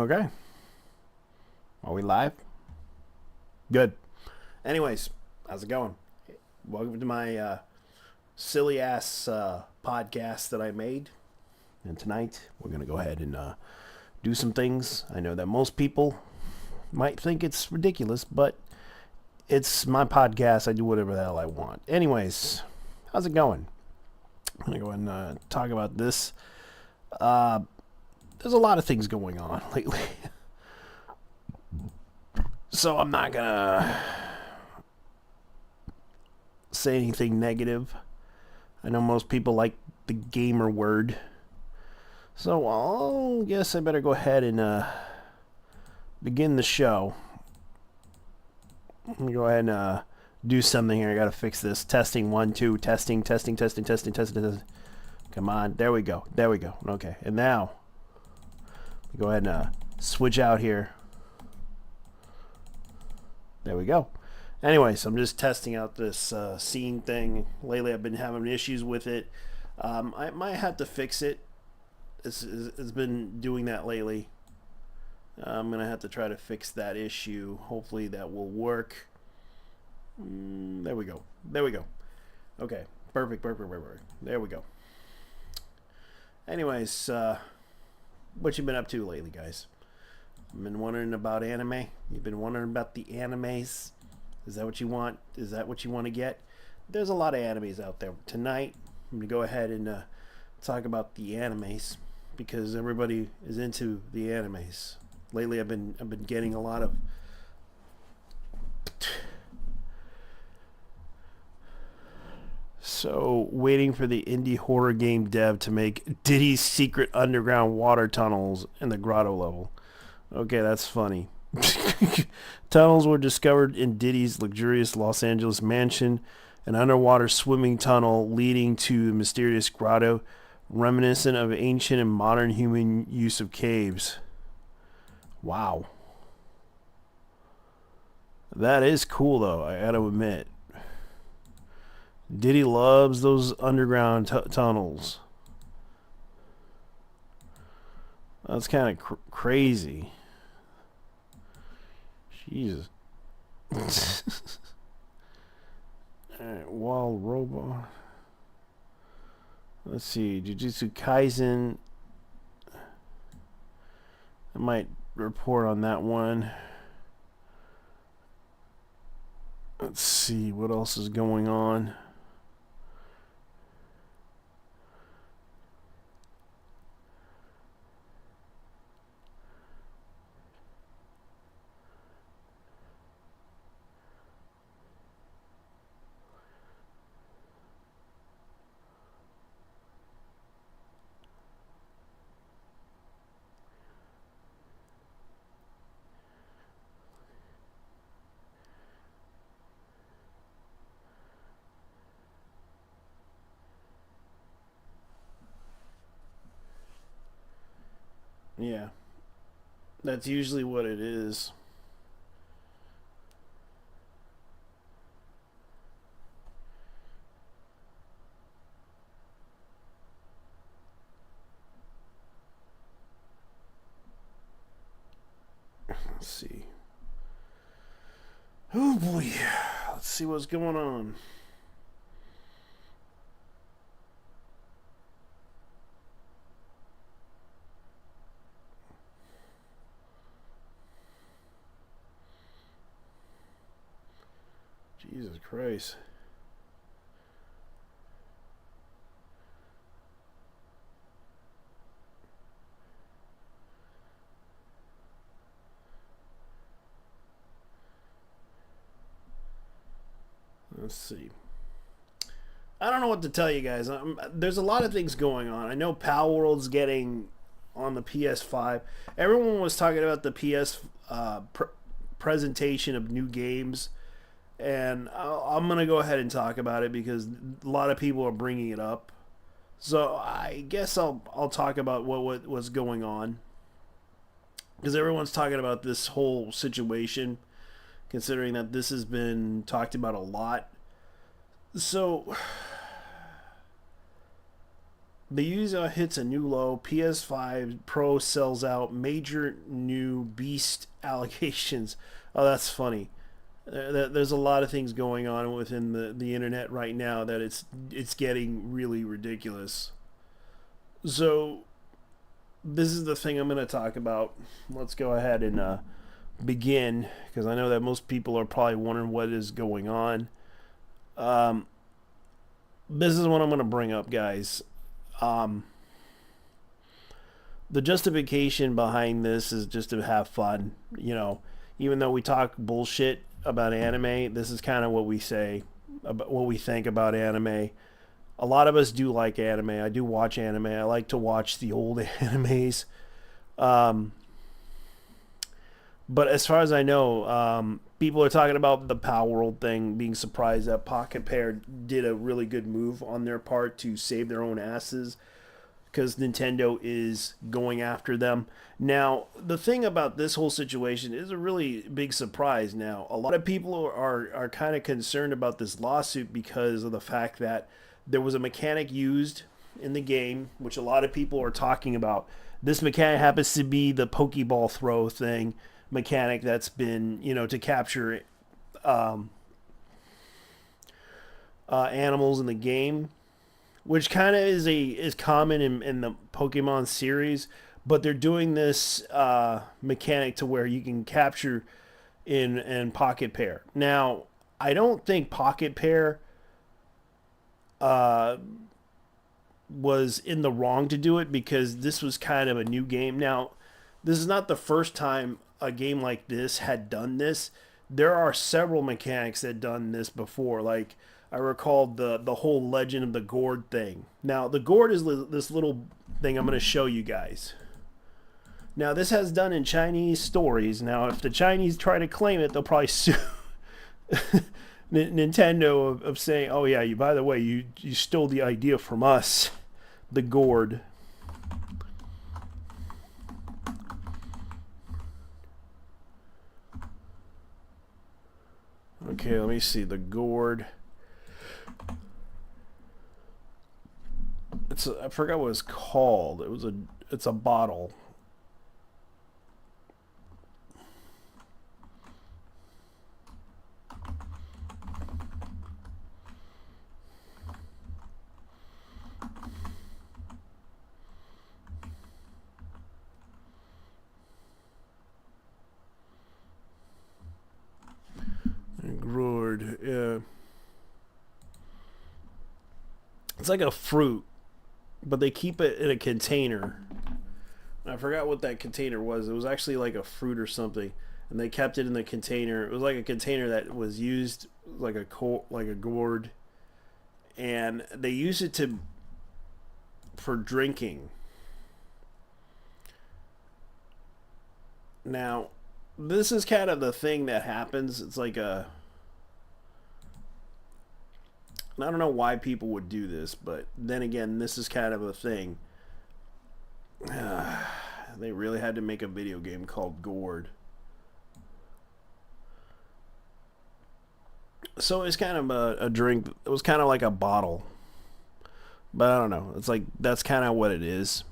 Okay. Are we live? Good. Anyways, how's it going? Welcome to my silly ass podcast that I made. And tonight, we're going to go ahead and do some things. I know that most people might think it's ridiculous, but it's my podcast. I do whatever the hell I want. Anyways, how's it going? I'm going to go ahead and talk about this. There's a lot of things going on lately. So I'm not going to say anything negative. I know most people like the gamer word. So I guess I better go ahead and begin the show. Let me go ahead and do something here. I gotta fix this. Testing 1, 2, testing. Come on, there we go. Okay, and now go ahead and switch out here. There we go. Anyways, I'm just testing out this scene thing. Lately, I've been having issues with it. I might have to fix it. It's been doing that lately. I'm going to have to try to fix that issue. Hopefully that will work. There we go. Okay, perfect. There we go. Anyways, what you been up to lately, guys? I've been wondering about anime. You've been wondering about the animes. Is that what you want? Is that what you want to get? There's a lot of animes out there. Tonight, I'm going to go ahead and talk about the animes because everybody is into the animes. Lately, I've been getting a lot of waiting for the indie horror game dev to make Diddy's secret underground water tunnels in the grotto level. Okay, that's funny. Tunnels were discovered in Diddy's luxurious Los Angeles mansion, an underwater swimming tunnel leading to a mysterious grotto reminiscent of ancient and modern human use of caves. Wow. That is cool, though, I gotta admit. Diddy loves those underground tunnels. That's kind of crazy. Jesus. Alright, Wall Robot. Let's see. Jujutsu Kaisen. I might report on that one. Let's see. What else is going on? Yeah, that's usually what it is. Let's see. Oh boy, let's see what's going on. Jesus Christ. Let's see. I don't know what to tell you guys. There's a lot of things going on. I know Pal World's getting on the PS5. Everyone was talking about the PS presentation of new games, and I'm gonna go ahead and talk about it because a lot of people are bringing it up. So I guess I'll talk about what's going on because everyone's talking about this whole situation, considering that this has been talked about a lot. So The user hits a new low. PS5 Pro sells out. Major new beast allegations. Oh, that's funny. There's a lot of things going on within the internet right now that it's getting really ridiculous. So this is the thing I'm going to talk about. Let's go ahead and begin, because I know that most people are probably wondering what is going on. This is what I'm going to bring up, guys. The justification behind this is just to have fun. Even though we talk bullshit about anime, this is kind of what we say about what we think about anime. A lot of us do like anime. I do watch anime. I like to watch the old animes. But as far as I know, people are talking about the Power World thing, being surprised that Pocket Pair did a really good move on their part to save their own asses, because Nintendo is going after them. Now, the thing about this whole situation is a really big surprise. Now, a lot of people are kind of concerned about this lawsuit because of the fact that there was a mechanic used in the game, which a lot of people are talking about. This mechanic happens to be the Pokeball throw thing mechanic that's been, to capture animals in the game, which kind of is common in the Pokemon series, but they're doing this mechanic to where you can capture in Pocket Pair. Now, I don't think Pocket Pair was in the wrong to do it, because this was kind of a new game. Now, this is not the first time a game like this had done this. There are several mechanics that done this before. Like, I recall the whole Legend of the Gourd thing. Now, the gourd is this little thing I'm going to show you guys. Now, this has done in Chinese stories. Now, if the Chinese try to claim it, they'll probably sue Nintendo of saying, oh yeah, by the way, you stole the idea from us, the gourd. Okay, let me see, the gourd. I forgot what it's called. It's a bottle. Gourd, yeah. It's like a fruit, but they keep it in a container. I forgot what that container was. It was actually like a fruit or something, and they kept it in the container. It was like a container that was used like a gourd, and they used it for drinking. Now, this is kind of the thing that happens. It's like I don't know why people would do this, but then again, this is kind of a thing. They really had to make a video game called Gourd. So it's kind of a drink. It was kind of like a bottle. But I don't know. It's like, that's kind of what it is.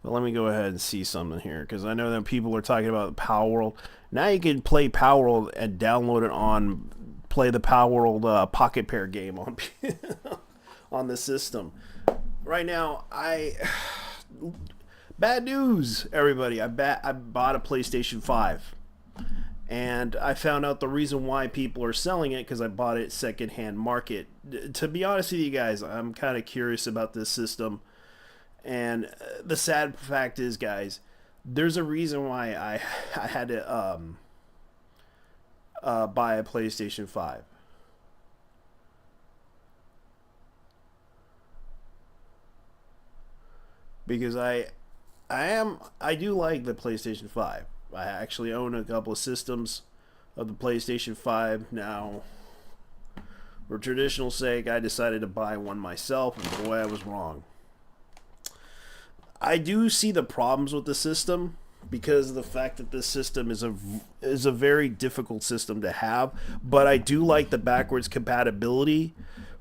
But let me go ahead and see something here, because I know that people are talking about Power World. Now you can play Power World and download it play the Power World Pocket Pair game on on the system. Right now, bad news, everybody. I bought a PlayStation 5, and I found out the reason why people are selling it, because I bought it secondhand market. To be honest with you guys, I'm kind of curious about this system, and the sad fact is, guys, there's a reason why I had to buy a PlayStation 5. Because I do like the PlayStation 5. I actually own a couple of systems of the PlayStation 5 now. For traditional sake, I decided to buy one myself, and boy, I was wrong. I do see the problems with the system, because of the fact that this system is a very difficult system to have, but I do like the backwards compatibility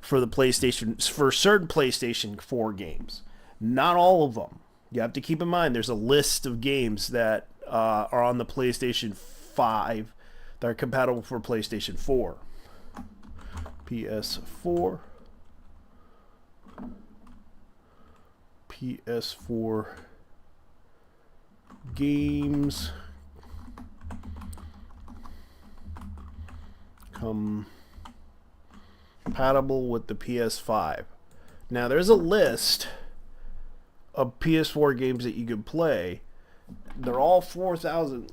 for the PlayStation, for certain PlayStation 4 games. Not all of them. You have to keep in mind there's a list of games that are on the PlayStation 5 that are compatible for PlayStation 4. PS4. PS4 games compatible with the PS5. Now there's a list of PS4 games that you can play. They're all 4,000.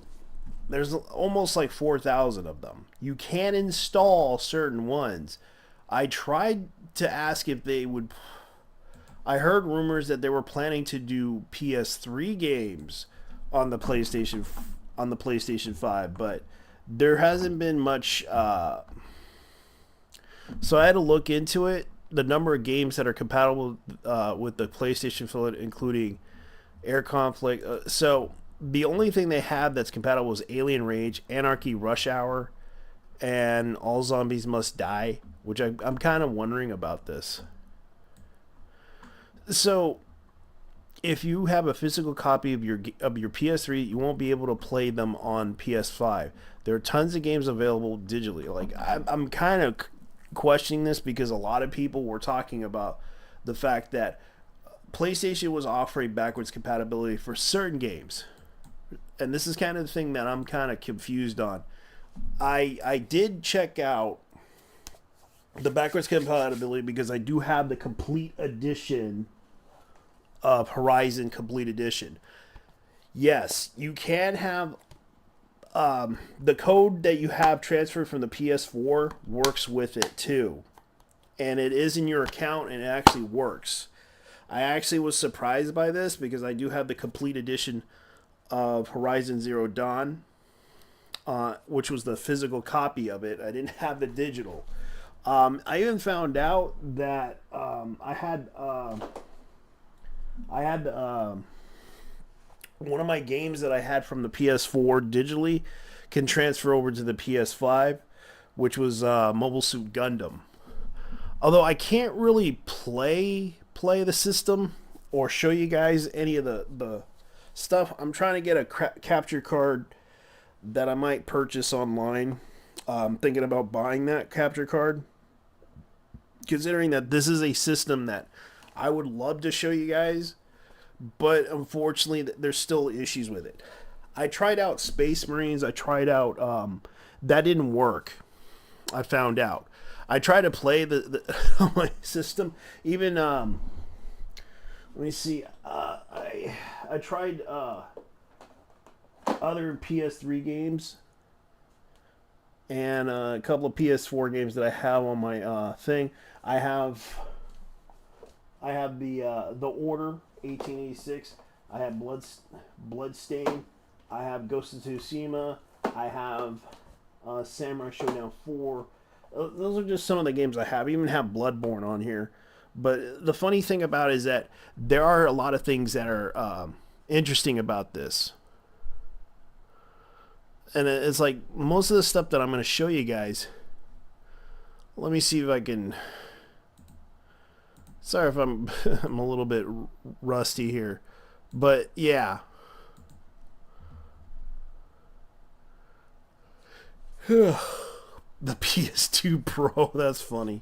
There's almost like 4,000 of them. You can install certain ones. I tried to ask if they would. I heard rumors that they were planning to do PS3 games on the PlayStation 5, but there hasn't been much. So I had to look into it. The number of games that are compatible with the PlayStation 5, including Air Conflict. So the only thing they have that's compatible is Alien Rage, Anarchy Rush Hour, and All Zombies Must Die, which I'm kind of wondering about this. So if you have a physical copy of your PS3, you won't be able to play them on PS5. There are tons of games available digitally. Like I'm kind of questioning this because a lot of people were talking about the fact that PlayStation was offering backwards compatibility for certain games. And this is kind of the thing that I'm kind of confused on. I did check out the backwards compatibility because I do have the complete edition of Horizon Complete Edition. Yes, you can have the code that you have transferred from the PS4 works with it too. And it is in your account and it actually works. I actually was surprised by this because I do have the complete edition of Horizon Zero Dawn, which was the physical copy of it. I didn't have the digital. I even found out that I had one of my games that I had from the PS4 digitally can transfer over to the PS5, which was Mobile Suit Gundam. Although I can't really play the system or show you guys any of the stuff. I'm trying to get a capture card that I might purchase online. I'm thinking about buying that capture card, considering that this is a system that I would love to show you guys, but unfortunately there's still issues with it. I tried out Space Marines. I tried out that didn't work. I found out. I tried to play the my system. Even let me see. I tried other PS3 games and a couple of PS4 games that I have on my thing. I have the Order 1886. I have Bloodstain. I have Ghost of Tsushima. I have Samurai Showdown 4. Those are just some of the games I have. I even have Bloodborne on here. But the funny thing about it is that there are a lot of things that are interesting about this. And it's like most of the stuff that I'm going to show you guys. Let me see if I can. Sorry if I'm I'm a little bit rusty here. But yeah. The PS2 Pro, that's funny.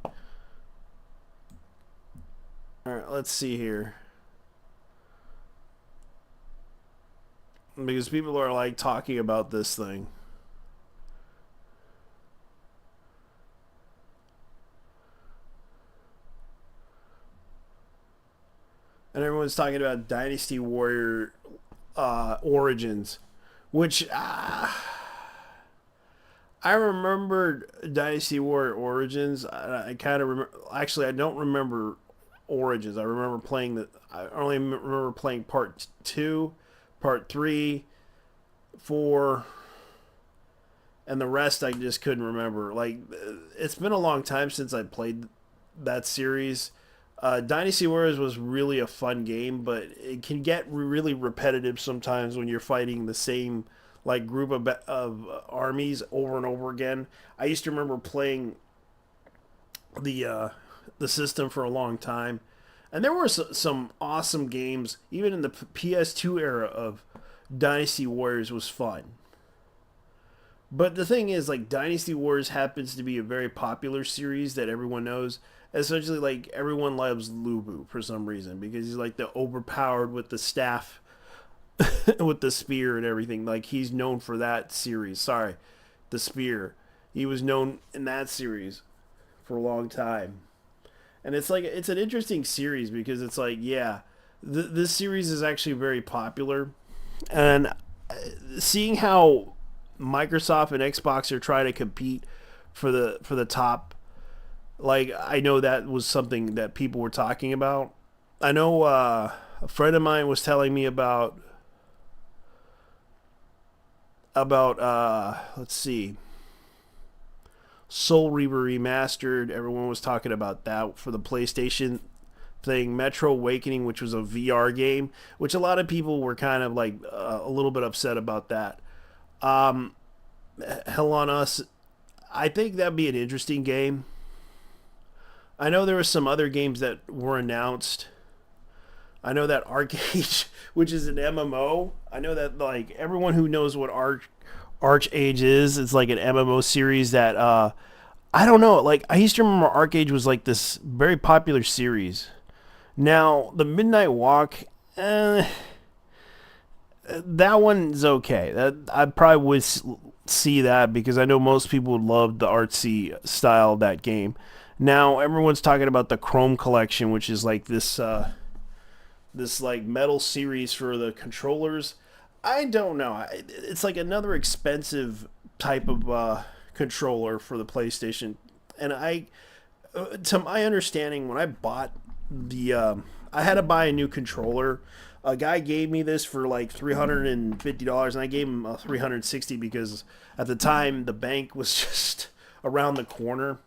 Alright, let's see here. Because people are like talking about this thing. And everyone's talking about Dynasty Warrior Origins, which I remembered Dynasty Warrior Origins. I kind of remember. Actually, I don't remember Origins. I remember playing I only remember playing Part 2, Part 3, 4, and the rest I just couldn't remember. Like, it's been a long time since I played that series. Dynasty Warriors was really a fun game, but it can get really repetitive sometimes when you're fighting the same like group of armies over and over again. I used to remember playing the the system for a long time, and there were some awesome games even in the PS2 era of Dynasty Warriors was fun. But the thing is, like, Dynasty Wars happens to be a very popular series that everyone knows. Essentially, like, everyone loves Lubu for some reason because he's like the overpowered with the staff, with the spear and everything. Like, he's known for that series. Sorry, the spear. He was known in that series for a long time. And it's like, it's an interesting series because it's like, yeah, this series is actually very popular. And seeing how Microsoft and Xbox are trying to compete for the top. Like, I know that was something that people were talking about. I know a friend of mine was telling me about let's see, Soul Reaver Remastered. Everyone was talking about that for the PlayStation thing. Metro Awakening, which was a VR game, which a lot of people were kind of like a little bit upset about that. Um, Hell on Us. I think that'd be an interesting game. I know there were some other games that were announced. I know that Arcade, which is an MMO. I know that, like, everyone who knows what Arch Age is, it's like an MMO series that I don't know. Like, I used to remember Arcade was like this very popular series. Now the Midnight Walk, that one's okay. That I probably would see that because I know most people would love the artsy style of that game. Now everyone's talking about the Chrome Collection, which is like this like metal series for the controllers. I don't know. It's like another expensive type of controller for the PlayStation, and to my understanding, when I bought I had to buy a new controller. A guy gave me this for like $350, and I gave him 360 because at the time the bank was just around the corner,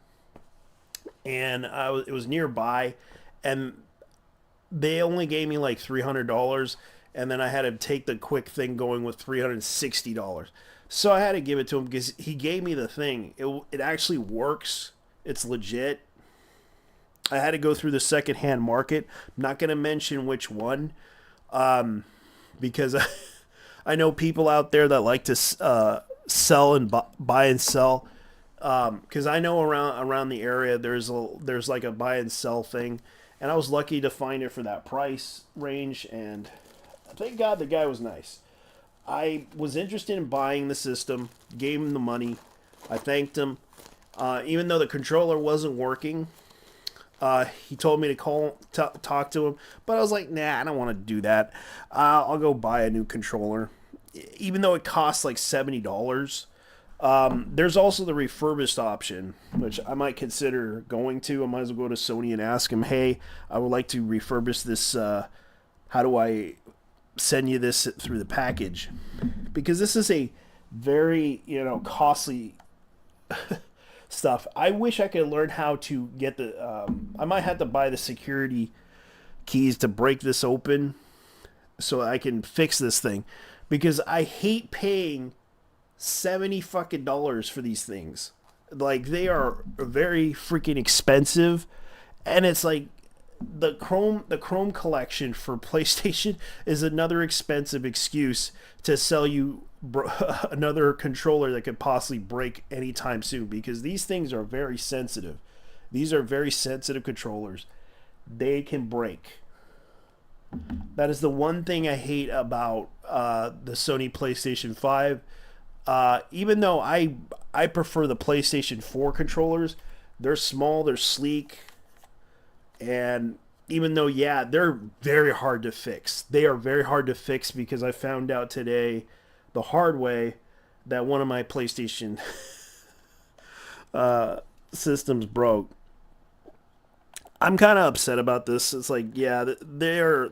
and it was nearby, and they only gave me like $300, and then I had to take the quick thing going with $360. So I had to give it to him because he gave me the thing. It actually works. It's legit. I had to go through the secondhand market. I'm not going to mention which one, because I know people out there that like to sell and buy and sell. Because I know around the area there's like a buy and sell thing, and I was lucky to find it for that price range. And thank God the guy was nice. I was interested in buying the system, gave him the money. I thanked him, even though the controller wasn't working. He told me to talk to him, but I was like, nah, I don't want to do that. I'll go buy a new controller, even though it costs like $70. There's also the refurbished option, which I might consider going to. I might as well go to Sony and ask him, hey, I would like to refurbish this. How do I send you this through the package? Because this is a very, costly stuff. I wish I could learn how to get I might have to buy the security keys to break this open so I can fix this thing, because I hate paying $70 for these things. Like, they are very freaking expensive, and it's like the Chrome collection for PlayStation is another expensive excuse to sell you another controller that could possibly break anytime soon, because these things are very sensitive. These are very sensitive controllers. They can break. That is the one thing I hate about the Sony PlayStation 5. Even though I prefer the PlayStation 4 controllers, they're small, they're sleek, and even though, yeah, they're very hard to fix. They are very hard to fix because I found out today the hard way that one of my PlayStation systems broke. I'm kind of upset about this. It's like, yeah, they're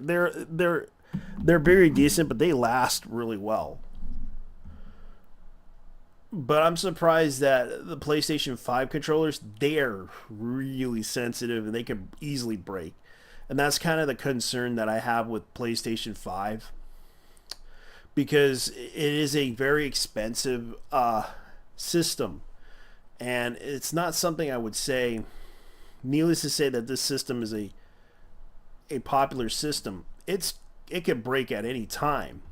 very decent, but they last really well. But I'm surprised that the PlayStation 5 controllers, they are really sensitive and they can easily break. And that's kind of the concern that I have with PlayStation 5, because it is a very expensive system, and it's not something I would say Needless to say that this system is a popular system. It could break at any time.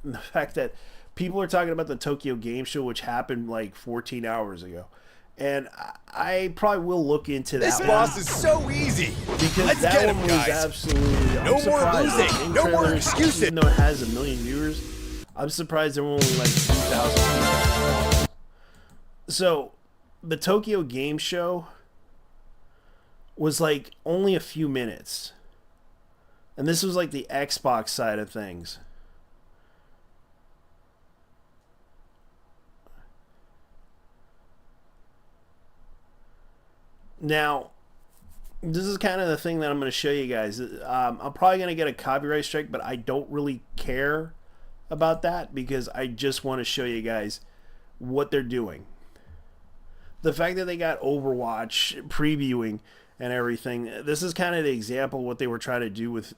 And the fact that people are talking about the Tokyo Game Show, which happened like 14 hours ago, and I probably will look into that. This boss is so easy. Because Let's that get him, one was guys. absolutely. I'm No more surprised. losing. No more excuses. Even though it has 1 million viewers, I'm surprised there were only like 2,000 people. So, the Tokyo Game Show was like only a few minutes. And this was like the Xbox side of things. Now, this is kind of the thing that I'm going to show you guys. I'm probably going to get a copyright strike, but I don't really care about that because I just want to show you guys what they're doing. The fact that they got Overwatch previewing and everything, this is kind of the example of what they were trying to do with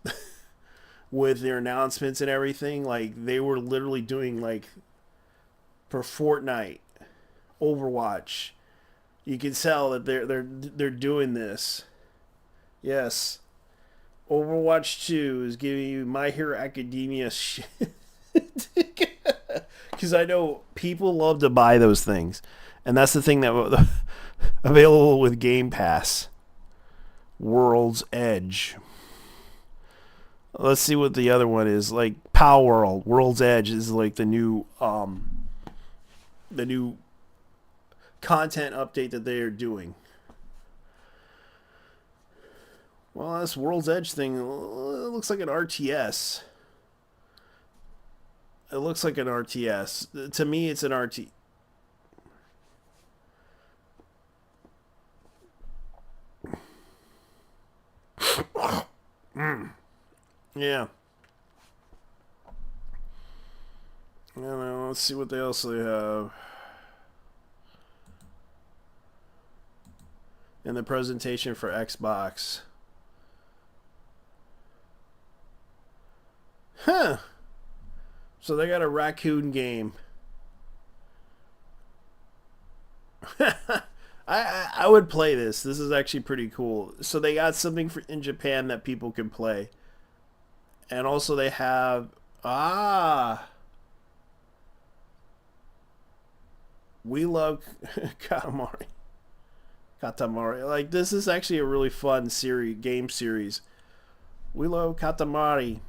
with their announcements and everything. Like, they were literally doing, like, for Fortnite, Overwatch, you can tell that they're doing this. Yes, Overwatch 2 is giving you My Hero Academia shit. Because I know people love to buy those things, and that's the thing that available with Game Pass. World's Edge. Let's see what the other one is. Like Power World. World's Edge is like the new content update that they are doing. Well, this World's Edge thing, it looks like an RTS. It looks like an RTS. To me, it's an RT. Yeah. Let's see what else they have in the presentation for Xbox. Huh. So they got a raccoon game. I would play this. This is actually pretty cool. So they got something in Japan that people can play. And also they have... We love Katamari. Katamari. Like, this is actually a really fun game series. We love Katamari.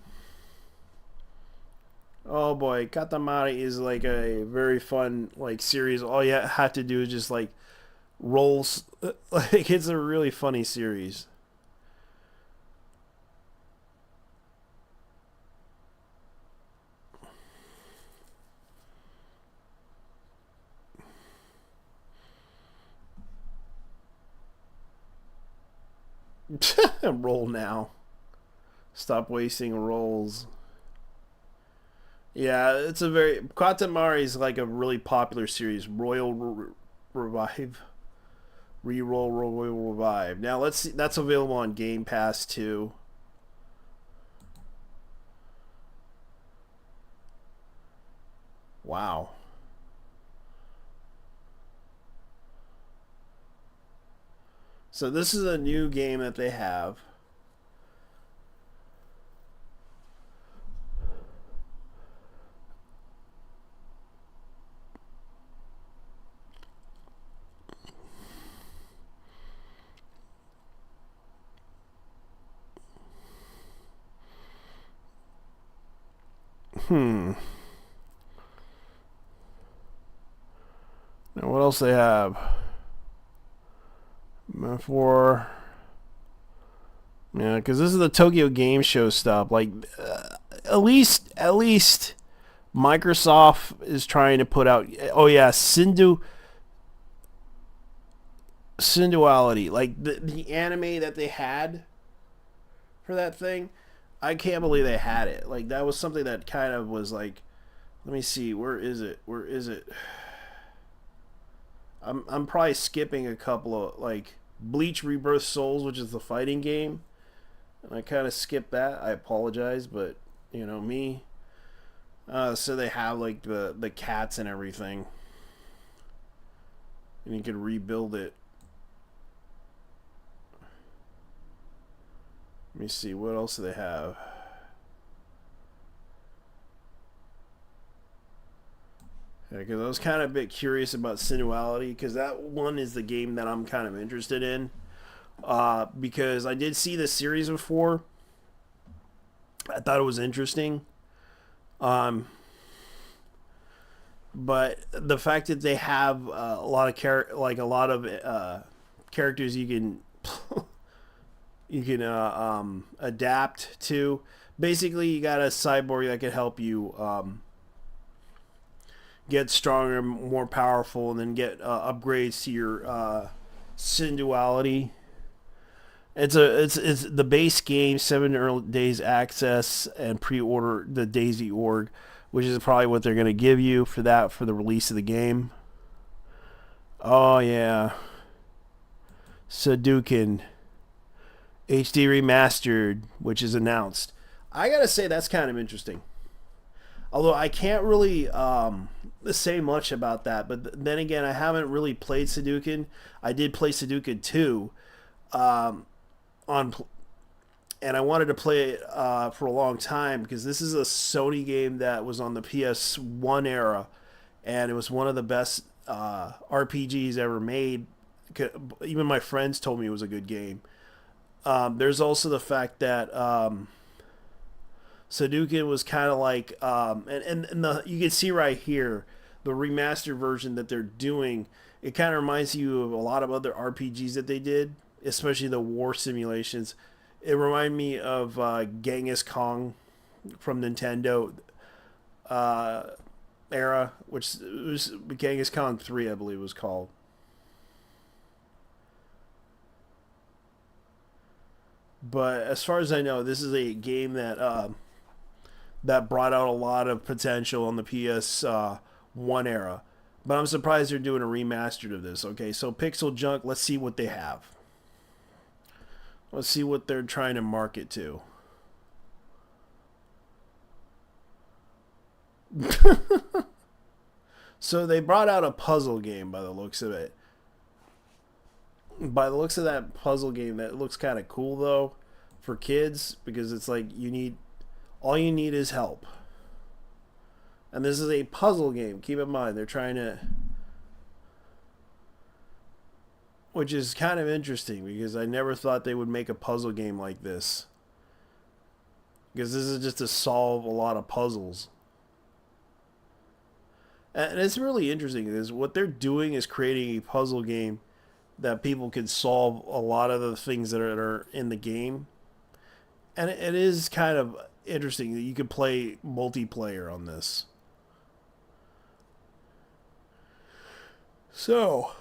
Oh boy, Katamari is like a very fun like series. All you have to do is just like rolls. Like, it's a really funny series. Roll now. Stop wasting rolls. Yeah, it's a very... Katamari is like a really popular series. Revive. Reroll Royal Revive. Now, let's see. That's available on Game Pass, too. Wow. So this is a new game that they have. Now what else they have? For yeah, because this is the Tokyo Game Show stuff. Like, at least Microsoft is trying to put out. Oh yeah, Synduality, like the anime that they had for that thing. I can't believe they had it. Like, that was something that kind of was like, let me see, where is it? I'm probably skipping a couple of, like, Bleach Rebirth Souls, which is the fighting game. And I kind of skipped that. I apologize, but, you know, me. So they have, like, the cats and everything. And you can rebuild it. Let me see, what else do they have? Yeah, because I was kind of a bit curious about Sinuality, because that one is the game that I'm kind of interested in. Because I did see the series before. I thought it was interesting. Um, but the fact that they have a lot of characters you can adapt to. Basically, you got a cyborg that can help you get stronger, more powerful, and then get upgrades to your Synduality. It's the base game, 7 days access, and pre-order the Daisy org, which is probably what they're gonna give you for the release of the game. Oh yeah, Sudoku HD remastered, which is announced. I gotta say that's kind of interesting. Although I can't really say much about that, but then again, I haven't really played Sudoku. I did play Sudoku 2 on, and I wanted to play it for a long time because this is a Sony game that was on the PS1 era, and it was one of the best RPGs ever made. Even my friends told me it was a good game. There's also the fact that Sudoku was kind of like, you can see right here the remastered version that they're doing. It kind of reminds you of a lot of other RPGs that they did, especially the war simulations. It reminded me of Genghis Khan from Nintendo era, which was Genghis Khan 3, I believe it was called. But as far as I know, this is a game that brought out a lot of potential on the PS1 era. But I'm surprised they're doing a remastered of this. Okay, so Pixel Junk, let's see what they have. Let's see what they're trying to market to. So they brought out a puzzle game by the looks of it. By the looks of that puzzle game, that looks kind of cool though for kids, because it's like all you need is help. And this is a puzzle game. Keep in mind, they're trying to, which is kind of interesting because I never thought they would make a puzzle game like this. Because this is just to solve a lot of puzzles. And it's really interesting is what they're doing is creating a puzzle game that people can solve a lot of the things that are in the game. And it is kind of interesting that you can play multiplayer on this. So,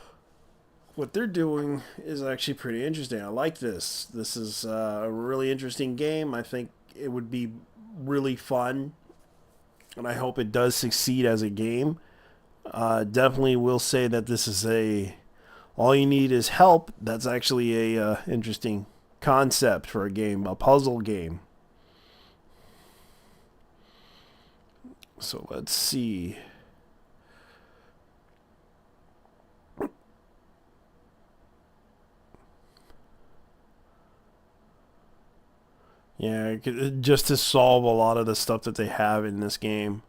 what they're doing is actually pretty interesting. I like this. This is a really interesting game. I think it would be really fun, and I hope it does succeed as a game. Definitely will say that this is all you need is help. That's actually a interesting concept for a game, a puzzle game. So let's see. Yeah, just to solve a lot of the stuff that they have in this game.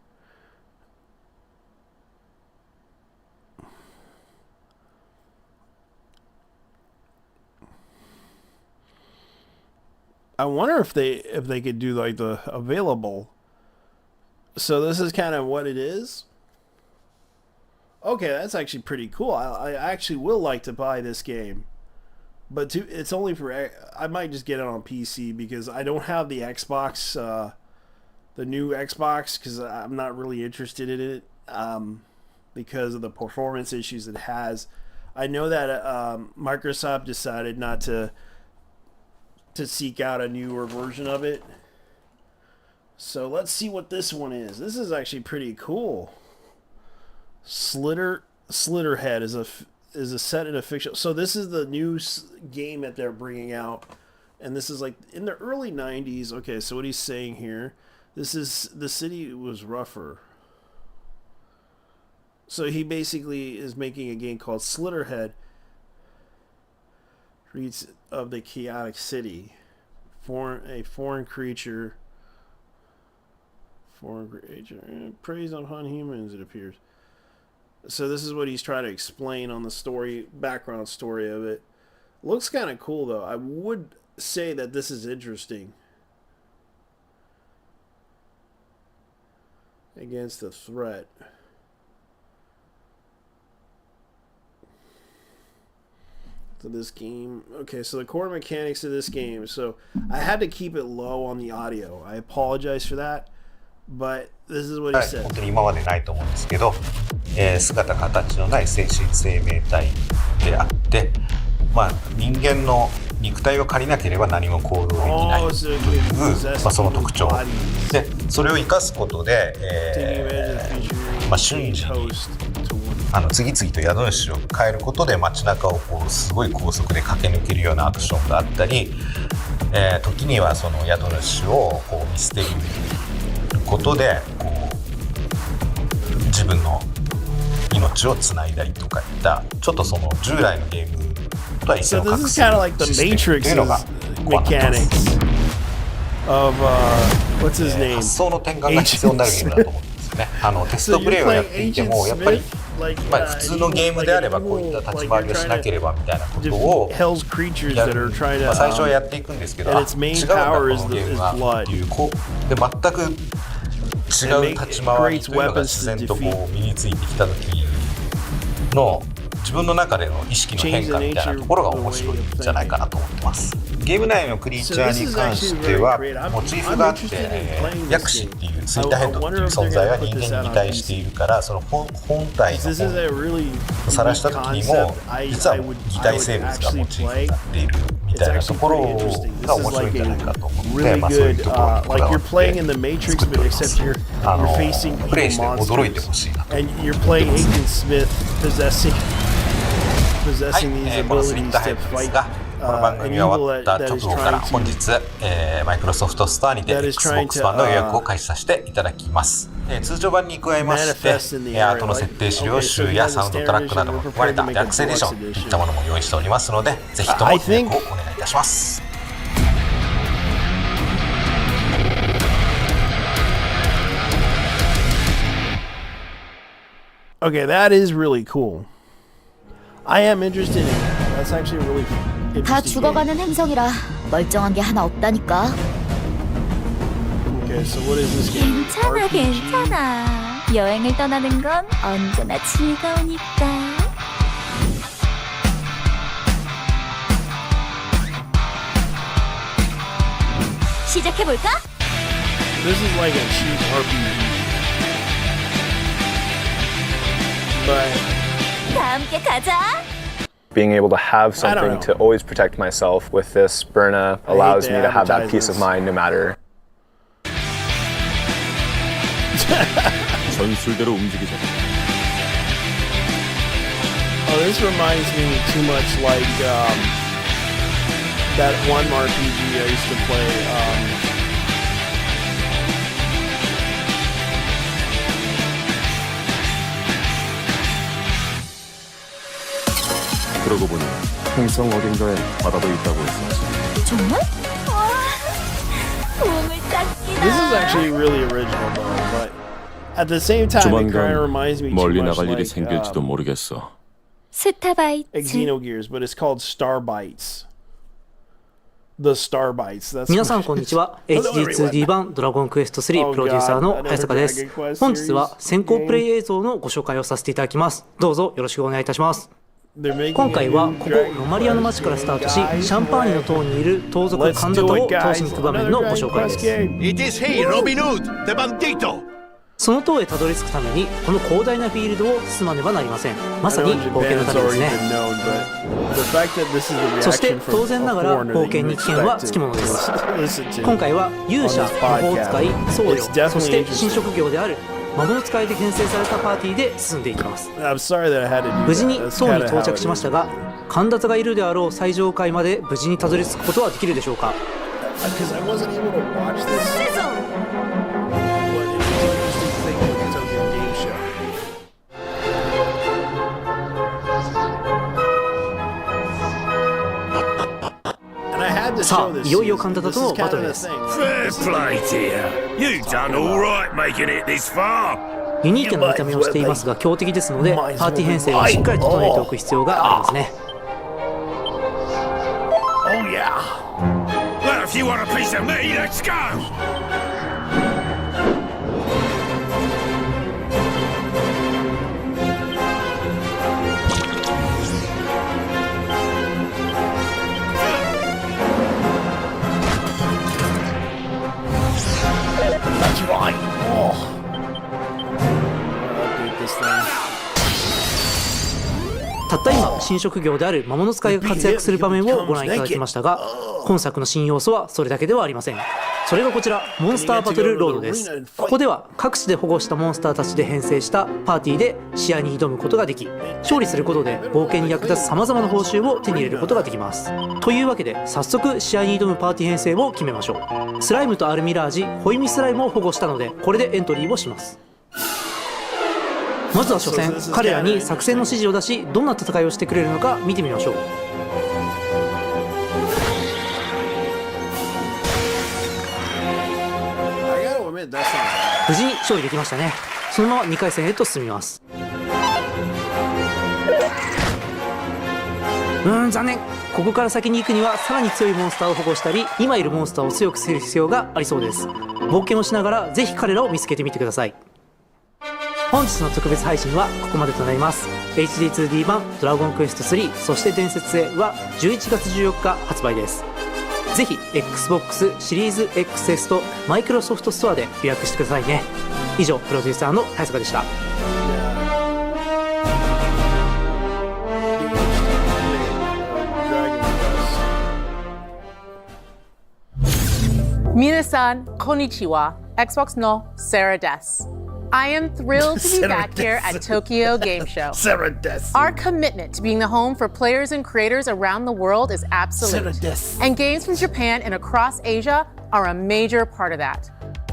I wonder if they could do like the available. So this is kind of what it is. Okay, that's actually pretty cool. I actually will like to buy this game. But it's only for, I might just get it on PC because I don't have the Xbox, the new Xbox, because I'm not really interested in it because of the performance issues it has. I know that Microsoft decided not to seek out a newer version of it. So let's see what this one is. This is actually pretty cool. Slitterhead is a set in a fiction. So this is the new game that they're bringing out, and this is like in the early 90s. Okay, so what he's saying here, this is the city was rougher. So he basically is making a game called Slitterhead, Reads of the Chaotic City foreign creature preys on humans, it appears. So this is what he's trying to explain on the background story of it. Looks kind of cool, though. I would say that this is interesting. Against the threat. To this game. Okay, so the core mechanics of this game. So I had to keep it low on the audio. I apologize for that. But this is what he said. 本当に今までないと思うんですけど、姿形のない精神生命体であって、まあ、人間の肉体を借りなければ何も行動できないという、まあ、その特徴で、それを生かすことで、まあ、瞬時に次々と宿主を変えることで街中をこうすごい高速で駆け抜けるようなアクションがあったり、時にはその宿主をこう見捨てることでこう自分の命をつないだりとかいったちょっとその従来のゲームとは一線を画すシステムというのがこうなってます。発想の転換が必要になるゲームだと思うんですよね。テストプレイをやっていてもやっぱりまあ、普通のゲームであればこういった立ち回りをしなければみたいなことをやる、まあ、最初はやっていくんですけど、違うんだこのゲームはっていうで全く違う立ち回りというのが自然とこう身についてきた時の自分の中での意識の変化みたいなところが面白いんじゃないかなと思ってます。ゲーム内のクリーチャーに関してはモチーフがあって、ヤクシっていうツイッターヘッドっていう存在は人間に擬態しているから、その本体のを晒した時にも実は擬態生物がモチーフになっているみたいなところが面白いんじゃないかと思って、まあ、そういうところにこだわって作っております。プレイして驚いてほしいなと思ってます。はい、このスリッタヘッドですが、この番組が終わった直後から本日、マイクロソフトストアにて Xbox One の予約を開始させていただきます。通常版に加えまして、後の設定資料集やサウンドトラックなども含まれたデラックスエディションといったものも用意しておりますので、ぜひとも予約をお願いいたします。Okay, that is really cool. I am interested in it. That's actually really interesting. 다 죽어가는 행성이라 멀쩡한 게 하나 없다니까. Okay, so what is this game? 괜찮아, 괜찮아. 여행을 떠나는 건 언제나 즐거우니까. 시작해볼까? This is like a cheap RPG. But 다 함께 가자. Being able to have something to always protect myself with this Berna allows me to have that peace of mind no matter. 전술대로 움직이자. Oh, this reminds me too much like that one RPG I used to play. 그러고 보니 행성 어딘가에 바다도 있다고 했었지. 정말? 와, 몸을 닦기다. This is actually really original though, but at the same time it kind of reminds me too 멀리 much 나갈 일이 like 생길지도 모르겠어. 스타바이트. Xenogears, but it's called Starbites. The Starbites. That's 皆さんこんにちは。HD2D 版ドラゴンクエスト3プロデューサーの早坂です。本日は先行プレイ映像のご紹介をさせていただきます。どうぞよろしくお願いいたします。今回はここロマリアの街からスタートし、シャンパーニュの塔にいる盗賊カンダタを倒しに行く場面のご紹介です。 It is he, Robin Hood, the bandito! その塔へたどり着くためにこの広大なフィールドを進まねばなりません。まさに冒険の旅ですね。そして当然ながら冒険に危険はつきものです。今回は勇者、魔法使い、僧侶、そして新職業である魔物使いで編成されたパーティーで進んでいきます。無事に塔に到着しましたが、神達がいるであろう最上階まで無事にたどり着くことはできるでしょうか。さあいよいよカンタタとのバトルです。 Fair play, dear. You done all right making it this far. ユニークな見た目をしていますが強敵ですのでパーティー編成はしっかり整えておく必要がありますね。 Oh yeah. Well, if you want a piece of me, let's go. That's right. Oh. Update this thing. たった今新職業である魔物使いが活躍する場面をご覧いただきましたが今作の新要素はそれだけではありません。それがこちらモンスターバトルロードです。ここでは各地で保護したモンスターたちで編成したパーティーで試合に挑むことができ勝利することで冒険に役立つ様々な報酬を手に入れることができます。というわけで早速試合に挑むパーティー編成を決めましょう。スライムとアルミラージホイミスライムを保護したのでこれでエントリーをします。まずは初戦彼らに作戦の指示を出しどんな戦いをしてくれるのか見てみましょう。無事に勝利できましたね。そのまま2回戦へと進みます。残念。ここから先に行くにはさらに強いモンスターを保護したり今いるモンスターを強くする必要がありそうです。冒険をしながらぜひ彼らを見つけてみてください。本日の特別配信はここまでとなります。 HD2D 版ドラゴンクエスト3そして伝説へは11月14日発売です。ぜひ XBOX シリーズ XS とマイクロソフトストアで予約してくださいね。以上プロデューサーの大坂でした。Minasan, konnichiwa. Xbox no Sarah des. I am thrilled to be back here at Tokyo Game Show. Our commitment to being the home for players and creators around the world is absolute. And games from Japan and across Asia are a major part of that.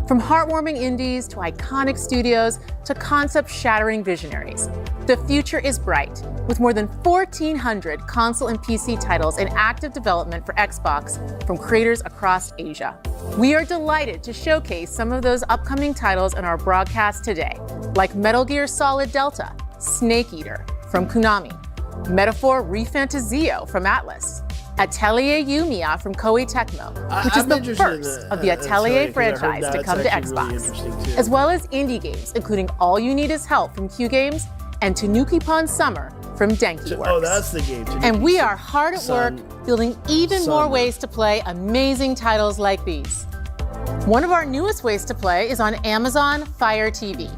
From heartwarming indies to iconic studios to concept-shattering visionaries, the future is bright, with more than 1,400 console and PC titles in active development for Xbox from creators across Asia. We are delighted to showcase some of those upcoming titles in our broadcast today, like Metal Gear Solid Delta, Snake Eater from Konami, Metaphor Refantazio from Atlas, Atelier Yumiya from Koei Tecmo, which is the first of the Atelier franchise to come to Xbox, as well as indie games, including All You Need Is Help from Q Games and Tanuki Pon Summer from Denki Works. Oh, that's the game. And we are hard at work building even more ways to play amazing titles like these. One of our newest ways to play is on Amazon Fire TV.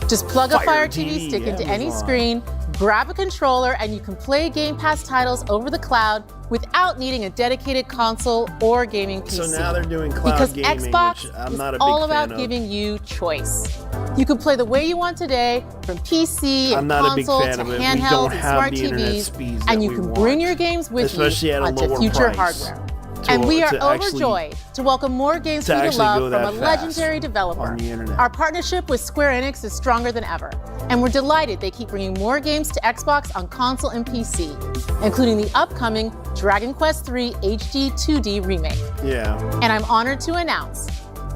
Just plug a Fire TV stick into any screen, grab a controller, and you can play Game Pass titles over the cloud without needing a dedicated console or gaming PC. So now they're doing cloud because gaming, Xbox which I'm is not a big all fan about of. giving you choice. You can play the way you want today, from PC and console to handhelds and smart TVs, and you can bring your games with you onto future hardware. And we are overjoyed to welcome more games for you to love from a legendary developer. Our partnership with Square Enix is stronger than ever, and we're delighted they keep bringing more games to Xbox on console and PC, including the upcoming Dragon Quest III HD 2D remake. Yeah. And I'm honored to announce,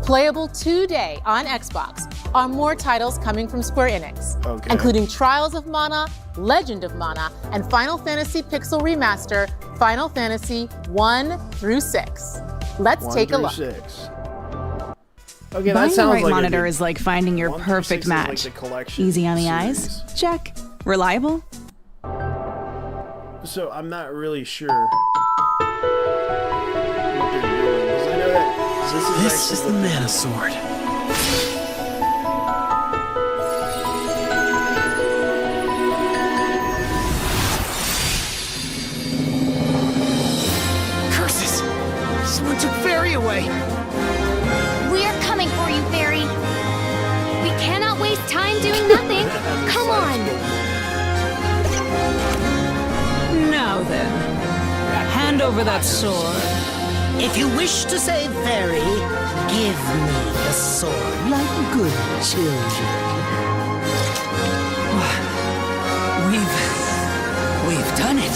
playable today on Xbox are more titles coming from Square Enix, including Trials of Mana, Legend of Mana, and Final Fantasy Pixel Remaster, Final Fantasy 1 through 6. Let's take a look. Okay, Buying that the right sounds like monitor is like finding your perfect match. Easy on the eyes? Check. Reliable? So I'm not really sure what they're doing, because I know that this is the Mana Sword. Curses! Someone took Fairy away! We are coming for you, Fairy. We cannot waste time doing nothing. Come on. Now then, hand over that sword. If you wish to save Fairy, give me the sword like good children. We've done it.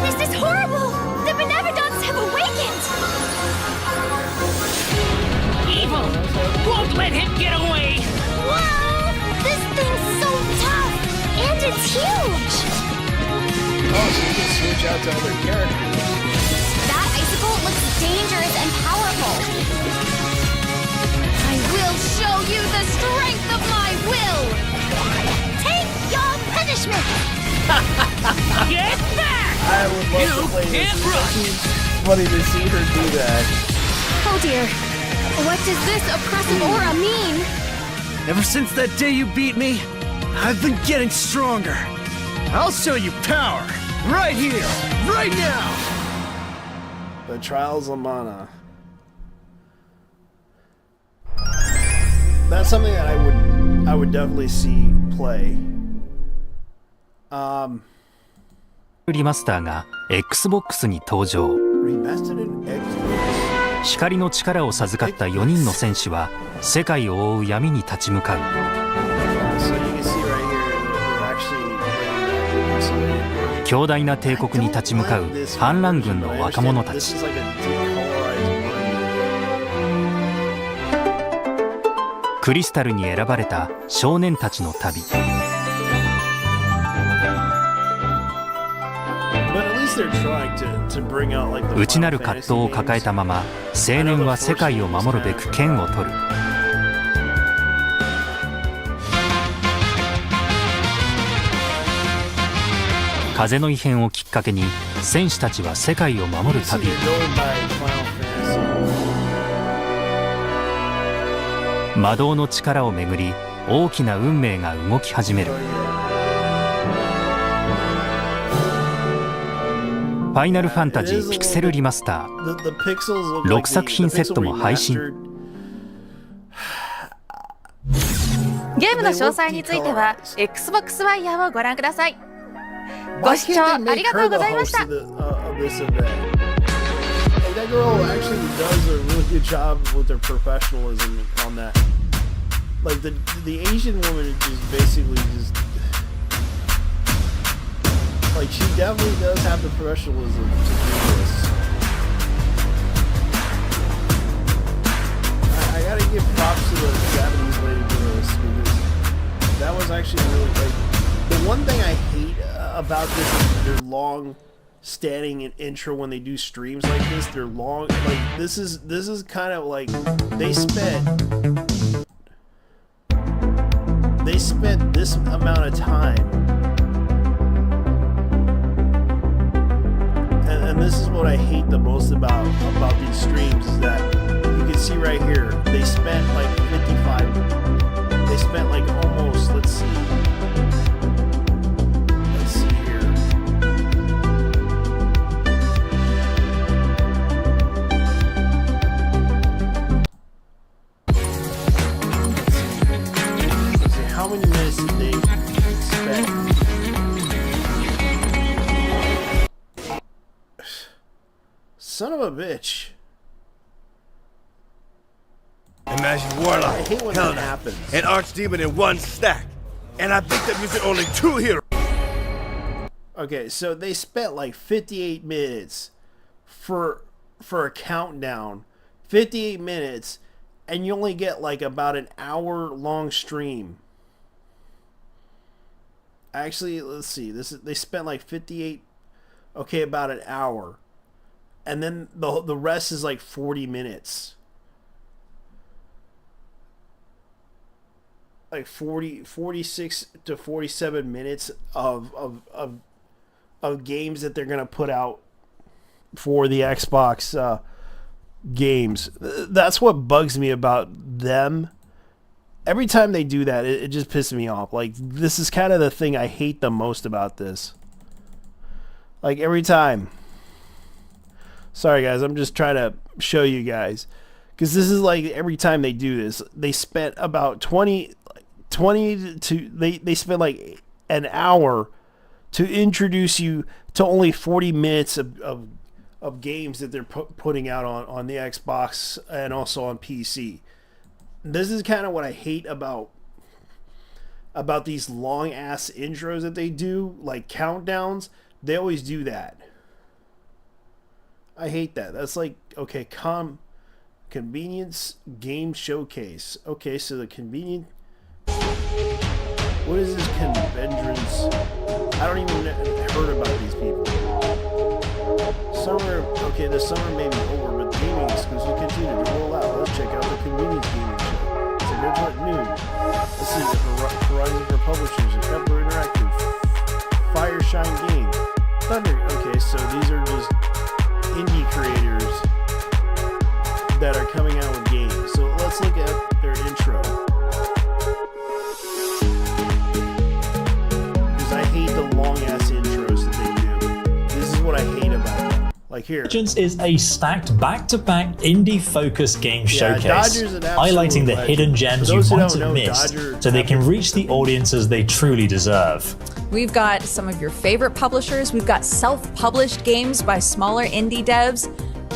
This is horrible. out to other characters. That icicle looks dangerous and powerful. I will show you the strength of my will. Take your punishment. Get back! I would love to play this. It's funny to see her do that. Oh dear. What does this oppressive aura mean? Ever since that day you beat me, I've been getting stronger. I'll show you power. Right here. Right now. The Trials of Mana. That's something that I would definitely see play. リマスターが Xbox に登場。光の力を授かった4人の戦士は世界を覆う闇に立ち向かう。強大な帝国に立ち向かう反乱軍の若者たち。クリスタルに選ばれた少年たちの旅。内なる葛藤を抱えたまま青年は世界を守るべく剣を取る。風の異変をきっかけに戦士たちは世界を守る旅へ。魔導の力をめぐり大きな運命が動き始める。ファイナルファンタジーピクセルリマスター6作品セットも配信。ゲームの詳細については Xbox Wire をご覧ください。ご視聴ありがとうございました。That girl actually does a really good job with their professionalism on that. Like the Asian woman just basically just like she definitely does have the professionalism to do this. I gotta give props to the Japanese lady for this because that was actually really like the one thing I hate about this is their long standing an intro when they do streams like this. They're long, like this is kind of like they spent this amount of time, and this is what I hate the most about these streams is that you can see right here they spent like 55, they spent like almost, let's see here. How many minutes did they spend? Son of a bitch. Imagine Warlock, I hate when that happens. and Archdemon in one stack. And I think I'm using only 2 heroes. Okay, so they spent like 58 minutes for a countdown. 58 minutes, and you only get like about an hour long stream. Actually, let's see. They spent like 58. Okay, about an hour, and then the rest is like 40 minutes. Like 46 to 47 minutes of games that they're gonna put out for the Xbox games. That's what bugs me about them. Every time they do that, it just pisses me off. Like, this is kind of the thing I hate the most about this. Like, every time. Sorry, guys. I'm just trying to show you guys. Because this is like every time they do this. They spent about 20 to... They spent like an hour to introduce you to only 40 minutes of games that they're putting out on the Xbox and also on PC. This is kind of what I hate about these long ass intros that they do, like countdowns. They always do that. I hate that. That's like, okay, convenience game showcase. Okay, so the convenient. What is this conventions? I don't even heard about these people. the summer may be over, but the gaming exclusives continue to roll out. Let's check out the convenience gaming show. So go to at noon. Let's see the Horizon for publishers, Kepler Interactive, Fireshine Game, Thunder. Okay, so these are just indie creators that are coming out with games. So let's look at their intro. Because I hate the long ass intros that they do. This is what I hate about them. Like here. Legends is a stacked back-to-back indie-focused game showcase, highlighting the hidden gems you might have missed so they can reach the audiences they truly deserve. We've got some of your favorite publishers. We've got self-published games by smaller indie devs.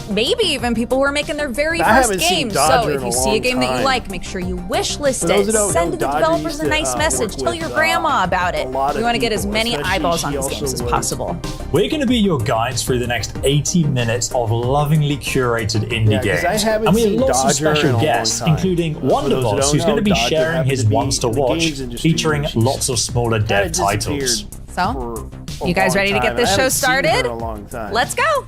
Maybe even people who are making their very first game. So if you see a game that you like, make sure you wish list it. Send the developers a nice message. Tell your grandma about it. We want to get as many eyeballs on these games as possible. We're going to be your guides through the next 80 minutes of lovingly curated indie games. And we have lots of special guests, including Wonderboss, who's going to be sharing his ones to watch, featuring lots of smaller dev titles. So, you guys ready to get this show started? Let's go!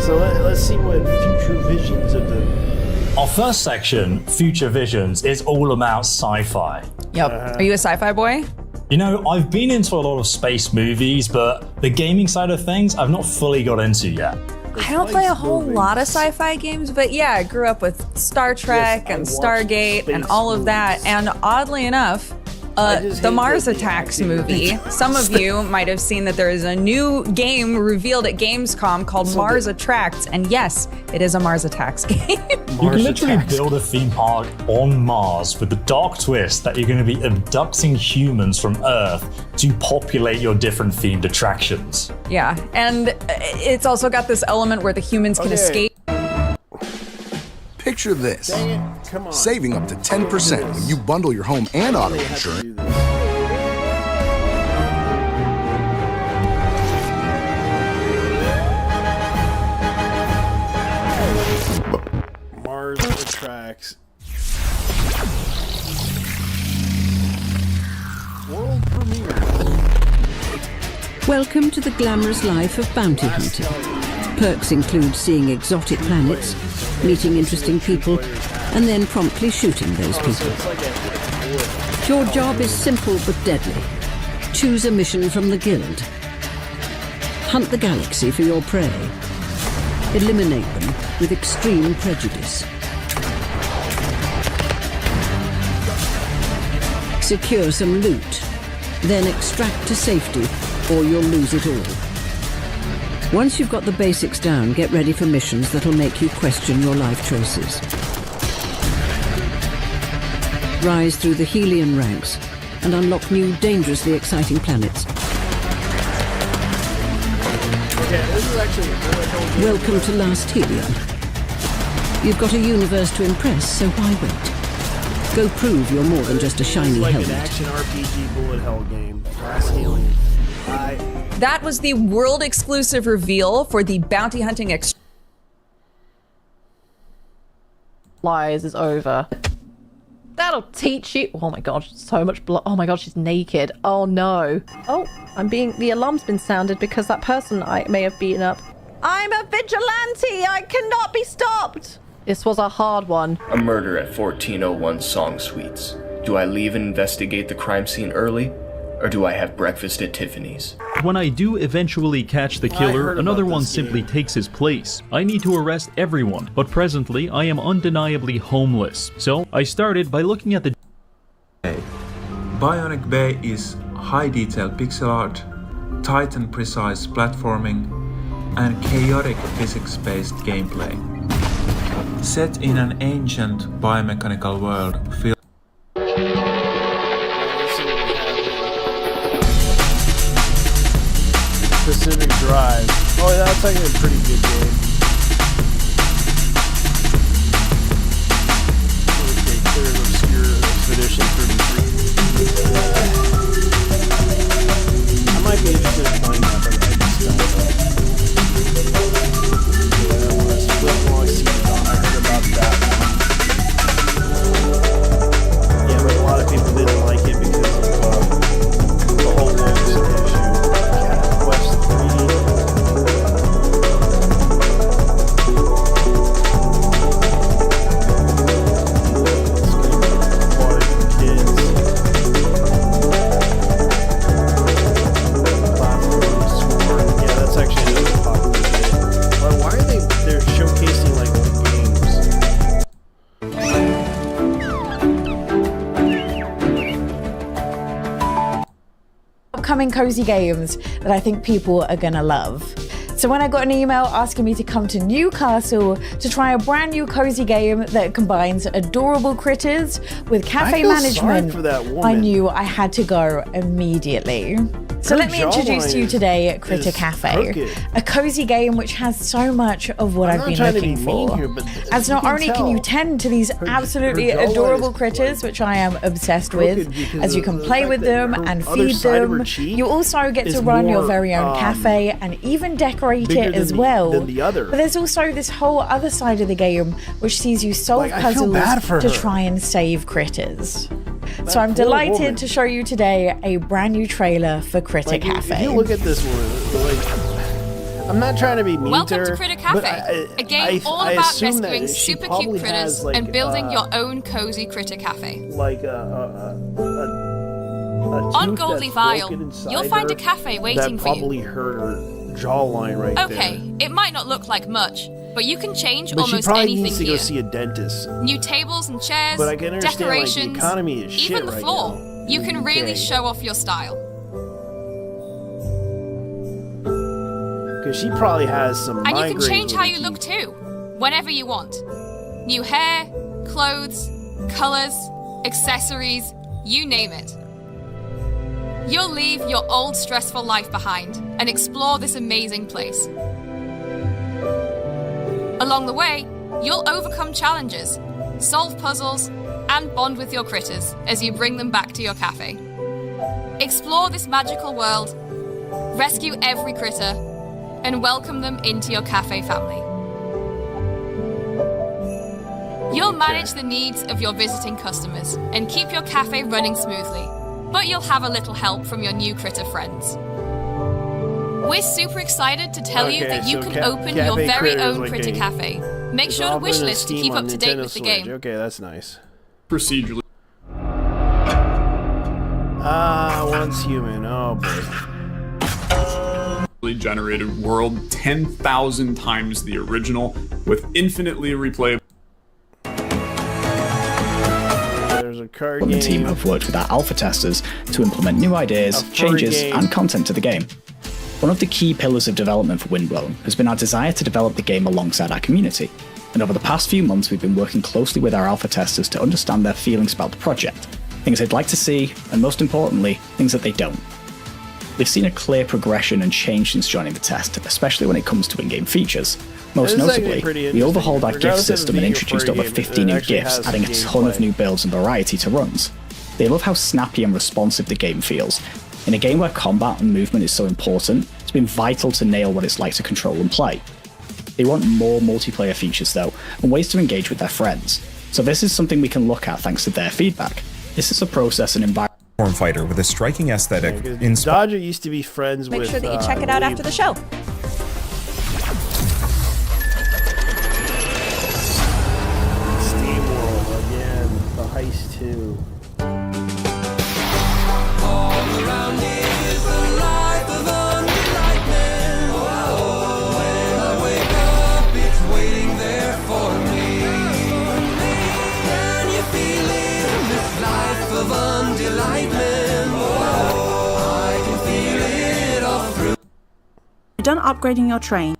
So let's see what future visions of the... Our first section, Future Visions, is all about sci-fi. Yep. Are you a sci-fi boy? You know, I've been into a lot of space movies, but the gaming side of things I've not fully got into yet. I don't play a whole lot of sci-fi games, but yeah, I grew up with Star Trek and Stargate and all of that, and oddly enough, the Mars Attacks movie. Some of you might have seen that there is a new game revealed at Gamescom called Mars Attracts, and yes, it is a Mars Attacks game. You can literally build a theme park on Mars with the dark twist that you're going to be abducting humans from Earth to populate your different themed attractions. Yeah, and it's also got this element where the humans can escape. Picture this, saving up to 10% when you bundle your home and auto insurance. Mars Attracts. World premiere. Welcome to the glamorous life of bounty hunting. Perks include seeing exotic planets, meeting interesting people, and then promptly shooting those people. Your job is simple but deadly. Choose a mission from the guild. Hunt the galaxy for your prey. Eliminate them with extreme prejudice. Secure some loot, then extract to safety, or you'll lose it all. Once you've got the basics down, get ready for missions that'll make you question your life choices. Rise through the Helion ranks and unlock new, dangerously exciting planets. Welcome to Last Helion. You've got a universe to impress, so why wait? Go prove you're more than just a shiny helmet. It's like an action RPG bullet hell game. Last Helion. That was the world exclusive reveal for the bounty hunting Lies is over. That'll teach you. Oh my god, so much blood. Oh my god, she's naked. Oh no. Oh, the alarm's been sounded because that person I may have beaten up. I'm a vigilante. I cannot be stopped. This was a hard one. A murder at 1401 Song Suites. Do I leave and investigate the crime scene early? Or do I have breakfast at Tiffany's? When I do eventually catch the killer, another one simply takes his place. I need to arrest everyone, but presently I am undeniably homeless. So I started by looking at the Bionic Bay is high-detail pixel art, tight and precise platforming, and chaotic physics-based gameplay. Set in an ancient biomechanical world filled Pacific Drive. Oh, that's like a pretty good game. Okay, clear and obscure expedition 33. I might be interested in playing that, but I just don't know. Yeah, when I split long season, I heard about that one. Yeah, but a lot of people didn't like it because of the whole wolves issue. Quest 3. upcoming cozy games that I think people are gonna love. So when I got an email asking me to come to Newcastle to try a brand new cozy game that combines adorable critters with cafe management, for that woman. I knew I had to go immediately. So let me introduce to you today Critter Cafe, a cozy game which has so much of what I've been looking for. As not only can you tend to these absolutely adorable critters, which I am obsessed with, as you can play with them and feed them, you also get to run your very own cafe and even decorate it as well. But there's also this whole other side of the game which sees you solve puzzles to try and save critters. So I'm delighted to show you today a brand new trailer for Critter Cafe. If you look at this one, like, I'm not trying to be mean Welcome to her, to Critter Cafe, a game all about rescuing super cute critters and building your own cozy critter cafe. Like on Goldleaf Isle, you'll find a cafe waiting for you. That probably hurt her jawline right there. Okay, it might not look like much, but you can change But almost she probably anything needs to here. go see a dentist. New tables and chairs, But I can understand, decorations, like, the economy is shit even the right floor. now You in can the really UK. show off your style. Because she probably has some And you migraines can change with how her you look teeth. too, whenever you want. New hair, clothes, colours, accessories, you name it. You'll leave your old stressful life behind and explore this amazing place. Along the way, you'll overcome challenges, solve puzzles, and bond with your critters as you bring them back to your cafe. Explore this magical world, rescue every critter, and welcome them into your cafe family. You'll manage the needs of your visiting customers and keep your cafe running smoothly, but you'll have a little help from your new critter friends. We're super excited to tell you that you can open your Cafe very Critters, own like Critter a- Cafe. Make it's sure to offered wish in list to Steam keep on up to date Nintendo with the Switch. game. Okay, that's nice. Procedurally Once human. Oh boy. generated world 10,000 times the original with infinitely replayable. There's a card The game. team have worked with our alpha testers to implement new ideas, changes, game. and content to the game. One of the key pillars of development for Windblown has been our desire to develop the game alongside our community, and over the past few months we've been working closely with our alpha testers to understand their feelings about the project, things they'd like to see, and most importantly, things that they don't. We've seen a clear progression and change since joining the test, especially when it comes to in-game features. Most This is actually notably, pretty we interesting. overhauled our gift Regardless of system it and being a introduced party over game, 50 it new actually gifts, has adding a some ton of gameplay. new builds and variety to runs. They love how snappy and responsive the game feels. In a game where combat and movement is so important, it's been vital to nail what it's like to control and play. They want more multiplayer features though, and ways to engage with their friends. So this is something we can look at thanks to their feedback. This is a process and environment fighter with a striking aesthetic. Dodger used to be friends Make with. sure that you check it out after the show. Steam World again. The Heist 2. Done upgrading your train.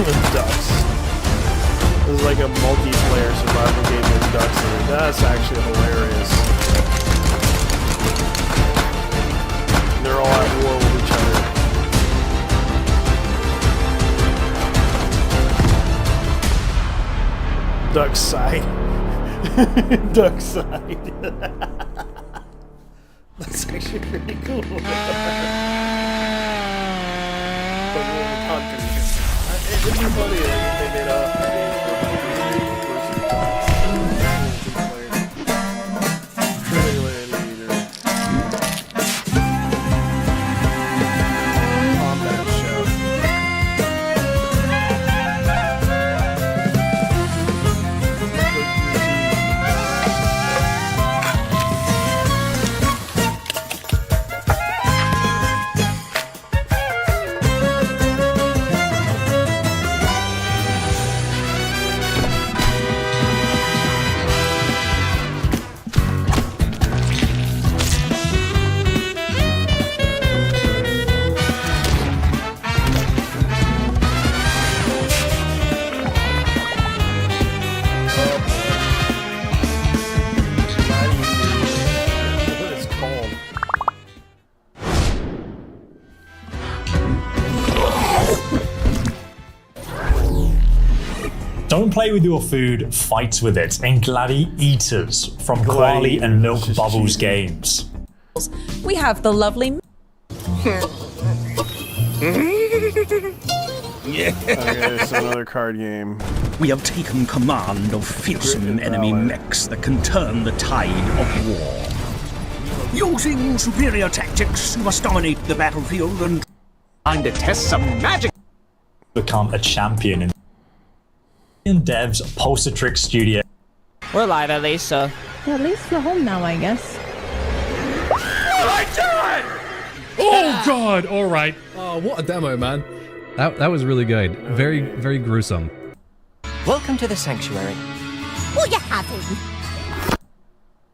With ducks. This is like a multiplayer survival game with ducks in it. That's actually hilarious. And they're all at war with each other. Duck side. Duck side. That's actually pretty cool. It'd be funny if they made a combat show. Don't play with your food, fight with it. And Gladi-Eaters from Quali and Milk Bubbles games. We have the lovely... Okay, it's another card game. We have taken command of fearsome enemy mechs that can turn the tide of war. Using superior tactics, you must dominate the battlefield and... Time to test some magic! Become a champion in Dev's Pulsatrix Studio. We're live at least, so... Yeah, at least we're home now, I guess. Oh god! Alright. Oh, what a demo, man. That was really good. Very, very gruesome. Welcome to the sanctuary. Will you have him?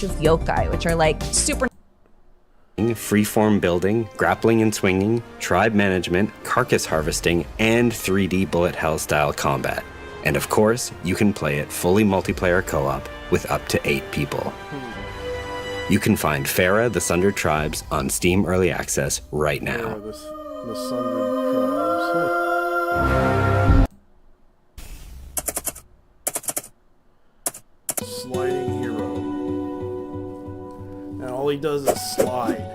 Of yokai, which are like super... Freeform building, grappling and swinging, tribe management, carcass harvesting, and 3D bullet hell style combat. And of course, you can play it fully multiplayer co-op with up to 8 people. You can find Farah, the Sundered Tribes on Steam Early Access right now. The Sundered Tribes. Huh. Sliding hero. And all he does is slide.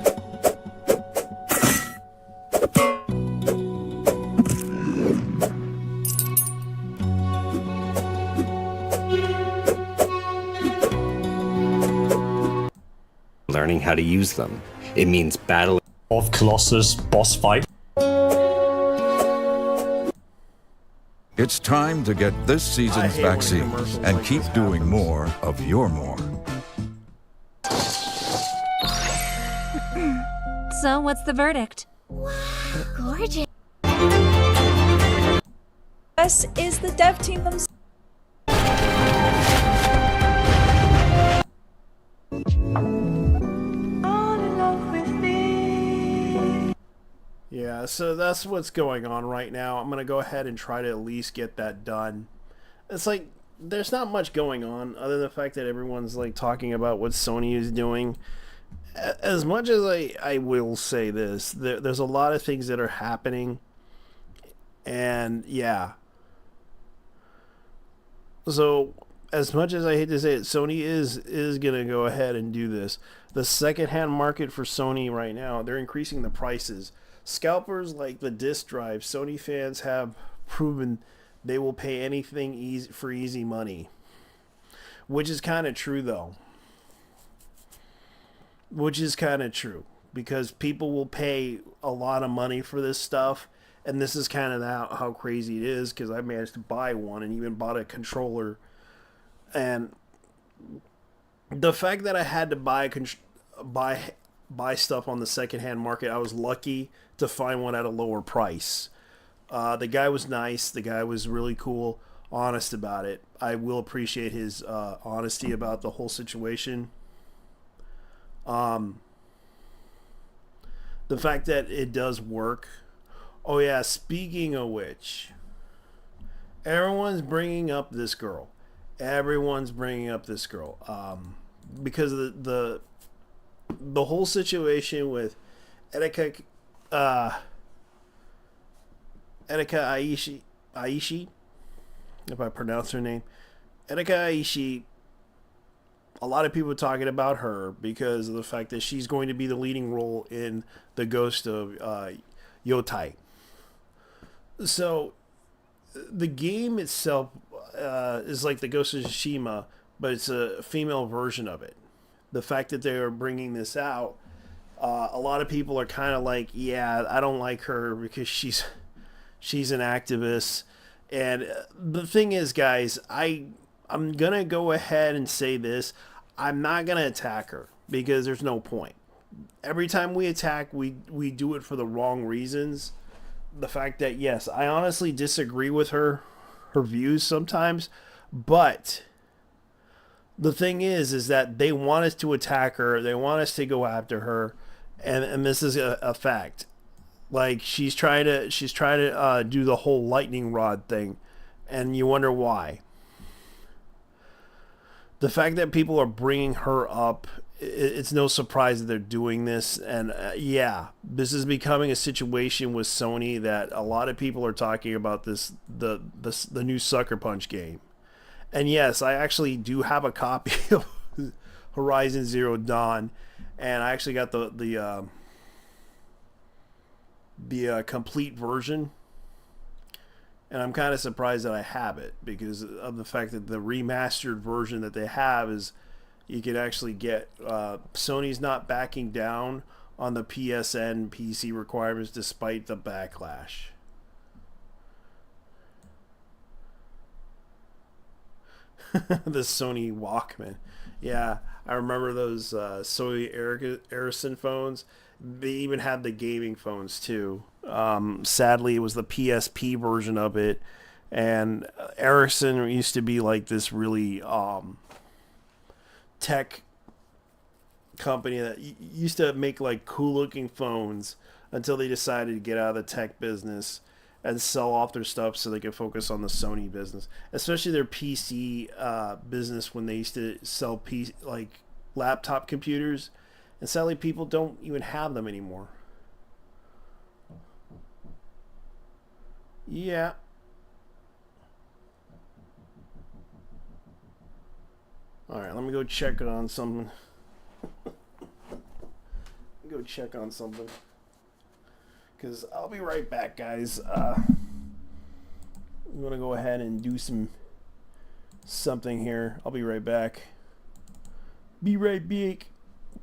Learning how to use them. It means battling of Colossus boss fight. It's time to get this season's vaccine and keep doing more of your more. So, what's the verdict? Wow, gorgeous. This is the dev team themselves. Yeah, so that's what's going on right now. I'm going to go ahead and try to at least get that done. It's like, there's not much going on other than the fact that everyone's like talking about what Sony is doing. As much as I will say this, there's a lot of things that are happening. And yeah. So, as much as I hate to say it, Sony is going to go ahead and do this. The secondhand market for Sony right now, they're increasing the prices. Scalpers like the disc drive, Sony fans have proven they will pay anything for easy money. Which is kind of true, though. Which is kind of true. Because people will pay a lot of money for this stuff. And this is kind of how crazy it is. Because I managed to buy one and even bought a controller. And the fact that I had to buy stuff on the secondhand market, I was lucky to find one at a lower price. The guy was nice. The guy was really cool, honest about it. I will appreciate his honesty about the whole situation. The fact that it does work. Oh yeah, speaking of which, everyone's bringing up this girl. Everyone's bringing up this girl. Because of the whole situation with Erika Aishi, if I pronounce her name, Erika Aishi. A lot of people are talking about her because of the fact that she's going to be the leading role in the Ghost of Yotai. So, the game itself is like the Ghost of Tsushima, but it's a female version of it. The fact that they are bringing this out, a lot of people are kind of like, yeah, I don't like her because she's an activist. And the thing is, guys, I'm going to go ahead and say this. I'm not going to attack her because there's no point. Every time we attack, we do it for the wrong reasons. The fact that, yes, I honestly disagree with her views sometimes, but the thing is that they want us to attack her. They want us to go after her. And this is a fact. Like, she's trying to do the whole lightning rod thing. And you wonder why. The fact that people are bringing her up, it's no surprise that they're doing this. And yeah, this is becoming a situation with Sony that a lot of people are talking about this, the new Sucker Punch game. And yes, I actually do have a copy of Horizon Zero Dawn, and I actually got the complete version. And I'm kind of surprised that I have it because of the fact that the remastered version that they have is you could actually get Sony's not backing down on the PSN PC requirements despite the backlash. The Sony Walkman. Yeah, I remember those Sony Ericsson phones. They even had the gaming phones too. Sadly, it was the PSP version of it, and Ericsson used to be like this really tech company that used to make like cool looking phones until they decided to get out of the tech business and sell off their stuff so they could focus on the Sony business, especially their PC business when they used to sell like laptop computers, and sadly people don't even have them anymore. Yeah. Alright, let me go check on something. Go check on something. Because I'll be right back, guys. I'm going to go ahead and do something here. I'll be right back. Be right back.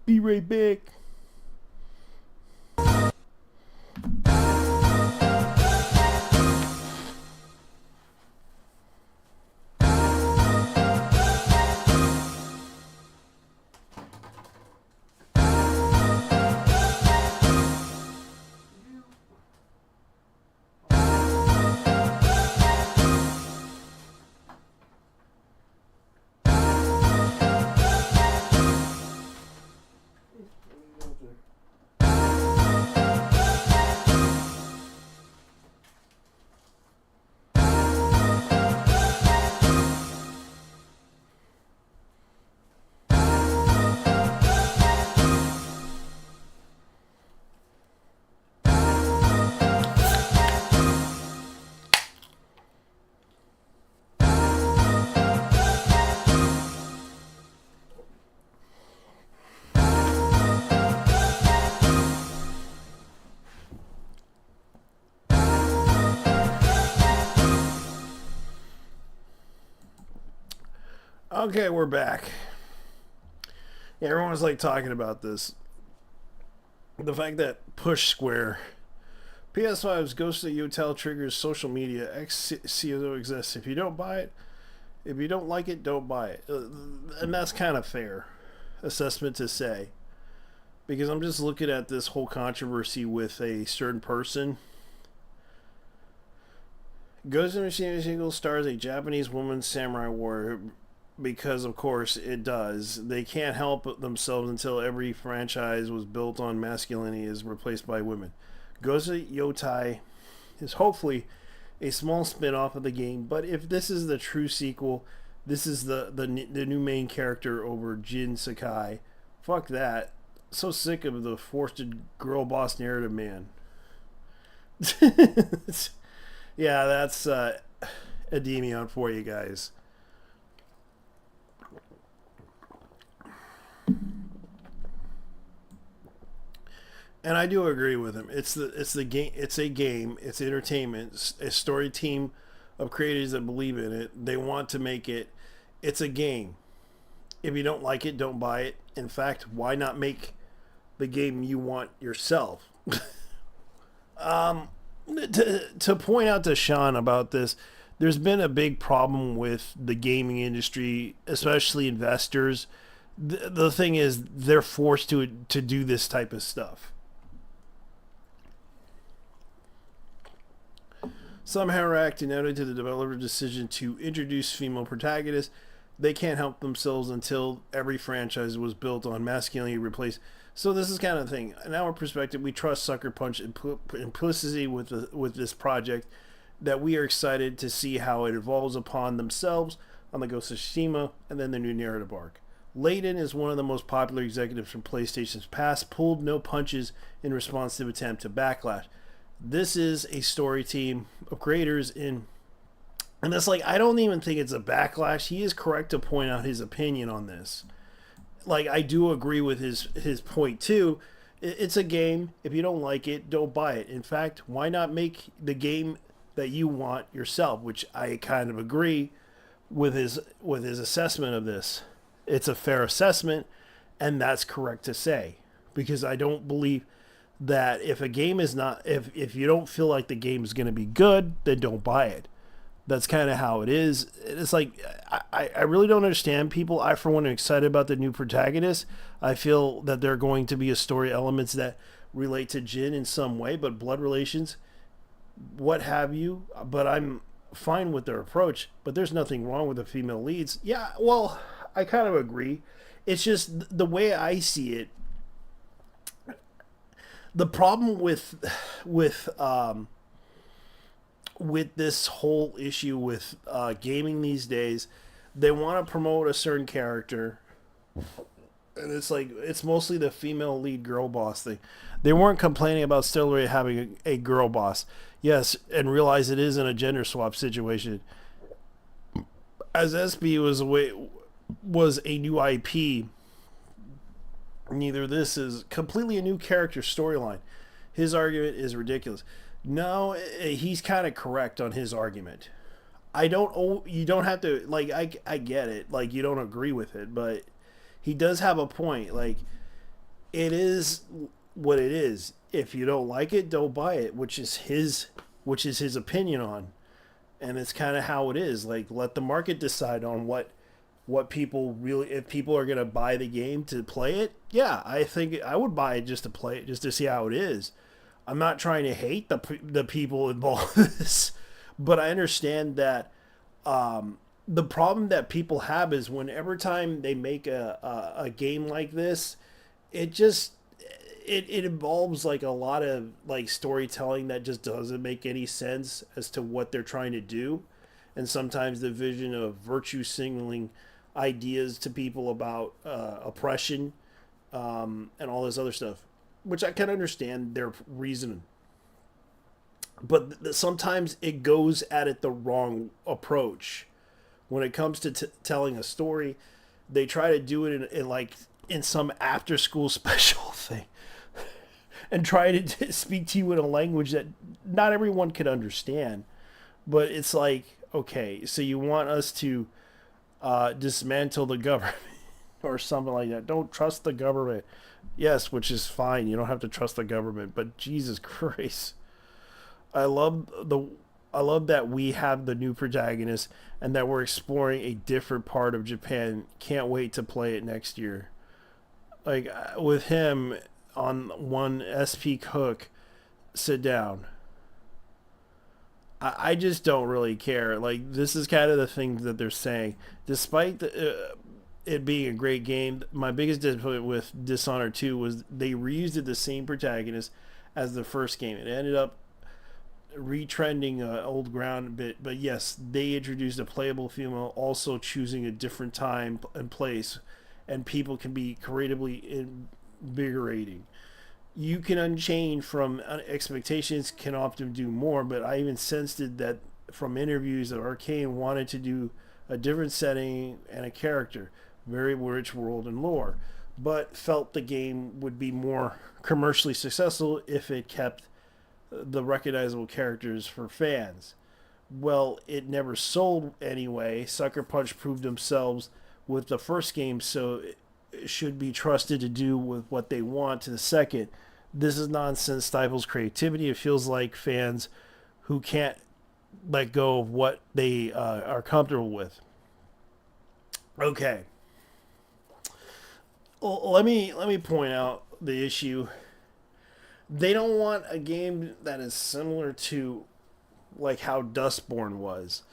Be right back. Okay, we're back. Yeah, everyone's like talking about this. The fact that Push Square PS5's Ghost of Yotel triggers social media XCO exists. If you don't buy it, if you don't like it, don't buy it. And that's kind of fair assessment to say. Because I'm just looking at this whole controversy with a certain person. Ghost of Tsushima stars a Japanese woman samurai warrior. Because, of course, it does. They can't help themselves until every franchise was built on masculinity is replaced by women. Ghost of Yotai is hopefully a small spin-off of the game, but if this is the true sequel, this is the new main character over Jin Sakai. Fuck that. So sick of the forced girl boss narrative, man. Yeah, that's Endymion for you guys. And I do agree with him. It's the game. It's a game. It's entertainment. It's a story team of creators that believe in it. They want to make it. It's a game. If you don't like it, don't buy it. In fact, why not make the game you want yourself? To point out to Sean about this, there's been a big problem with the gaming industry, especially investors. The thing is, they're forced to do this type of stuff. Somehow reacting only to the developer's decision to introduce female protagonists, they can't help themselves until every franchise was built on masculinity replaced. So this is kind of the thing. In our perspective, we trust Sucker Punch implicitly with this project, that we are excited to see how it evolves upon themselves on the Ghost of Tsushima and then the new narrative arc. Layden is one of the most popular executives from PlayStation's past, pulled no punches in response to the attempt to backlash. This is a story team of creators in And it's like, I don't even think it's a backlash. He is correct to point out his opinion on this. Like, I do agree with his point too. It's a game. If you don't like it, don't buy it. In fact, why not make the game that you want yourself? Which I kind of agree with his assessment of this. It's a fair assessment, and that's correct to say, because I don't believe that if a game is not, if you don't feel like the game is going to be good, then don't buy it. That's kind of how it is. It's like, I really don't understand people. I, for one, am excited about the new protagonist. I feel that there are going to be a story elements that relate to Jin in some way, but blood relations, what have you. But I'm fine with their approach. But there's nothing wrong with the female leads. Yeah, well, I kind of agree. It's just the way I see it. The problem with this whole issue with gaming these days, they want to promote a certain character, and it's like, it's mostly the female lead girl boss thing. They weren't complaining about Stellar having a girl boss, yes, and realize it isn't a gender swap situation. As SB was a new IP, neither this is completely a new character storyline. His argument is ridiculous. No, he's kind of correct on his argument. You don't have to, like, I get it, like, you don't agree with it, but he does have a point. Like, it is what it is. If you don't like it, don't buy it, which is his opinion on. And it's kind of how it is. Like, let the market decide on what people really, if people are going to buy the game to play it. Yeah, I think I would buy it just to play it, just to see how it is. I'm not trying to hate the people involved in this, but I understand that the problem that people have is whenever time they make a game like this, it involves like a lot of like storytelling that just doesn't make any sense as to what they're trying to do, and sometimes the vision of virtue signaling ideas to people about oppression and all this other stuff, which I can understand their reasoning. But sometimes it goes at it the wrong approach. When it comes to telling a story, they try to do it in some after school special thing and try to speak to you in a language that not everyone can understand. But it's like, okay, so you want us to dismantle the government or something like that. Don't trust the government. Yes, which is fine. You don't have to trust the government, but Jesus Christ. I love that we have the new protagonist and that we're exploring a different part of Japan. Can't wait to play it next year. Like, with him on one SP Cook, sit down. I just don't really care. Like, this is kind of the thing that they're saying. Despite it being a great game, my biggest disappointment with Dishonored 2 was they reused the same protagonist as the first game. It ended up retrending old ground a bit, but yes, they introduced a playable female, also choosing a different time and place, and people can be creatively invigorating. You can unchain from expectations, can often do more, but I even sensed it that from interviews that Arcane wanted to do a different setting and a character, very rich world and lore, but felt the game would be more commercially successful if it kept the recognizable characters for fans. Well, it never sold anyway. Sucker Punch proved themselves with the first game, so it should be trusted to do with what they want to the second. This is nonsense, stifles creativity. It feels like fans who can't let go of what they are comfortable with. Okay. Well, let me point out the issue. They don't want a game that is similar to like how Dustborn was,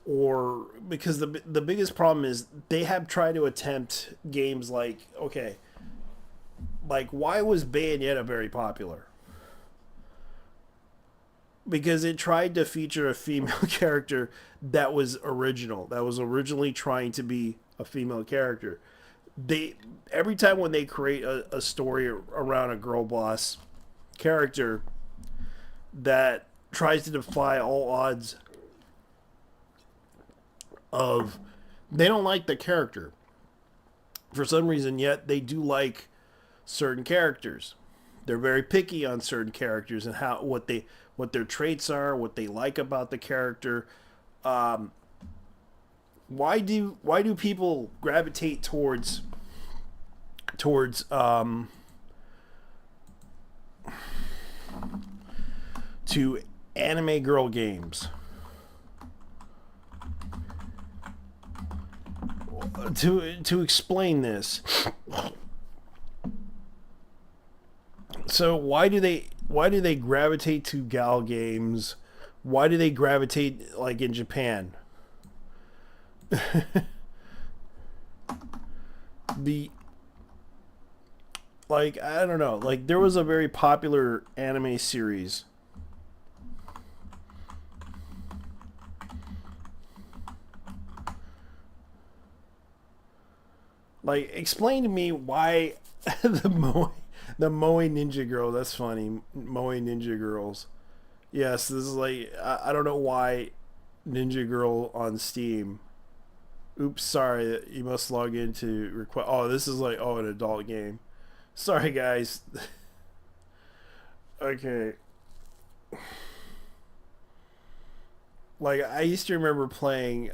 or because the biggest problem is they have tried to attempt games like, okay, like why was Bayonetta very popular? Because it tried to feature a female character that was original, that was originally trying to be a female character. They every time when they create a story around a girl boss character that tries to defy all odds they don't like the character for some reason, yet they do like certain characters. They're very picky on certain characters and what their traits are, what they like about the character. Why do people gravitate towards to anime girl games? To explain this, so why do they gravitate to gal games? Why do they gravitate like in Japan? I don't know, like there was a very popular anime series. Like, explain to me why the Moe Ninja Girl. That's funny. Moe Ninja Girls. Yes, this is like, I don't know why Ninja Girl on Steam. Oops, sorry. You must log into request. Oh, this is like, an adult game. Sorry, guys. Okay. Like, I used to remember playing,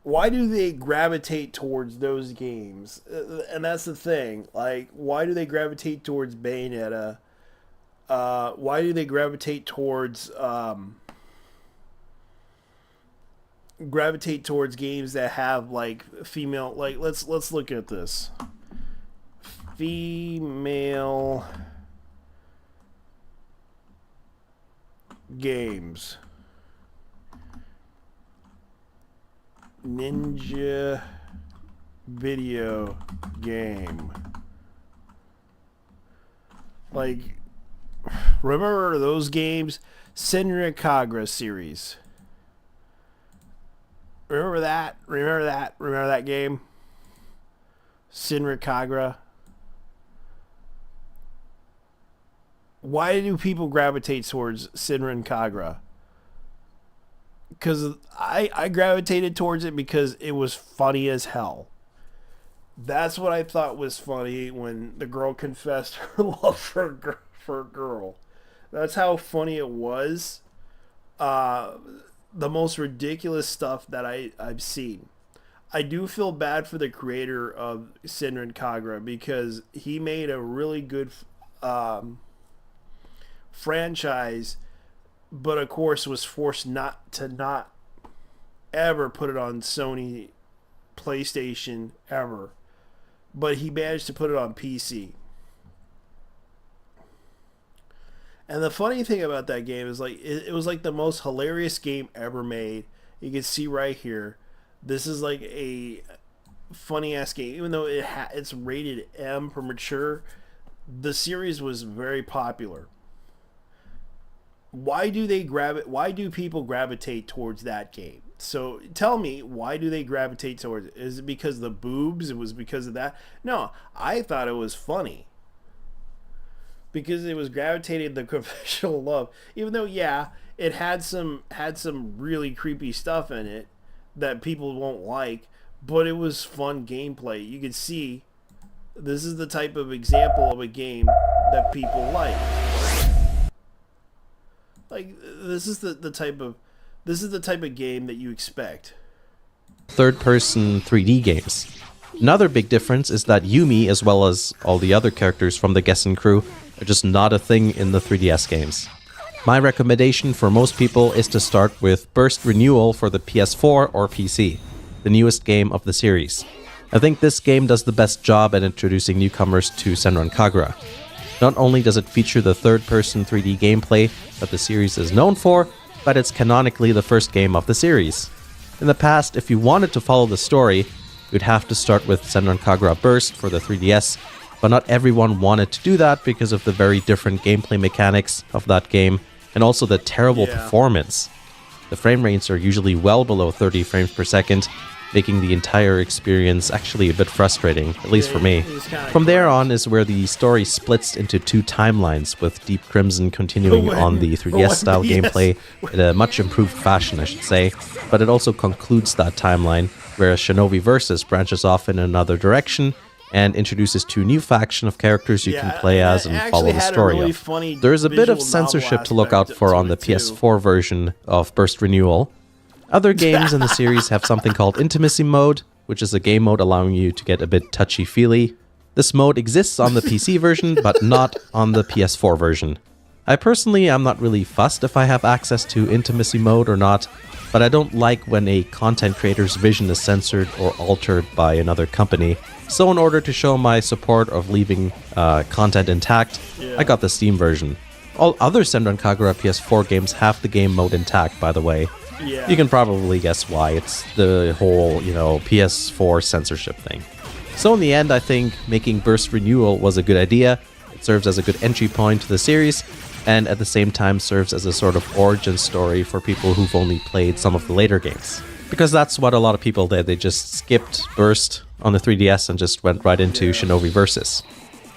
why do they gravitate towards those games? And that's the thing. Like, why do they gravitate towards Bayonetta? Why do they gravitate towards games that have like female? Like, let's look at this. Female games. Ninja video game. Like, remember those games? Senran Kagura series. Remember that? Remember that game? Senran Kagura. Why do people gravitate towards Senran Kagura? Because I gravitated towards it because it was funny as hell. That's what I thought was funny when the girl confessed her love for a girl. That's how funny it was. The most ridiculous stuff that I've seen. I do feel bad for the creator of Senran Kagura because he made a really good franchise, but of course was forced not ever put it on Sony PlayStation ever. But he managed to put it on PC. And the funny thing about that game is like it was like the most hilarious game ever made. You can see right here. This is like a funny ass game, even though it's rated M for mature. The series was very popular. Why do people gravitate towards that game? So tell me, why do they gravitate towards it? Is it because of the boobs? It was because of that? No, I thought it was funny. Because it was gravitating the confessional love. Even though, yeah, it had some really creepy stuff in it that people won't like, but it was fun gameplay. You could see this is the type of example of a game that people like. Like, this is the type of game that you expect. Third-person 3D games. Another big difference is that Yumi, as well as all the other characters from the Gessen crew, are just not a thing in the 3DS games. My recommendation for most people is to start with Burst Renewal for the PS4 or PC, the newest game of the series. I think this game does the best job at introducing newcomers to Senran Kagura. Not only does it feature the third-person 3D gameplay that the series is known for, but it's canonically the first game of the series. In the past, if you wanted to follow the story, you'd have to start with Senran Kagura Burst for the 3DS, but not everyone wanted to do that because of the very different gameplay mechanics of that game, and also the terrible performance. The frame rates are usually well below 30 frames per second, making the entire experience actually a bit frustrating, at least for me. From there on is where the story splits into two timelines, with Deep Crimson continuing on the 3DS style gameplay in a much improved fashion, I should say, but it also concludes that timeline, whereas Shinobi Versus branches off in another direction and introduces two new faction of characters you can play as and follow the story of. There's a bit of censorship to look out for on the PS4 version of Burst Renewal. Other games in the series have something called Intimacy Mode, which is a game mode allowing you to get a bit touchy-feely. This mode exists on the PC version, but not on the PS4 version. I personally am not really fussed if I have access to Intimacy Mode or not, but I don't like when a content creator's vision is censored or altered by another company. So in order to show my support of leaving content intact, I got the Steam version. All other Senran Kagura PS4 games have the game mode intact, by the way. You can probably guess why. It's the whole, PS4 censorship thing. So in the end, I think making Burst Renewal was a good idea. It serves as a good entry point to the series, and at the same time serves as a sort of origin story for people who've only played some of the later games. Because that's what a lot of people did. They just skipped Burst on the 3DS and just went right into Shinobi Versus.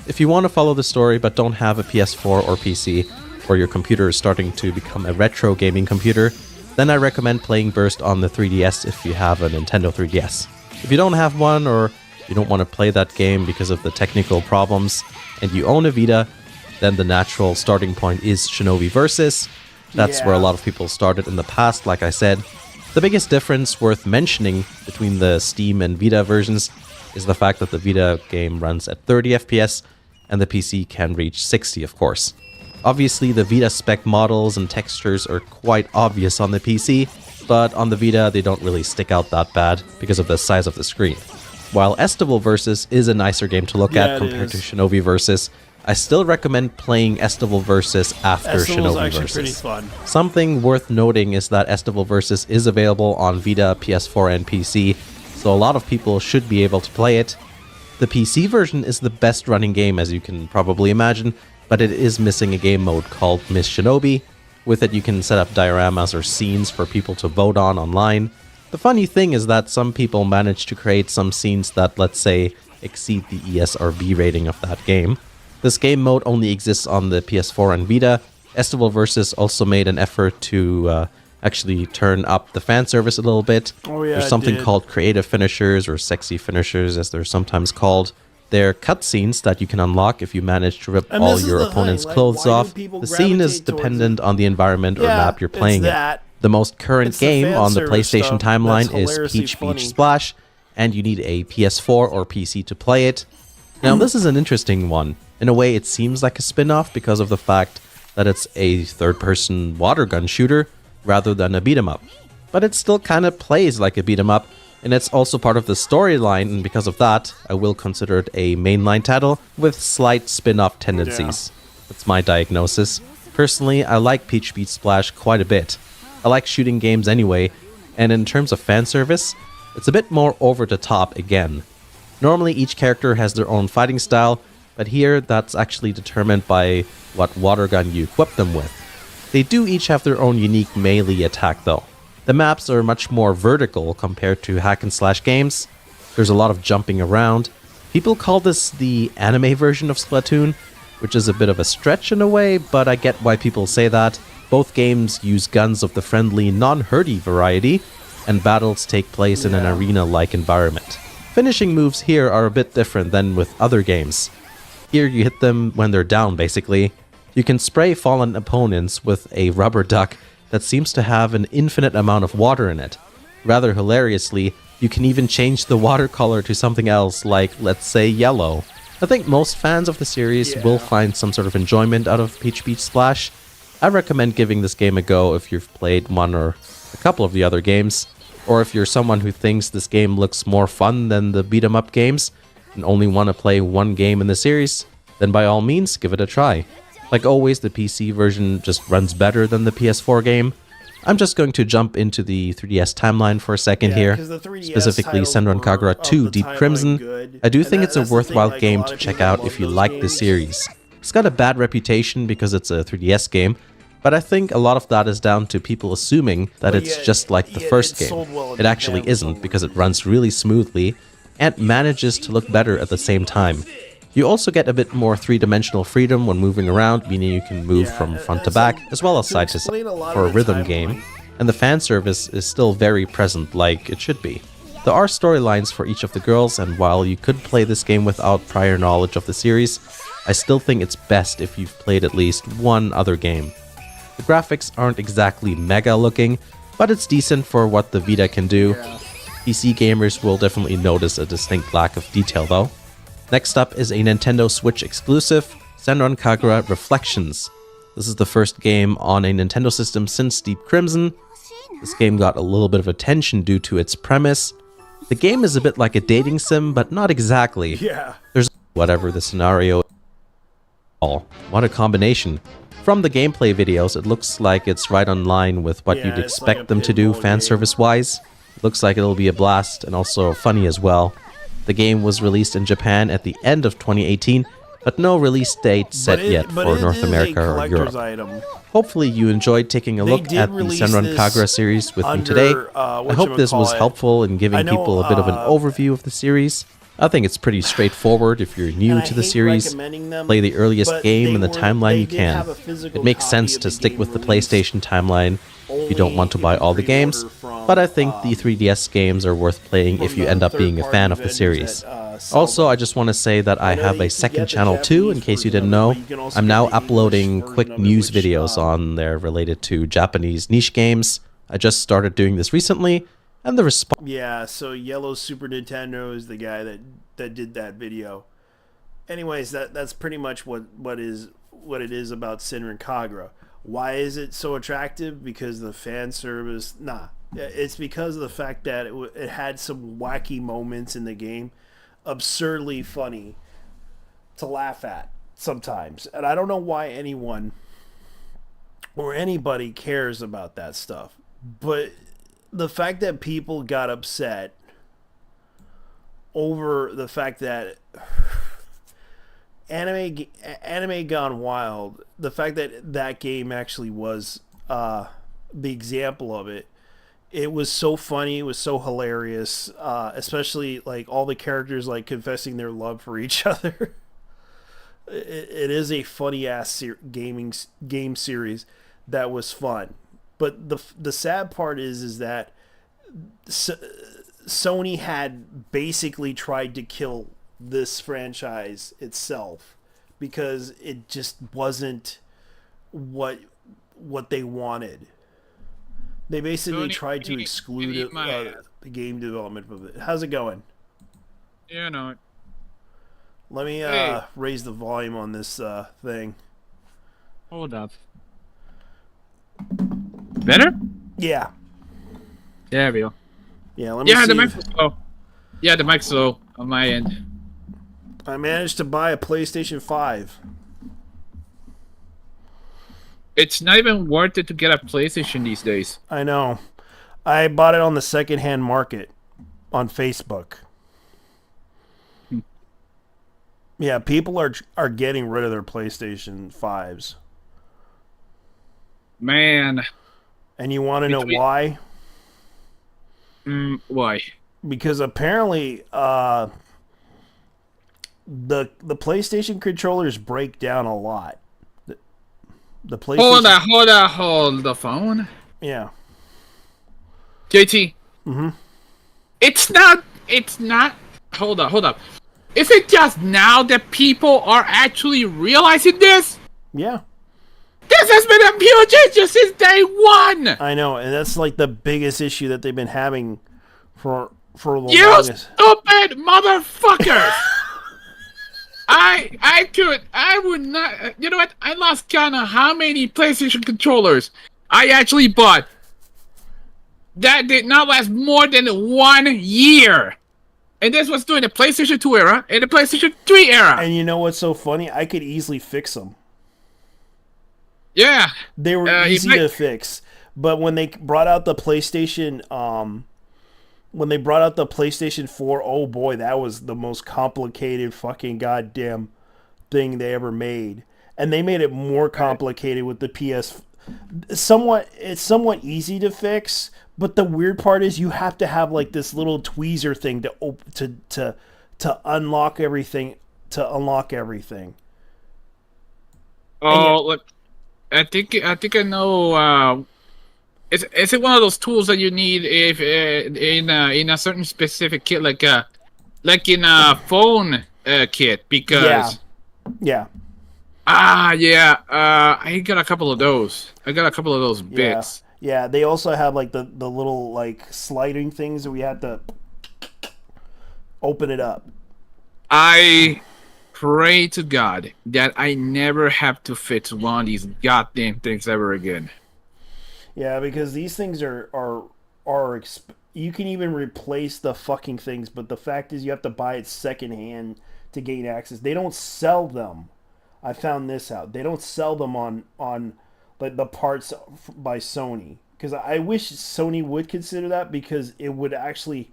If you want to follow the story but don't have a PS4 or PC, or your computer is starting to become a retro gaming computer, then I recommend playing Burst on the 3DS if you have a Nintendo 3DS. If you don't have one, or you don't want to play that game because of the technical problems, and you own a Vita, then the natural starting point is Shinobi Versus. That's where a lot of people started in the past, like I said. The biggest difference worth mentioning between the Steam and Vita versions is the fact that the Vita game runs at 30 FPS, and the PC can reach 60, of course. Obviously, the Vita spec models and textures are quite obvious on the PC, but on the Vita they don't really stick out that bad because of the size of the screen. While Estival Versus is a nicer game to look at compared to Shinobi Versus, I still recommend playing Estival Versus after Shinobi Versus. Pretty fun. Something worth noting is that Estival Versus is available on Vita, PS4, and PC, so a lot of people should be able to play it. The PC version is the best running game, as you can probably imagine, but it is missing a game mode called Miss Shinobi. With it you can set up dioramas or scenes for people to vote on online. The funny thing is that some people manage to create some scenes that, let's say, exceed the ESRB rating of that game. This game mode only exists on the PS4 and Vita. Estival Versus also made an effort to actually turn up the fan service a little bit. There's something called creative finishers, or sexy finishers as they're sometimes called. They're cutscenes that you can unlock if you manage to rip all your opponent's clothes off. The scene is dependent on the environment or map you're playing in. The most current game on the PlayStation timeline is Peach Beach Splash, and you need a PS4 or PC to play it. Now this is an interesting one. In a way it seems like a spin-off because of the fact that it's a third-person water gun shooter rather than a beat-em-up. But it still kind of plays like a beat-em-up, and it's also part of the storyline, and because of that, I will consider it a mainline title with slight spin-off tendencies. That's my diagnosis. Personally, I like Peach Beach Splash quite a bit. I like shooting games anyway, and in terms of fan service, it's a bit more over the top again. Normally each character has their own fighting style, but here that's actually determined by what water gun you equip them with. They do each have their own unique melee attack though. The maps are much more vertical compared to hack and slash games. There's a lot of jumping around. People call this the anime version of Splatoon, which is a bit of a stretch in a way, but I get why people say that. Both games use guns of the friendly, non-herdy variety, and battles take place in an arena-like environment. Finishing moves here are a bit different than with other games. Here you hit them when they're down, basically. You can spray fallen opponents with a rubber duck that seems to have an infinite amount of water in it. Rather hilariously, you can even change the water color to something else, like, let's say, yellow. I think most fans of the series will find some sort of enjoyment out of Peach Beach Splash. I recommend giving this game a go if you've played one or a couple of the other games, or if you're someone who thinks this game looks more fun than the beat-em-up games and only want to play one game in the series, then by all means give it a try. Like always, the PC version just runs better than the PS4 game. I'm just going to jump into the 3DS timeline for a second here, specifically Senran Kagura 2 Deep Crimson. I do think it's a worthwhile game to check out if you like the series. It's got a bad reputation because it's a 3DS game, But I think a lot of that is down to people assuming that it's just like the first game. It actually isn't, because it runs really smoothly and manages to look better at the same time. You also get a bit more three-dimensional freedom when moving around, meaning you can move from front to back, as well as side to side for a rhythm game, and the fan service is still very present like it should be. There are storylines for each of the girls, and while you could play this game without prior knowledge of the series, I still think it's best if you've played at least one other game. The graphics aren't exactly mega looking, but it's decent for what the Vita can do. PC gamers will definitely notice a distinct lack of detail though. Next up is a Nintendo Switch exclusive, Senran Kagura Reflections. This is the first game on a Nintendo system since Deep Crimson. This game got a little bit of attention due to its premise. The game is a bit like a dating sim, but not exactly. There's whatever the scenario is. What a combination. From the gameplay videos, it looks like it's right on line with what you'd expect them to do fan service wise. It looks like it'll be a blast and also funny as well. The game was released in Japan at the end of 2018, but no release date set yet for North America or Europe. Hopefully you enjoyed taking a look at the Senran Kagura series with me today. I hope this was helpful in giving people a bit of an overview of the series. I think it's pretty straightforward if you're new to the series. Play the earliest game in the timeline you can. It makes sense to stick with the PlayStation timeline if you don't want to buy all the games, but I think the 3DS games are worth playing if you end up being a fan of the series. Also, I just want to say that I have a second channel too, in case you didn't know. I'm now uploading quick news videos on there related to Japanese niche games. I just started doing this recently, and the response... Yeah, so Yellow Super Nintendo is the guy that did that video. Anyways, that's pretty much what it is about Senran Kagura. Why is it so attractive? Because the fan service? Nah. It's because of the fact that it had some wacky moments in the game. Absurdly funny to laugh at sometimes. And I don't know why anyone or anybody cares about that stuff. But the fact that people got upset over the fact that anime Gone Wild, the fact that that game actually was the example of it, it was so funny, it was so hilarious, especially like all the characters like confessing their love for each other. It is a funny ass game series that was fun. But the sad part is that Sony had basically tried to kill this franchise itself because it just wasn't what they wanted. They basically tried to exclude the game development from it. How's it going? Yeah, no. Let me raise the volume on this thing. Hold up. Better? Yeah. There we go. Yeah, let me see. Yeah, the mic's low. Yeah, the mic's low on my end. I managed to buy a PlayStation 5. It's not even worth it to get a PlayStation these days. I know. I bought it on the secondhand market on Facebook. Yeah, people are getting rid of their PlayStation 5s. Man. And you want to know why? Why? Because apparently the PlayStation controllers break down a lot. The PlayStation... Hold the phone. Yeah. JT. Mm-hmm. It's not. Hold up. Is it just now that people are actually realizing this? Yeah. This has been a huge issue since day one. I know, and that's like the biggest issue that they've been having for the longest. You stupid motherfuckers! I would not. You know what? I lost count of how many PlayStation controllers I actually bought. That did not last more than 1 year. And this was during the PlayStation 2 era and the PlayStation 3 era. And you know what's so funny? I could easily fix them. Yeah. They were easy to fix. But when they brought out the PlayStation, when they brought out the PlayStation 4, oh boy, that was the most complicated fucking goddamn thing they ever made. And they made it more complicated with the it's somewhat easy to fix. But the weird part is you have to have like this little tweezer thing to unlock everything. Oh, look, I think I know. Is it one of those tools that you need if in a certain specific kit, like in a phone kit? Because yeah. I got a couple of those. I got a couple of those bits. Yeah. They also have like the little like sliding things that we have to open it up. I pray to God that I never have to fix one of these goddamn things ever again. Yeah, because these things are you can even replace the fucking things, but the fact is you have to buy it secondhand to gain access. They don't sell them. I found this out. They don't sell them on the parts by Sony, because I wish Sony would consider that, because it would actually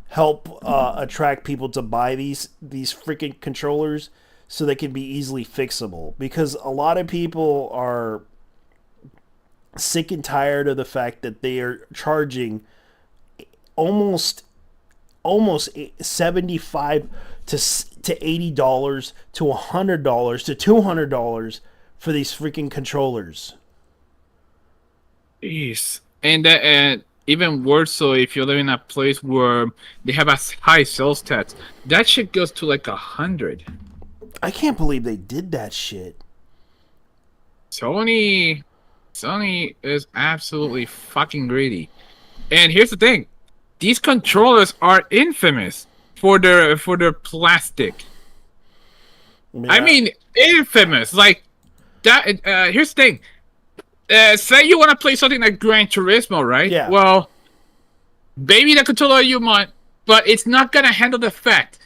help attract people to buy these freaking controllers so they can be easily fixable, because a lot of people are sick and tired of the fact that they are charging almost $75 to $80 to $100 to $200 for these freaking controllers. Jeez. And even worse, so if you live in a place where they have a high sales tax, that shit goes to like 100. I can't believe they did that shit. Sony is absolutely fucking greedy. And here's the thing. These controllers are infamous for their plastic. Yeah. I mean, infamous. Like that. Here's the thing. Say you want to play something like Gran Turismo, right? Yeah. Well, maybe the controller you want, but it's not gonna handle the fact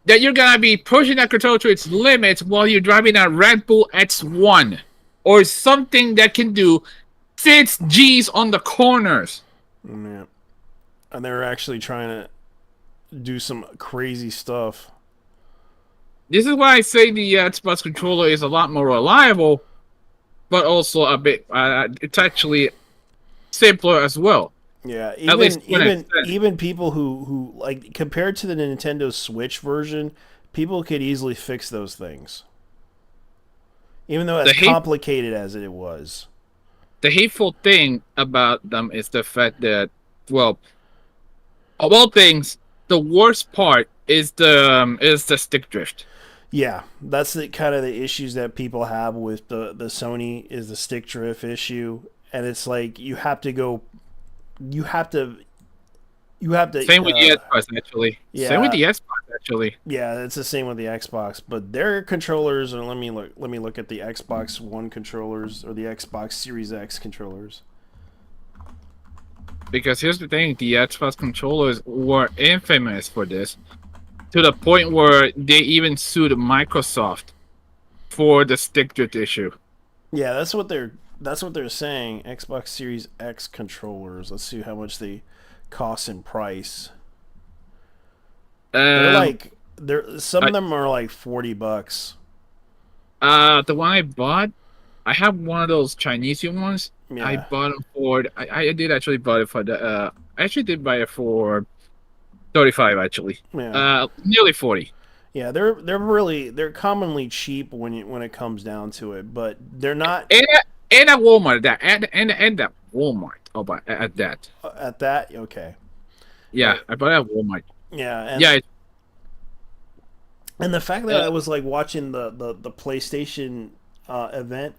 that you're gonna be pushing that controller to its limits while you're driving a Red Bull X1 or something that can do 6 Gs on the corners. Yeah. And they're actually trying to do some crazy stuff. This is why I say the Xbox controller is a lot more reliable, but also a bit. It's actually simpler as well. Yeah, even people who like, compared to the Nintendo Switch version, people could easily fix those things, even though as complicated as it was. The hateful thing about them is the fact that, well, of all things, the worst part is the stick drift. Yeah, that's the kind of the issues that people have with the Sony, is the stick drift issue, and it's like you have to. Same with the Xbox, actually. Yeah. Same with the Xbox, actually. Yeah, it's the same with the Xbox, but their controllers are. Let me look at the Xbox One controllers or the Xbox Series X controllers. Because here's the thing, the Xbox controllers were infamous for this, to the point where they even sued Microsoft for the stick drift issue. Yeah, that's what they're saying. Xbox Series X controllers. Let's see how much they cost in price. Some of them are like $40. The one I bought, I have one of those Chinese ones. Yeah. I bought them for. I did actually buy it for the. I actually did buy it for $35 actually. Yeah. Nearly $40. Yeah, they're commonly cheap when it comes down to it, but they're not. And at Walmart, and at Walmart. Oh, but at that. At that, okay. Yeah, I bought it at Walmart. Yeah. And the fact that I was like watching the PlayStation event,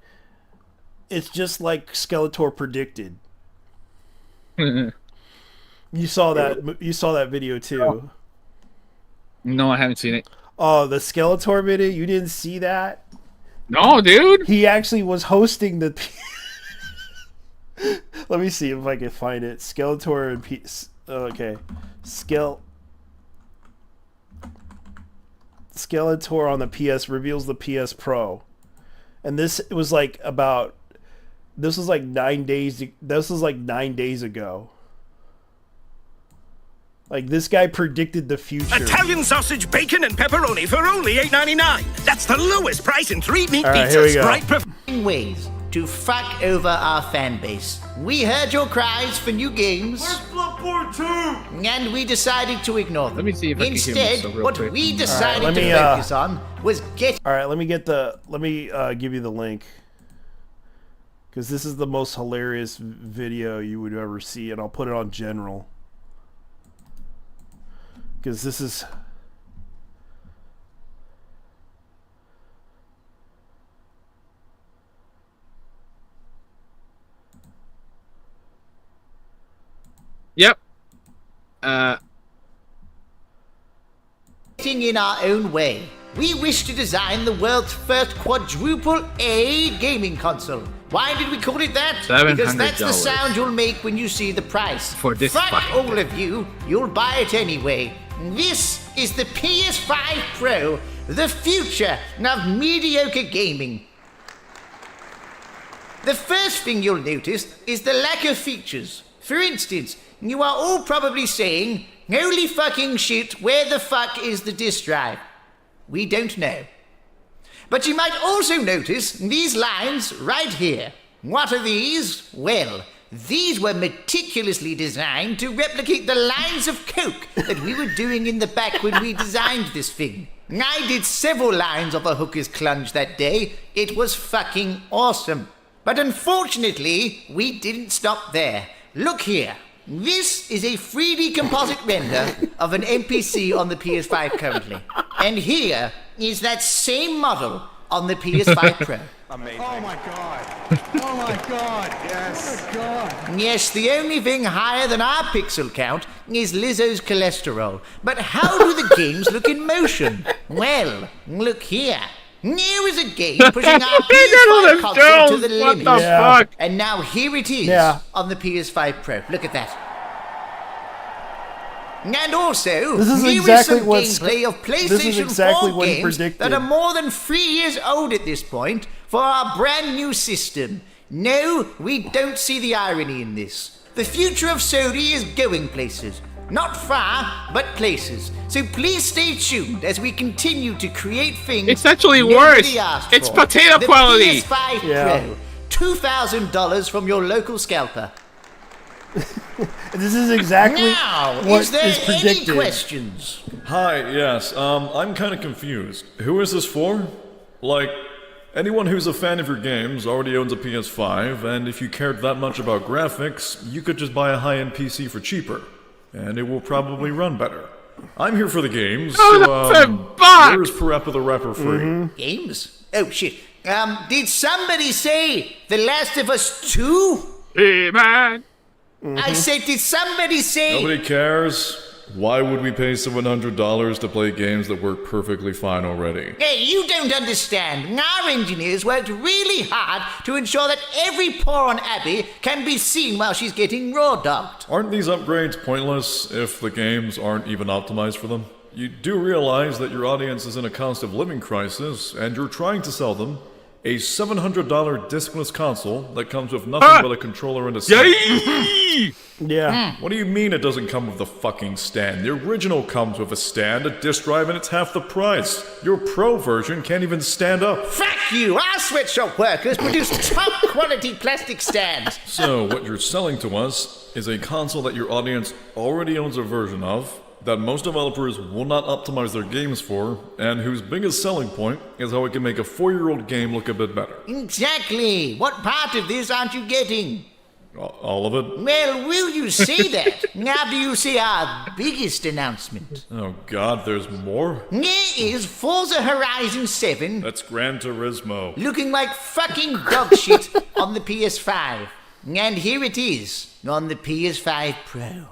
it's just like Skeletor predicted. You saw that video too. No, I haven't seen it. Oh, the Skeletor video? You didn't see that? No, dude. He actually was hosting the. Let me see if I can find it. Skeletor and okay, Skeletor on the PS reveals the PS Pro, and this was like 9 days. This was like 9 days ago. Like, this guy predicted the future. Italian sausage, bacon, and pepperoni for only $8.99. That's the lowest price in 3 meat pizzas. Here we go. Right ways to fuck over our fan base. We heard your cries for new games. Where's Bloodborne 2? And we decided to ignore them. Let me see if I can hear Instead, myself real what quick. we decided to focus on was get. All right, let me give you the link. Because this is the most hilarious video you would ever see, and I'll put it on general. Because this is... Yep. In our own way. We wish to design the world's first quadruple A gaming console. Why did we call it that? Because that's the sound you'll make when you see the price. For this Fuck all of you, you'll buy it anyway. This is the PS5 Pro, the future of mediocre gaming. The first thing you'll notice is the lack of features. For instance, you are all probably saying, holy fucking shit, where the fuck is the disk drive? We don't know. But you might also notice these lines right here. What are these? Well, these were meticulously designed to replicate the lines of coke that we were doing in the back when we designed this thing. I did several lines of a hooker's clunge that day. It was fucking awesome. But unfortunately, we didn't stop there. Look here. This is a 3D composite render of an NPC on the PS5 currently. And here is that same model on the PS5 Pro. Amazing. Oh my god. Oh my god. Yes. Oh my god. Yes, the only thing higher than our pixel count is Lizzo's cholesterol. But how do the games look in motion? Well, look here. Here is a game pushing our PS5 console to the limit. What the fuck? And now here it is on the PS5 Pro. Look at that. And also, this is here exactly is some gameplay of PlayStation 4 games that are more than 3 years old at this point for our brand new system. No, we don't see the irony in this. The future of Sony is going places. Not far, but places. So please stay tuned as we continue to create things. It's actually worse. It's potato quality. The PS5 Pro, $2,000 from your local scalper. This is exactly what is there is predicted. Any questions? Hi, yes. I'm kind of confused. Who is this for? Like, anyone who's a fan of your games already owns a PS5, and if you cared that much about graphics, you could just buy a high-end PC for cheaper, and it will probably run better. I'm here for the games, where's Parappa the Rapper free? Games? Oh, shit. Did somebody say The Last of Us 2? Hey, man. I said, did somebody say... Nobody cares. Why would we pay $700 to play games that work perfectly fine already? Hey, you don't understand. Our engineers worked really hard to ensure that every pore on Abby can be seen while she's getting raw-dogged. Aren't these upgrades pointless if the games aren't even optimized for them? You do realize that your audience is in a cost of living crisis, and you're trying to sell them a $700 discless console that comes with nothing but a controller and a stand. Yeah. What do you mean it doesn't come with the fucking stand? The original comes with a stand, a disc drive, and it's half the price. Your Pro version can't even stand up. Fuck you! Our sweatshop workers produce top-quality plastic stands. So, what you're selling to us is a console that your audience already owns a version of, that most developers will not optimize their games for, and whose biggest selling point is how it can make a 4-year-old game look a bit better. Exactly. What part of this aren't you getting? All of it? Well, will you say that after you see our biggest announcement? Oh god, there's more? Here is Forza Horizon 7. That's Gran Turismo. Looking like fucking dog shit on the PS5. And here it is on the PS5 Pro.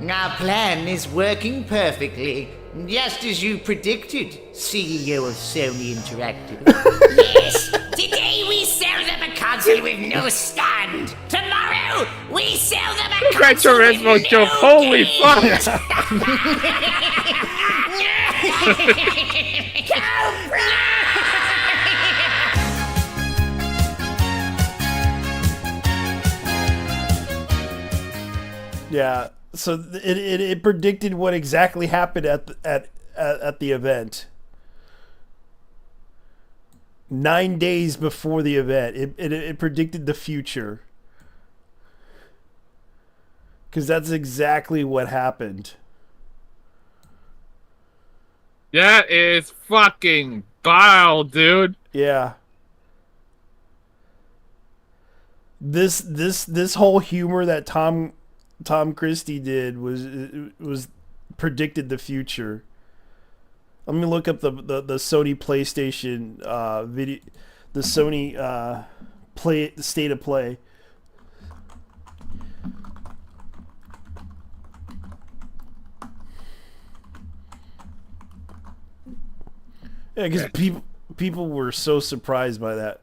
Our plan is working perfectly, just as you predicted, CEO of Sony Interactive. Yes, today we sell them a console with no stand. Tomorrow we sell them a console with no joke. Holy fuck! Yeah. So it predicted what exactly happened at the event. 9 days before the event, it predicted the future. Because that's exactly what happened. That is fucking vile, dude. Yeah. This whole humor that Tom Christie did was predicted the future. Let me look up the Sony PlayStation video, the Sony the state of play. Yeah, because people were so surprised by that.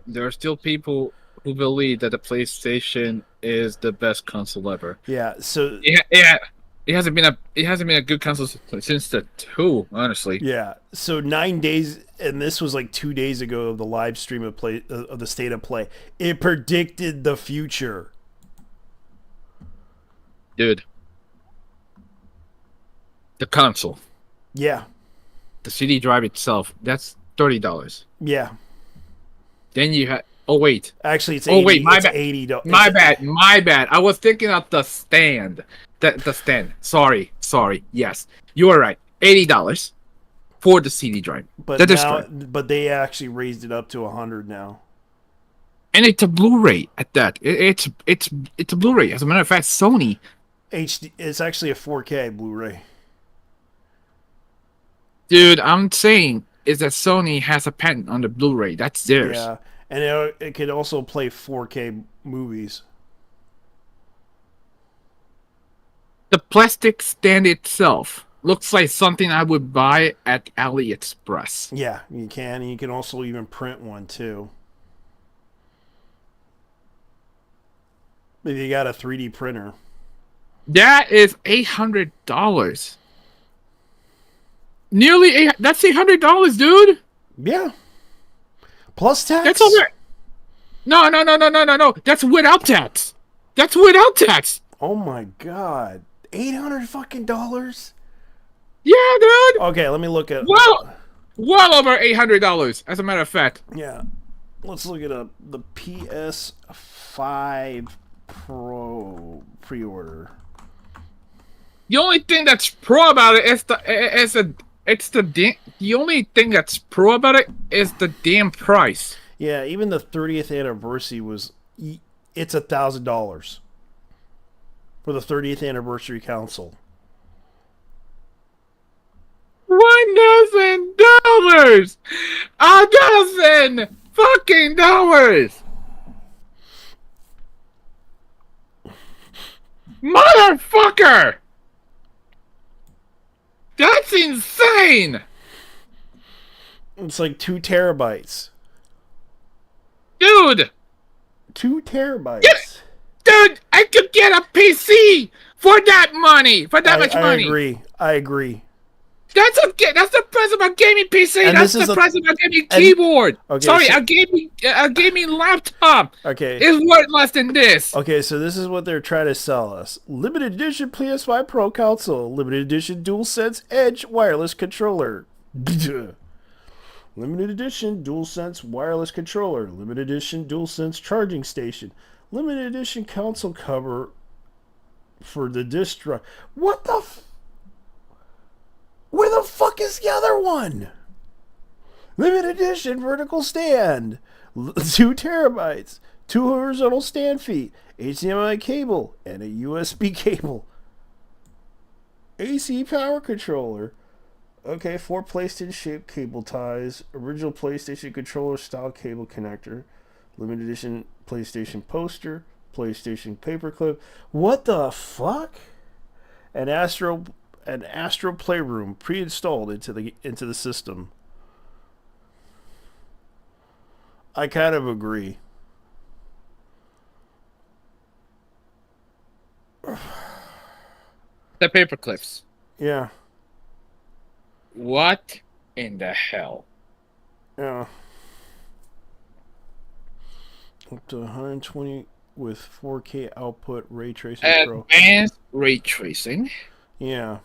There are still people who believe that the PlayStation is the best console ever. Yeah, so it hasn't been a good console since the 2, honestly. Yeah, so 9 days, and this was like 2 days ago of the live stream of the state of play. It predicted the future, dude. The console. Yeah. The CD drive itself, that's $30. Yeah. Then you had. Oh wait. Actually, it's 80. Oh wait, my it's bad. $80. My bad. I was thinking of the stand. The stand. Sorry. Yes, you are right. $80 for the CD drive. But they actually raised it up to $100 now. And it's a Blu-ray at that. It's a Blu-ray. As a matter of fact, Sony HD. It's actually a 4K Blu-ray. Dude, I'm saying is that Sony has a patent on the Blu-ray. That's theirs. Yeah, and it could also play 4K movies. The plastic stand itself looks like something I would buy at AliExpress. Yeah, you can. And you can also even print one too. If you got a 3D printer. That is $800. That's $800, dude. Yeah. Plus tax. That's over. No. That's without tax. Oh my god. $800 fucking dollars? Yeah, dude. Okay, let me look at. Well over $800. As a matter of fact. Yeah. Let's look at the PS5 Pro pre-order. The only thing that's pro about it is the only thing that's pro about it is the damn price. Yeah, even the 30th anniversary it's $1,000 for the 30th anniversary console. $1,000. $1,000 fucking dollars. Motherfucker. That's insane! It's like 2 terabytes. Dude! 2 terabytes. Dude, I could get a PC for that money! For that much money! I agree. That's the price of a gaming PC. And that's the price of a gaming keyboard. Okay, a gaming laptop. Okay, is worth less than this. Okay, so this is what they're trying to sell us: limited edition PS5 Pro console, limited edition DualSense Edge wireless controller, limited edition DualSense wireless controller, limited edition DualSense charging station, limited edition console cover for the disc drive. What the? Where the fuck is the other one? Limited edition vertical stand, 2 terabytes, 2 horizontal stand feet, HDMI cable, and a USB cable. AC power controller. Okay, 4 PlayStation shaped cable ties, original PlayStation controller style cable connector, limited edition PlayStation poster, PlayStation paperclip. What the fuck? An Astro Playroom pre-installed into the system. I kind of agree. The paper clips. Yeah. What in the hell? Yeah. Up to 120 with 4K output, ray tracing pro. Advanced ray tracing. Yeah.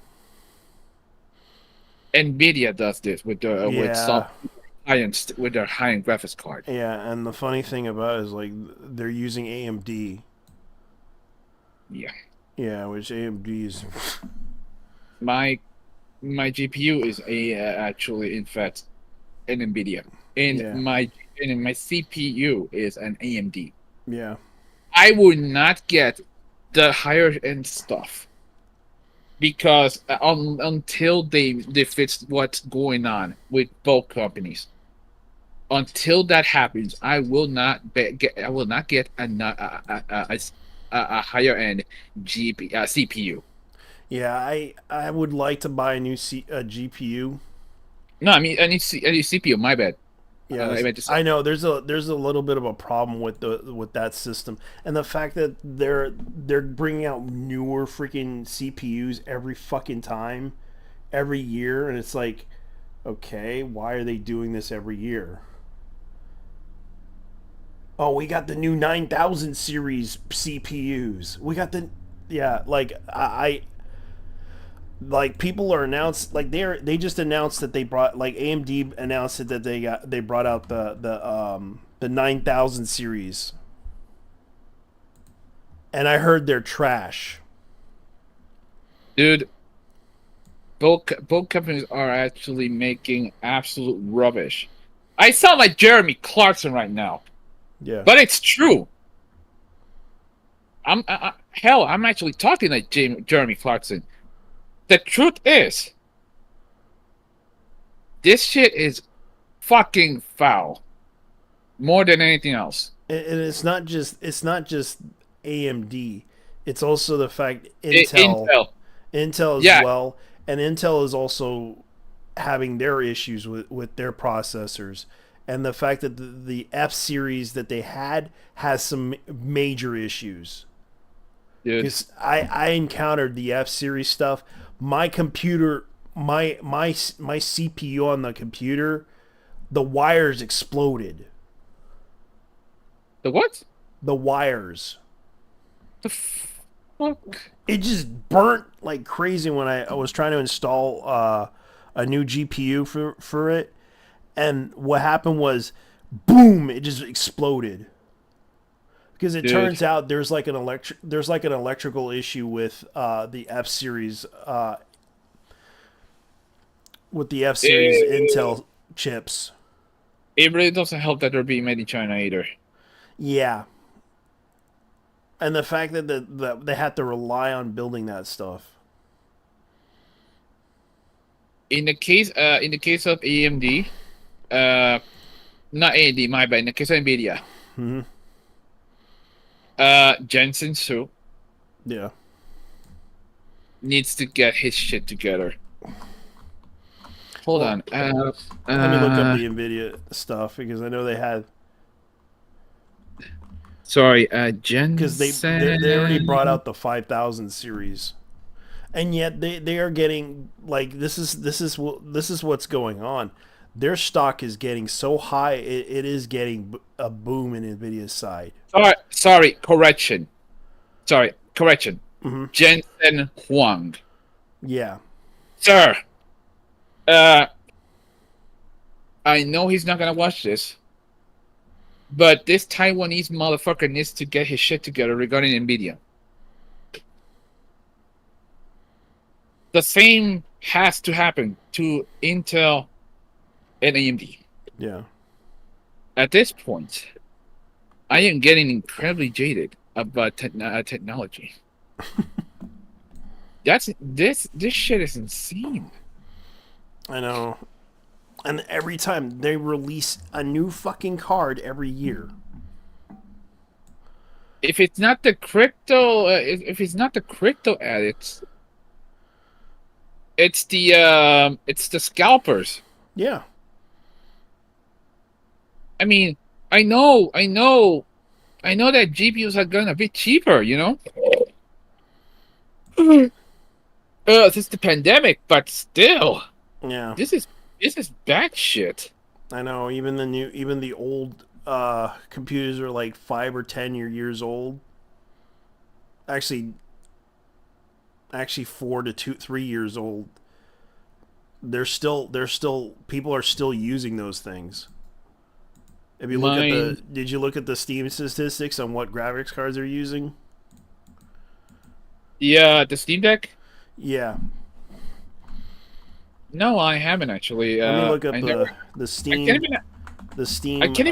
NVIDIA does this with their with their high-end graphics card. Yeah, and the funny thing about it is like they're using AMD. Yeah. Yeah, which AMD is. My GPU is actually in fact an NVIDIA, and my CPU is an AMD. Yeah. I would not get the higher end stuff because until they fix what's going on with both companies. Until that happens, I will not get a higher end CPU. Yeah, I would like to buy a new GPU. No, I need CPU. My bad. Yeah, I know there's a little bit of a problem with that system, and the fact that they're bringing out newer freaking CPUs every fucking time, every year, and it's like, okay, why are they doing this every year? Oh, we got the new 9000 series CPUs. We got the like people are announced like they just announced that they brought like AMD announced it that they brought out the 9000 series, and I heard they're trash. Dude, both companies are actually making absolute rubbish. I sound like Jeremy Clarkson right now. Yeah, but it's true. I'm actually talking like Jeremy Clarkson. The truth is, this shit is fucking foul, more than anything else. And it's not just AMD. It's also the fact Intel as well, and Intel is also having their issues with their processors, and the fact that the F series that they had has some major issues. Because I encountered the F series stuff. My computer, my CPU on the computer, the wires exploded. The what? The wires. The fuck? It just burnt like crazy when I was trying to install a new GPU for it, and what happened was, boom! It just exploded. Because it turns out there's like an electrical issue with the F series Intel chips. It really doesn't help that they're being made in China either. Yeah, and the fact that they had to rely on building that stuff. In the case of AMD, not AMD, my bad. In the case of NVIDIA. Mm-hmm. Jensen Su needs to get his shit together. Hold on. Let me look up the NVIDIA stuff because I know they had. Sorry, Jensen. Because they already brought out the 5000 series, and yet they are getting like this is what's going on. Their stock is getting so high, it is getting a boom in NVIDIA's side. Sorry, correction. Mm-hmm. Jensen Huang. Yeah. Sir. I know he's not going to watch this, but this Taiwanese motherfucker needs to get his shit together regarding NVIDIA. The same has to happen to Intel and AMD. Yeah. At this point, I am getting incredibly jaded about technology. This shit is insane. I know. And every time they release a new fucking card every year. If it's not the crypto, if it's not the crypto addicts, it's the scalpers. Yeah. I mean, I know that GPUs are gonna be cheaper, you know. Since the pandemic, but still. Yeah. This is bad shit. I know. Even the old computers are like 5 or 10 years old. Actually 4 to 3 years old. They're still people are still using those things. If you look at did you look at the Steam statistics on what graphics cards they're using? Yeah, the Steam Deck? Yeah. No, I haven't actually. Let me look up the Steam. I can't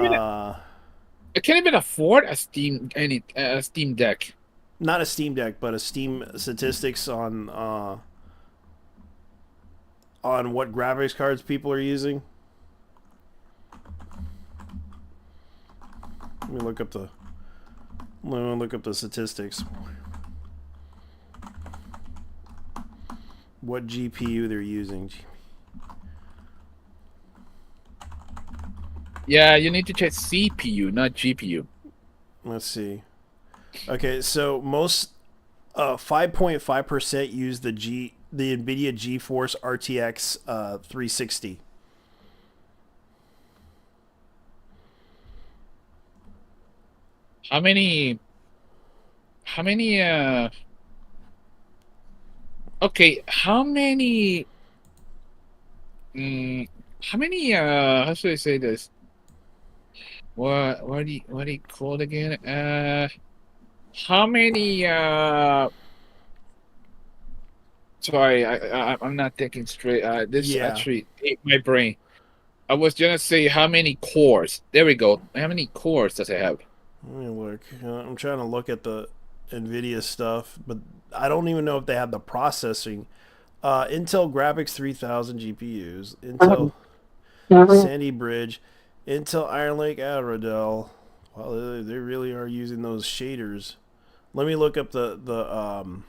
even afford a Steam Deck. Not a Steam Deck, but a Steam statistics on what graphics cards people are using. Let me look up the statistics. What GPU they're using. Yeah, you need to check CPU, not GPU. Let's see. Okay, so most 5.5% use the NVIDIA GeForce RTX 360. How many okay, how many how should I say this? What do you call it again? How many sorry, I'm not thinking straight. This actually ate my brain. I was gonna say how many cores. There we go. How many cores does it have? Let me look. I'm trying to look at the NVIDIA stuff, but I don't even know if they have the processing. Intel Graphics 3000 GPUs, Intel Sandy Bridge, Intel Iron Lake Adradel. Well, they really are using those shaders. Let me look up the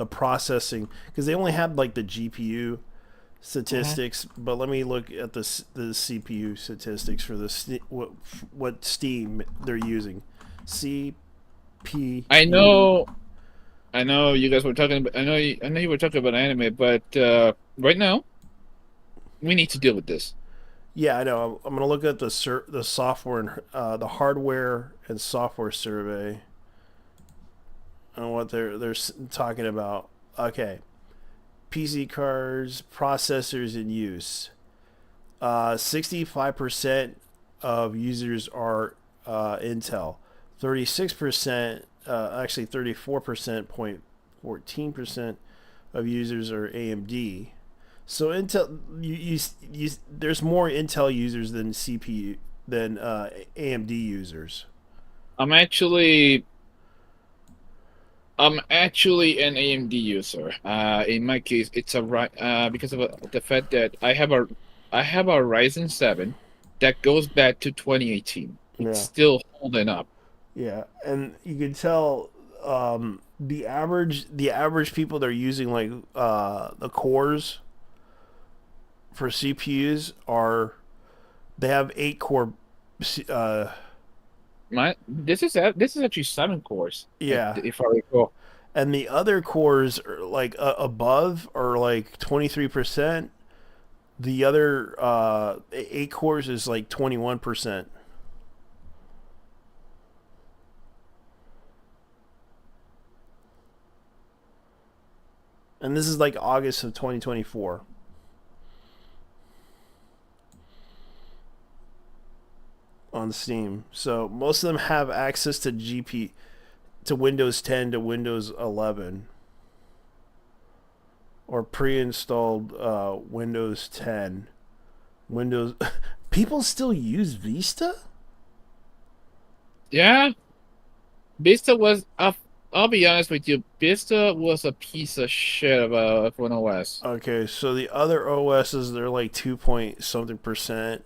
processing, because they only have like the GPU statistics, but let me look at the CPU statistics for the what Steam they're using. CPU. I know you guys were talking about. I know you were talking about anime, but right now we need to deal with this. Yeah, I know. I'm gonna look at the software and the hardware and software survey and what they're talking about. Okay, PC cards, processors in use. 65% of users are Intel. 36%, actually 34%, 14% of users are AMD. So Intel, there's more Intel users than AMD users. I'm actually an AMD user. In my case, it's because of the fact that I have a Ryzen 7 that goes back to 2018. It's still holding up. Yeah, and you can tell the average people that are using like the cores for CPUs they have 8 core. This is actually 7 cores. Yeah, if I recall. And the other cores are like above are like 23%. The other 8 cores is like 21%. And this is like August of 2024. On Steam. So most of them have access to to Windows 10 to Windows 11 or pre-installed Windows 10. People still use Vista? Yeah. Vista was I'll be honest with you, Vista was a piece of shit about F1 OS. Okay, so the other OSs, they're like 2 point something percent.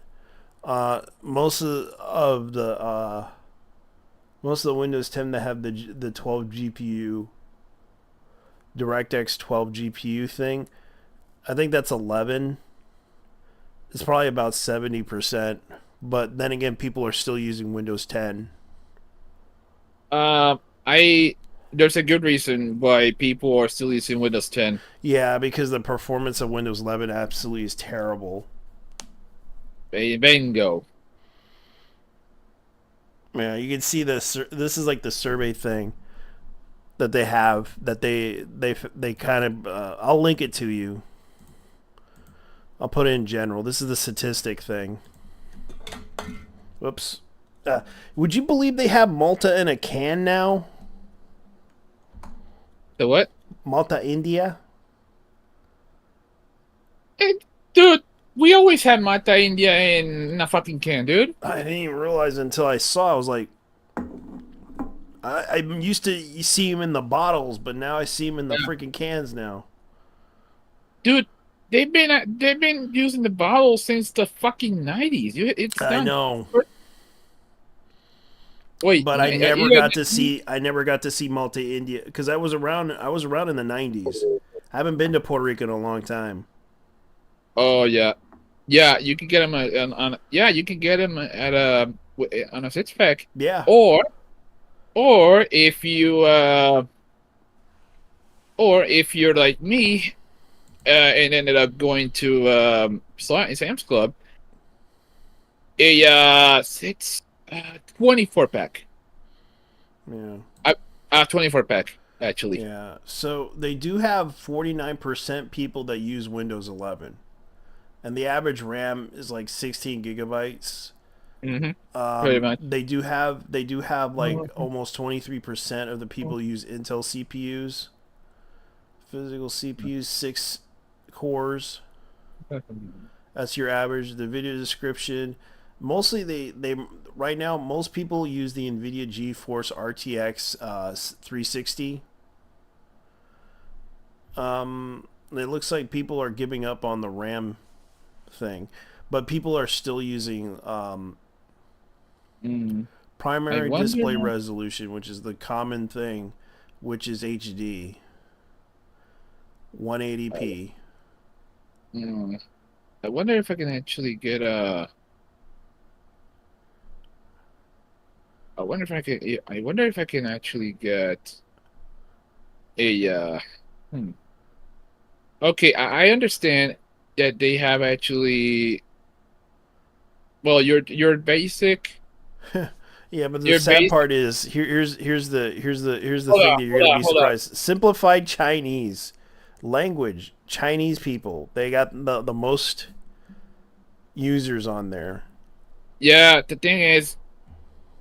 Most of the Windows 10 that have the 12 GPU DirectX 12 GPU thing, I think that's 11. It's probably about 70%, but then again, people are still using Windows 10. There's a good reason why people are still using Windows 10. Yeah, because the performance of Windows 11 absolutely is terrible. Bingo. Yeah, you can see this. This is like the survey thing that they have. That they kind of. I'll link it to you. I'll put it in general. This is the statistic thing. Whoops. Would you believe they have Malta in a can now? The what? Malta, India. Dude, we always had Mata India in a fucking can, dude. I didn't even realize until I saw. I was like, I'm used to see them in the bottles, but now I see them in the freaking cans now. Dude, they've been using the bottles since the fucking 90s. It's done. I know. Wait, but I never got to see. I never got to see Malta, India, because I was around in the 90s. I haven't been to Puerto Rico in a long time. Oh yeah, yeah. You can get them on. Yeah, you can get them at on a 6-pack. Yeah. Or if you're like me, and ended up going to Sam's Club, a 24-pack. Yeah. 24-pack actually. Yeah. So they do have 49% people that use Windows 11. And the average RAM is like 16 gigabytes. Mm-hmm. Pretty much. They do have like almost 23% of the people use Intel CPUs. Physical CPUs, 6 cores. That's your average. The video description. Mostly they right now most people use the NVIDIA GeForce RTX 360. It looks like people are giving up on the RAM thing, but people are still using primary display resolution, which is the common thing, which is HD 180p. I wonder if I can actually get a. I wonder if I can actually get a. Okay, I understand that they have actually. Well, your basic. Yeah, but the sad part is here's the thing that you're gonna be surprised. Simplified Chinese language, Chinese people, they got the most users on there. Yeah, the thing is,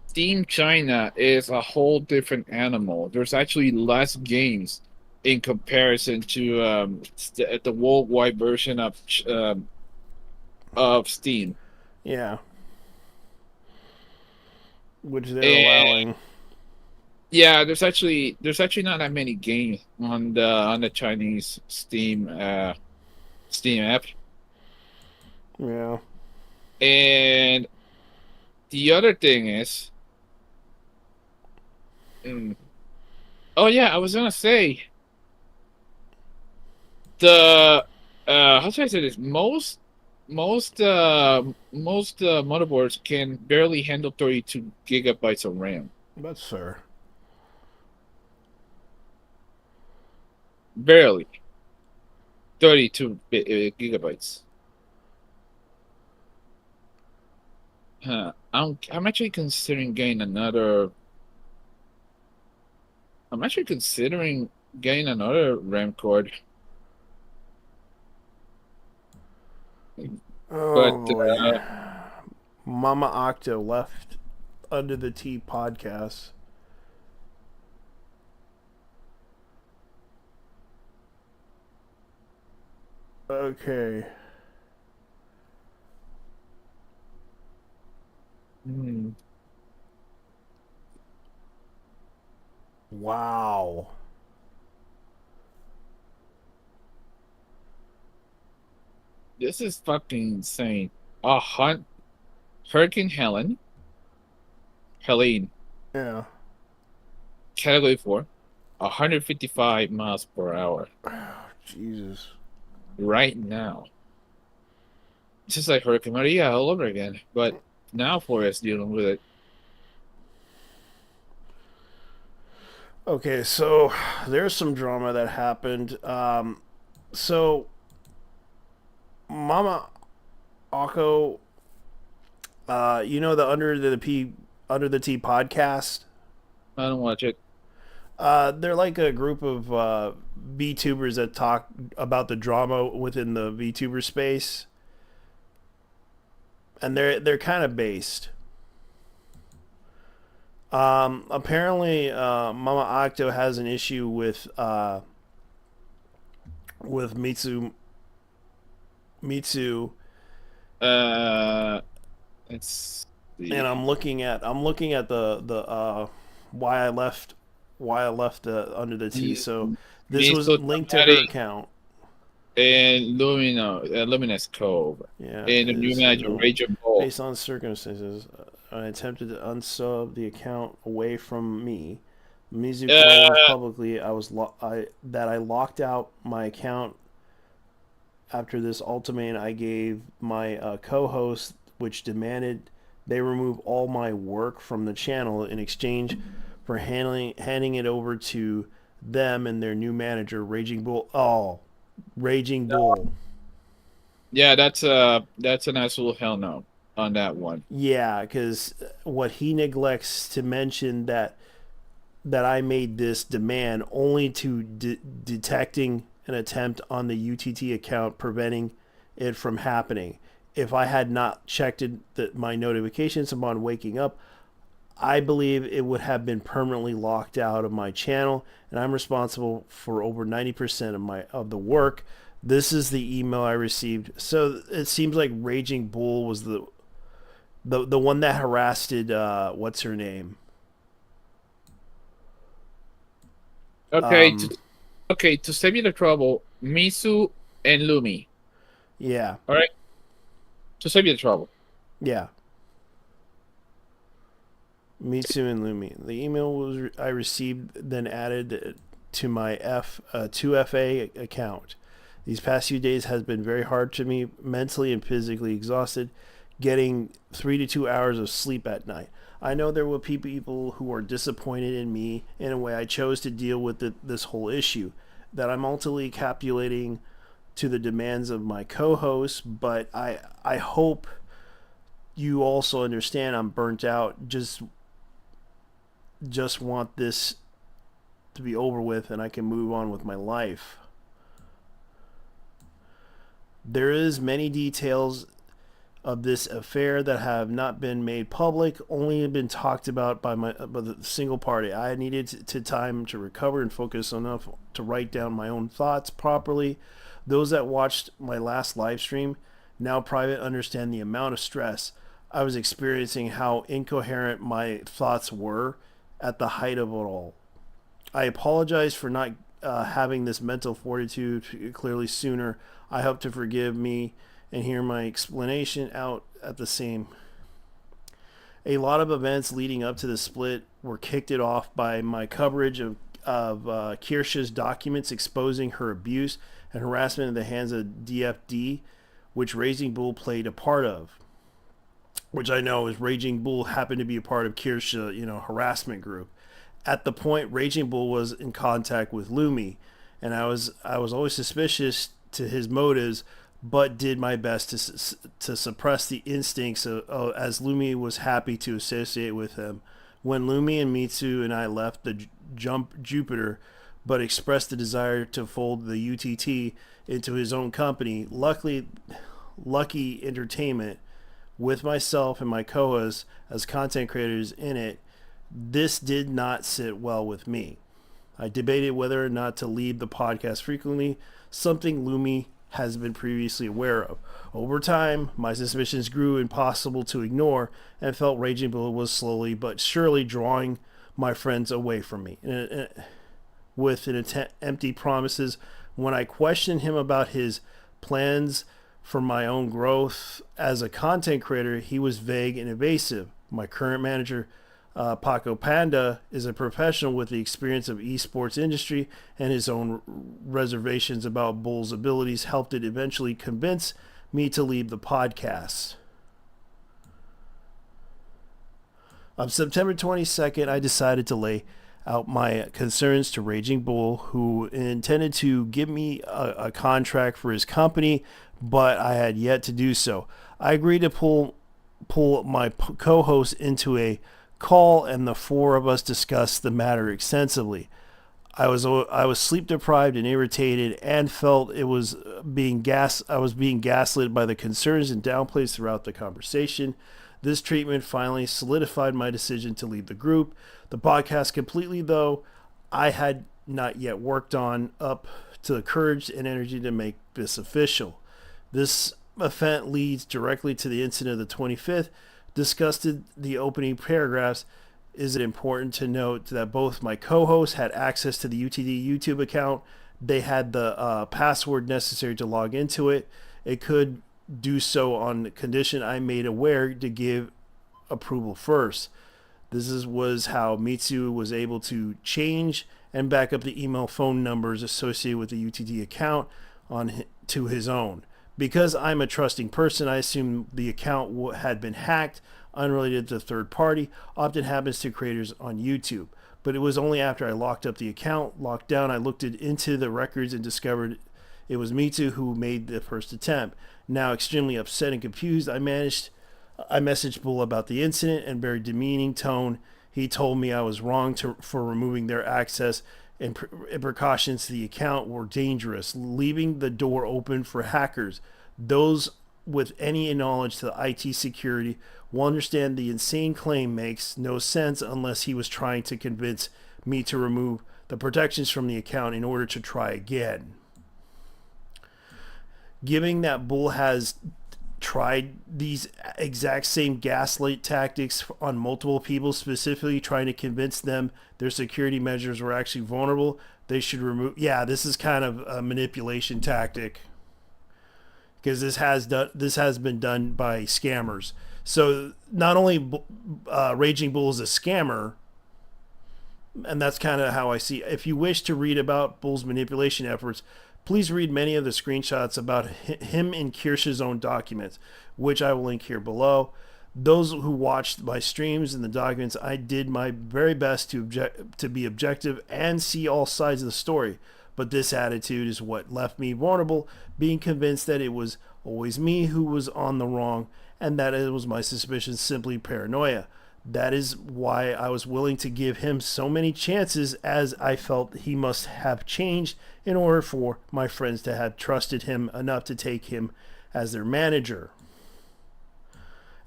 Steam China is a whole different animal. There's actually less games in comparison to the worldwide version of Steam. Yeah. Which they're allowing. Yeah, there's actually not that many games on the Chinese Steam app. Yeah. And the other thing is, oh yeah, I was gonna say the how should I say this? Most motherboards can barely handle 32 gigabytes of RAM. That's fair. Barely. 32 gigabytes. I'm actually considering getting another. I'm actually considering getting another RAM card. Oh boy. Mama Octo left Under the Tea podcast. Okay. Wow. This is fucking insane. Hurricane Helene. Yeah. Category 4. 155 miles per hour. Jesus. Right now. It's just like Hurricane Maria all over again. But now Florida's dealing with it. Okay, so there's some drama that happened. So Mama Akko, you know, the Under the P Under the Tea podcast? I don't watch it. They're like a group of VTubers that talk about the drama within the VTuber space, and they're kind of based. Apparently, Mama Octo has an issue with Mitsu. It's. And I'm looking at the why I left Under the Tea. So this was linked to her account. And Luminous Cove. Yeah. And the new manager, Rachel Ball. Based on circumstances, I attempted to unsub the account away from me. Mizu claimed publicly I locked out my account after this ultimatum I gave my co-host, which demanded they remove all my work from the channel in exchange for handing it over to them and their new manager, Raging Bull. Oh, Raging Bull. Yeah, that's an absolute hell no on that one. Yeah, because what he neglects to mention that I made this demand only to detecting an attempt on the UTT account, preventing it from happening. If I had not checked my notifications upon waking up, I believe it would have been permanently locked out of my channel, and I'm responsible for over 90% of the work. This is the email I received. So it seems like Raging Bull was the one that harassed what's her name? Okay, to save you the trouble, Misu and Lumi. Yeah. All right. To save you the trouble. Yeah. Mitsu and Lumi. The email I received then added to my 2FA account. These past few days has been very hard to me, mentally and physically exhausted, getting 3 to 2 hours of sleep at night. I know there will be people who are disappointed in me in a way I chose to deal with this whole issue, that I'm ultimately capitulating to the demands of my co-host, but I hope you also understand I'm burnt out. Just want this to be over with and I can move on with my life. There is many details of this affair that have not been made public, only been talked about by the single party. I needed time to recover and focus enough to write down my own thoughts properly. Those that watched my last live stream, now private, understand the amount of stress I was experiencing, how incoherent my thoughts were at the height of it all. I apologize for not having this mental fortitude clearly sooner. I hope to forgive me and hear my explanation out at the same. A lot of events leading up to the split were kicked it off by my coverage of Kirsha's documents exposing her abuse and harassment in the hands of DFD, which Raging Bull played a part of. Which I know is Raging Bull happened to be a part of Kirsha, harassment group. At the point, Raging Bull was in contact with Lumi, and I was always suspicious to his motives, but did my best to suppress the instincts as Lumi was happy to associate with him. When Lumi and Mitsu and I left the Jump Jupiter, but expressed the desire to fold the UTT into his own company, Lucky Entertainment, with myself and my co-hosts as content creators in it, this did not sit well with me. I debated whether or not to leave the podcast frequently, something Lumi has been previously aware of. Over time, my suspicions grew impossible to ignore and felt Raging Bull was slowly but surely drawing my friends away from me. With empty promises, when I questioned him about his plans for my own growth as a content creator, he was vague and evasive. My current manager, Paco Panda, is a professional with the experience of esports industry, and his own reservations about Bull's abilities helped it eventually convince me to leave the podcast. On September 22nd, I decided to lay out my concerns to Raging Bull, who intended to give me a contract for his company, but I had yet to do so. I agreed to pull my co-host into a call, and the four of us discussed the matter extensively. I was sleep deprived and irritated, and felt I was being gaslit by the concerns and downplays throughout the conversation. This treatment finally solidified my decision to leave the group. The podcast completely, though I had not yet worked on up to the courage and energy to make this official. This event leads directly to the incident of the 25th. Discussed in the opening paragraphs. Is it important to note that both my co-hosts had access to the UTD YouTube account? They had the password necessary to log into it. It could do so on the condition I made aware to give approval first. Was how Mitsu was able to change and back up the email phone numbers associated with the UTD account to his own. Because I'm a trusting person, I assume the account had been hacked, unrelated to third party. Often happens to creators on YouTube. But it was only after I locked up the account, locked down, I looked into the records and discovered it was Mitsu who made the first attempt. Now extremely upset and confused, I messaged Bull about the incident in very demeaning tone. He told me I was wrong for removing their access and precautions to the account were dangerous, leaving the door open for hackers. Those with any knowledge to the IT security will understand the insane claim makes no sense unless he was trying to convince me to remove the protections from the account in order to try again. Given that Bull has tried these exact same gaslight tactics on multiple people, specifically trying to convince them their security measures were actually vulnerable, they should remove. Yeah, this is kind of a manipulation tactic, because this has been done by scammers. So not only Raging Bull is a scammer, and that's kind of how I see it. If you wish to read about Bull's manipulation efforts, please read many of the screenshots about him in Kirsch's own documents, which I will link here below. Those who watched my streams and the documents, I did my very best to be objective and see all sides of the story. But this attitude is what left me vulnerable, being convinced that it was always me who was on the wrong, and that it was my suspicion simply paranoia. That is why I was willing to give him so many chances, as I felt he must have changed in order for my friends to have trusted him enough to take him as their manager.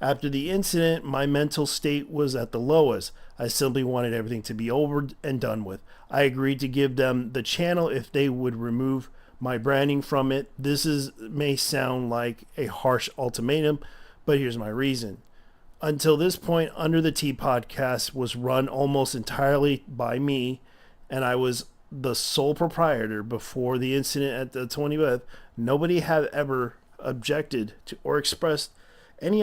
After the incident, my mental state was at the lowest. I simply wanted everything to be over and done with. I agreed to give them the channel if they would remove my branding from it. May sound like a harsh ultimatum, but here's my reason. Until this point, Under the Tea podcast was run almost entirely by me, and I was the sole proprietor before the incident at the 25th. Nobody had ever objected to or expressed any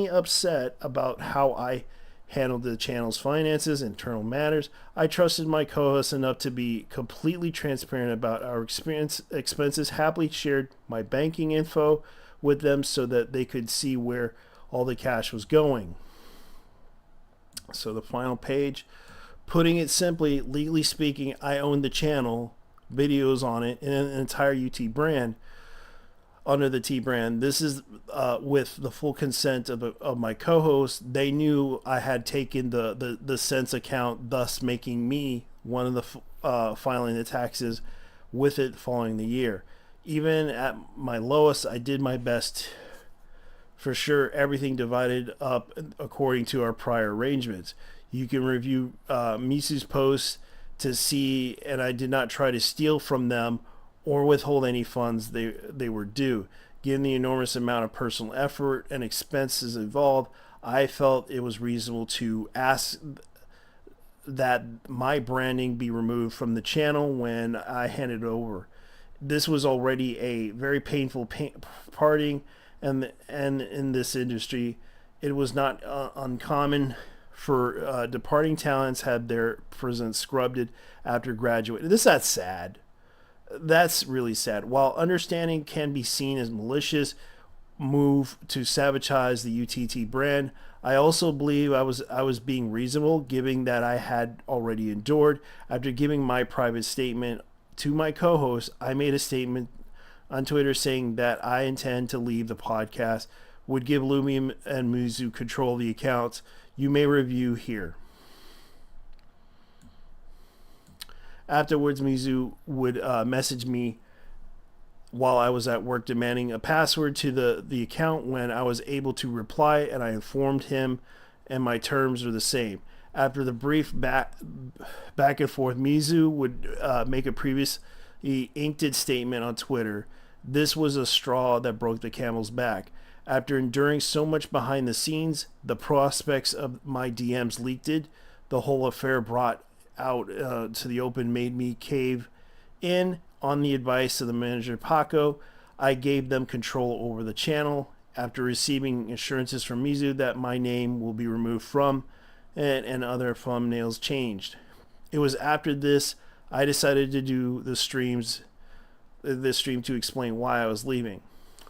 upset about how I handled the channel's finances, internal matters. I trusted my co-hosts enough to be completely transparent about our expenses, happily shared my banking info with them so that they could see where all the cash was going. So the final page, putting it simply, legally speaking, I own the channel, videos on it, and an entire UT brand, Under the Tea brand. This is with the full consent of my co-host. They knew I had taken the Sense account, thus making me one of the filing the taxes with it following the year. Even at my lowest, I did my best. For sure, everything divided up according to our prior arrangements. You can review Mitsu's posts to see, and I did not try to steal from them or withhold any funds they were due. Given the enormous amount of personal effort and expenses involved, I felt it was reasonable to ask that my branding be removed from the channel when I handed it over. This was already a very painful parting, and in this industry, it was not uncommon for departing talents had their presence scrubbed after graduating. That's sad. That's really sad. While understanding can be seen as malicious move to sabotage the UTT brand, I also believe I was being reasonable, given that I had already endured. After giving my private statement to my co-host, I made a statement on Twitter saying that I intend to leave the podcast would give Lumi and Mizu control of the accounts. You may review here. Afterwards, Mizu would message me while I was at work demanding a password to the account. When I was able to reply, and I informed him, and my terms are the same. After the brief back and forth, Mizu would make a previously inked statement on Twitter. This was a straw that broke the camel's back. After enduring so much behind the scenes, the prospects of my DMs leaked. The whole affair brought out to the open made me cave in. On the advice of the manager Paco, I gave them control over the channel. After receiving assurances from Mizu that my name will be removed from and other thumbnails changed. It was after this I decided to do this stream to explain why I was leaving.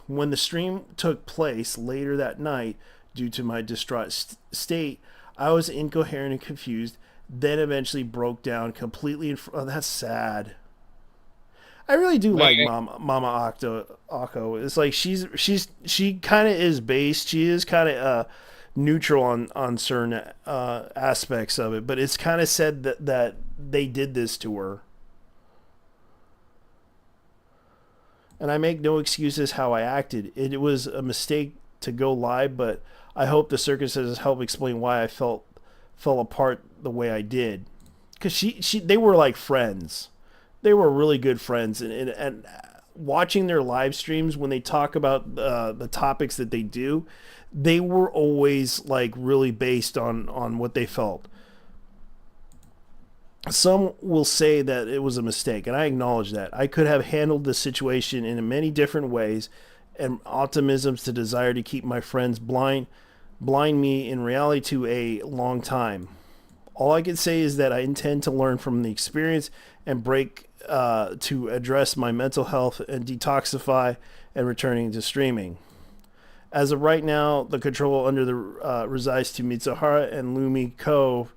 When the stream took place later that night, due to my distraught state, I was incoherent and confused, then eventually broke down completely. Oh, that's sad. I really do like Mama Akko. It's like she kind of is based. She is kind of neutral on certain aspects of it, but it's kind of said that they did this to her. And I make no excuses how I acted. It was a mistake to go live, but I hope the circumstances help explain why I fell apart the way I did. Because they were like friends. They were really good friends, and watching their live streams when they talk about the topics that they do, they were always like really based on what they felt. Some will say that it was a mistake, and I acknowledge that. I could have handled the situation in many different ways, and optimism's the desire to keep my friends blind me in reality to a long time. All I can say is that I intend to learn from the experience and break to address my mental health and detoxify and returning to streaming. As of right now, the control under the resides to Mitsuhara and Lumi Cove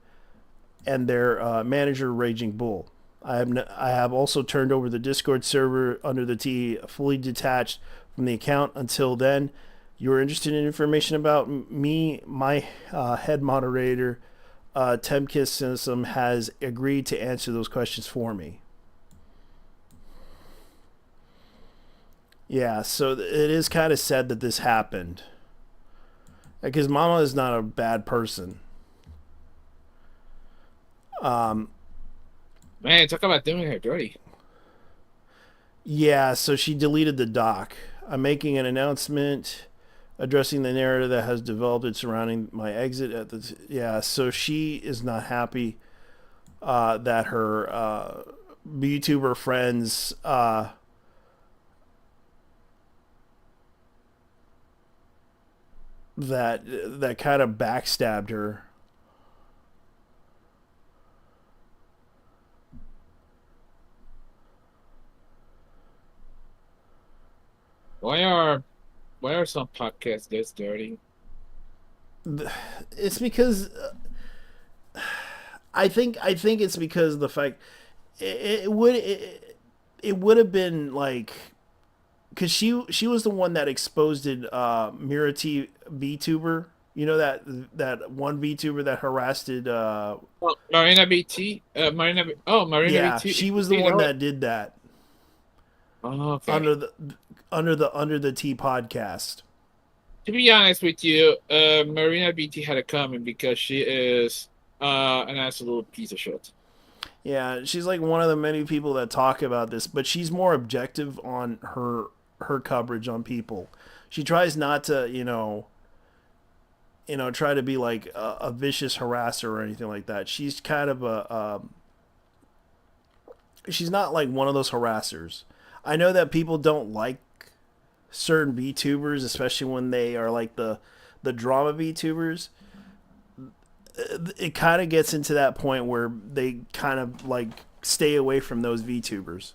and their manager Raging Bull. I have also turned over the Discord server under the T fully detached from the account. Until then, you are interested in information about me, my head moderator Temkis System has agreed to answer those questions for me. Yeah, so it is kind of sad that this happened. Because Mama is not a bad person. Man, talk about doing her dirty. Yeah, so she deleted the doc. I'm making an announcement addressing the narrative that has developed surrounding my exit at the... Yeah, so she is not happy that her YouTuber friends... that kind of backstabbed her. Why are some podcasts this dirty? It's because I think it's because of the fact it would have been like, because she was the one that exposed Mira T VTuber. You know that one VTuber that harassed Marina BT. Marina BT. She was the one that did that. Oh, okay. Under the T podcast. To be honest with you, Marina BT had a comment because she is an absolute piece of shit. Yeah, she's like one of the many people that talk about this, but she's more objective on her coverage on people. She tries not to, try to be like a vicious harasser or anything like that. She's kind of she's not like one of those harassers. I know that people don't like certain VTubers, especially when they are like the drama VTubers. It kind of gets into that point where they kind of like stay away from those VTubers.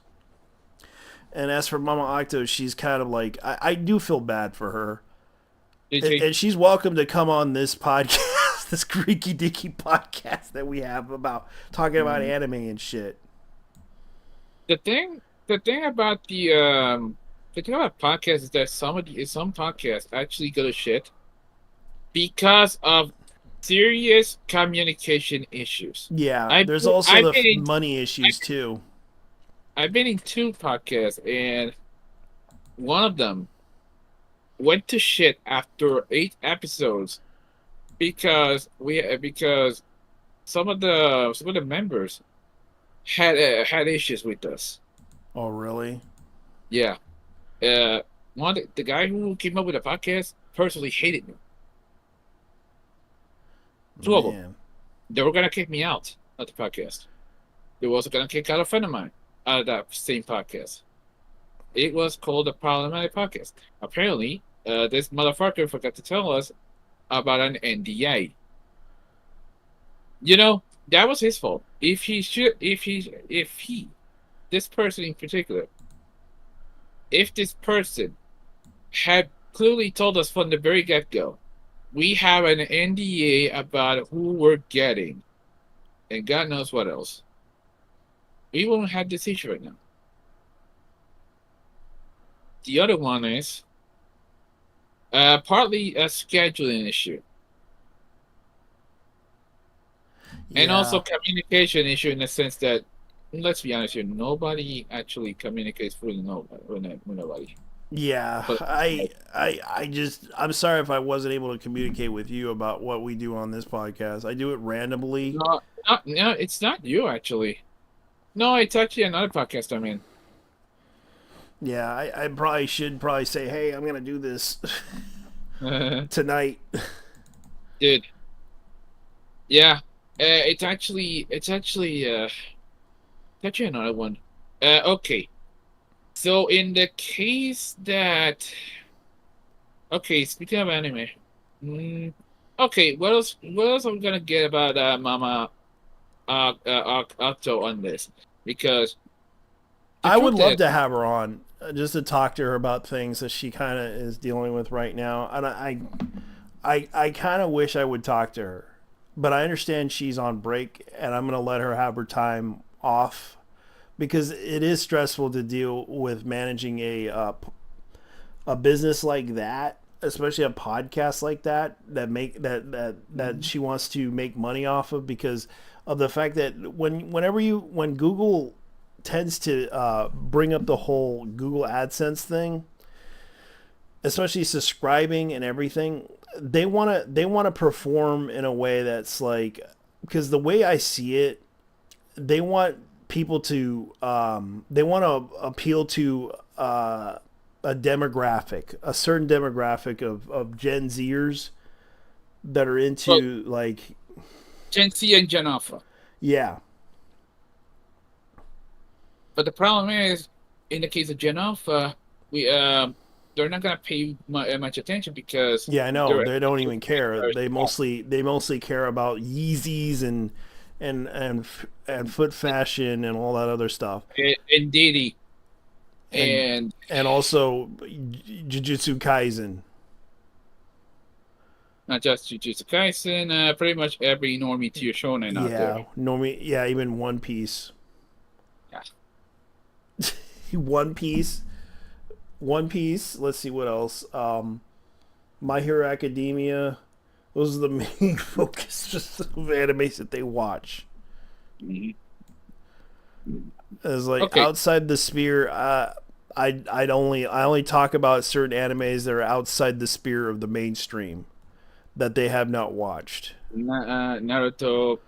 And as for Mama Octo, she's kind of like, I do feel bad for her. And she's welcome to come on this podcast, this Creaky Dicky podcast that we have about talking about anime and shit. The thing about the the thing about podcasts is that some podcasts actually go to shit because of serious communication issues. Yeah, there's also the money issues too. I've been in 2 podcasts, and one of them went to shit after 8 episodes because some of the members had issues with us. Oh, really? Yeah. The guy who came up with the podcast personally hated me. 2 of them. They were gonna kick me out of the podcast. They were also gonna kick out a friend of mine out of that same podcast. It was called the Problematic Podcast. Apparently, this motherfucker forgot to tell us about an NDA. You know, that was his fault. If this person in particular, if this person had clearly told us from the very get-go, we have an NDA about who we're getting, and God knows what else, we won't have this issue right now. The other one is partly a scheduling issue. And also communication issue in the sense that, let's be honest here, nobody actually communicates fully with nobody. Yeah, But, I'm sorry if I wasn't able to communicate with you about what we do on this podcast. I do it randomly. No, it's not you actually. No, it's actually another podcast I'm in. Yeah, I probably should say, hey, I'm gonna do this tonight, dude. Yeah, it's actually another one. Okay. So in the case that, okay, speaking of anime, okay, what else I'm gonna get about Mama Octo on this? Because I would love to have her on just to talk to her about things that she kind of is dealing with right now, and I kind of wish I would talk to her, but I understand she's on break, and I'm gonna let her have her time off. Because it is stressful to deal with managing a business like that, especially a podcast like that that she wants to make money off of, because of the fact that when Google tends to bring up the whole Google AdSense thing, especially subscribing and everything, they want to perform in a way that's like, because the way I see it, they want people to they want to appeal to a demographic, a certain demographic of Gen Zers that are into like Gen Z and Gen Alpha. Yeah. But the problem is, in the case of Gen Alpha, they're not gonna pay much attention because I know they don't even care. They mostly care about Yeezys and foot fashion and all that other stuff. And Diddy. And also Jujutsu Kaisen. Not just Jujutsu Kaisen, pretty much every normie tier shonen out there. Even One Piece. Yeah. One Piece. Let's see what else. My Hero Academia. Those are the main focus of animes that they watch. It's like outside the sphere. I only talk about certain animes that are outside the sphere of the mainstream that they have not watched. Naruto,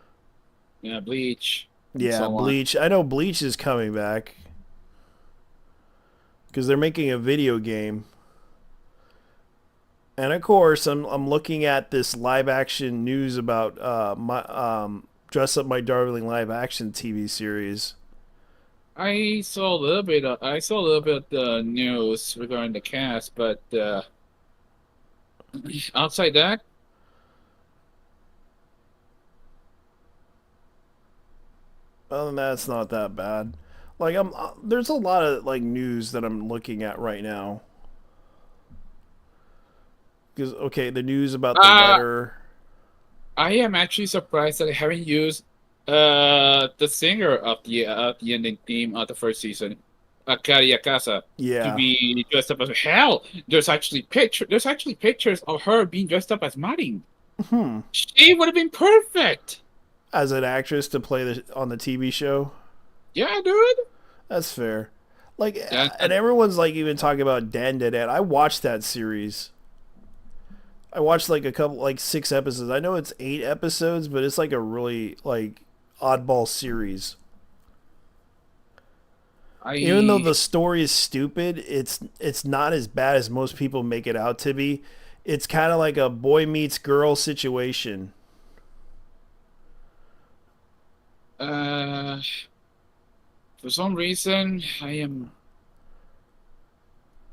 Bleach. Yeah, so Bleach. I know Bleach is coming back because they're making a video game. And of course, I'm looking at this live action news about my Dress Up My Darling live action TV series. I saw a little bit of the news regarding the cast, but outside that, other than that, it's not that bad. Like there's a lot of like news that I'm looking at right now. Because the news about the letter. I am actually surprised that I haven't used the singer of the ending theme of the first season. Akari Akasa Yeah. to be dressed up as hell. There's actually pictures of her being dressed up as Marin. She would have been perfect as an actress to play on the TV show. Yeah, dude. That's fair. Like, and everyone's like even talking about Dan. I watched that series. I watched like a couple, like 6 episodes. I know it's 8 episodes, but it's like a really like oddball series. Even though the story is stupid, it's not as bad as most people make it out to be. It's kind of like a boy meets girl situation. For some reason, I am...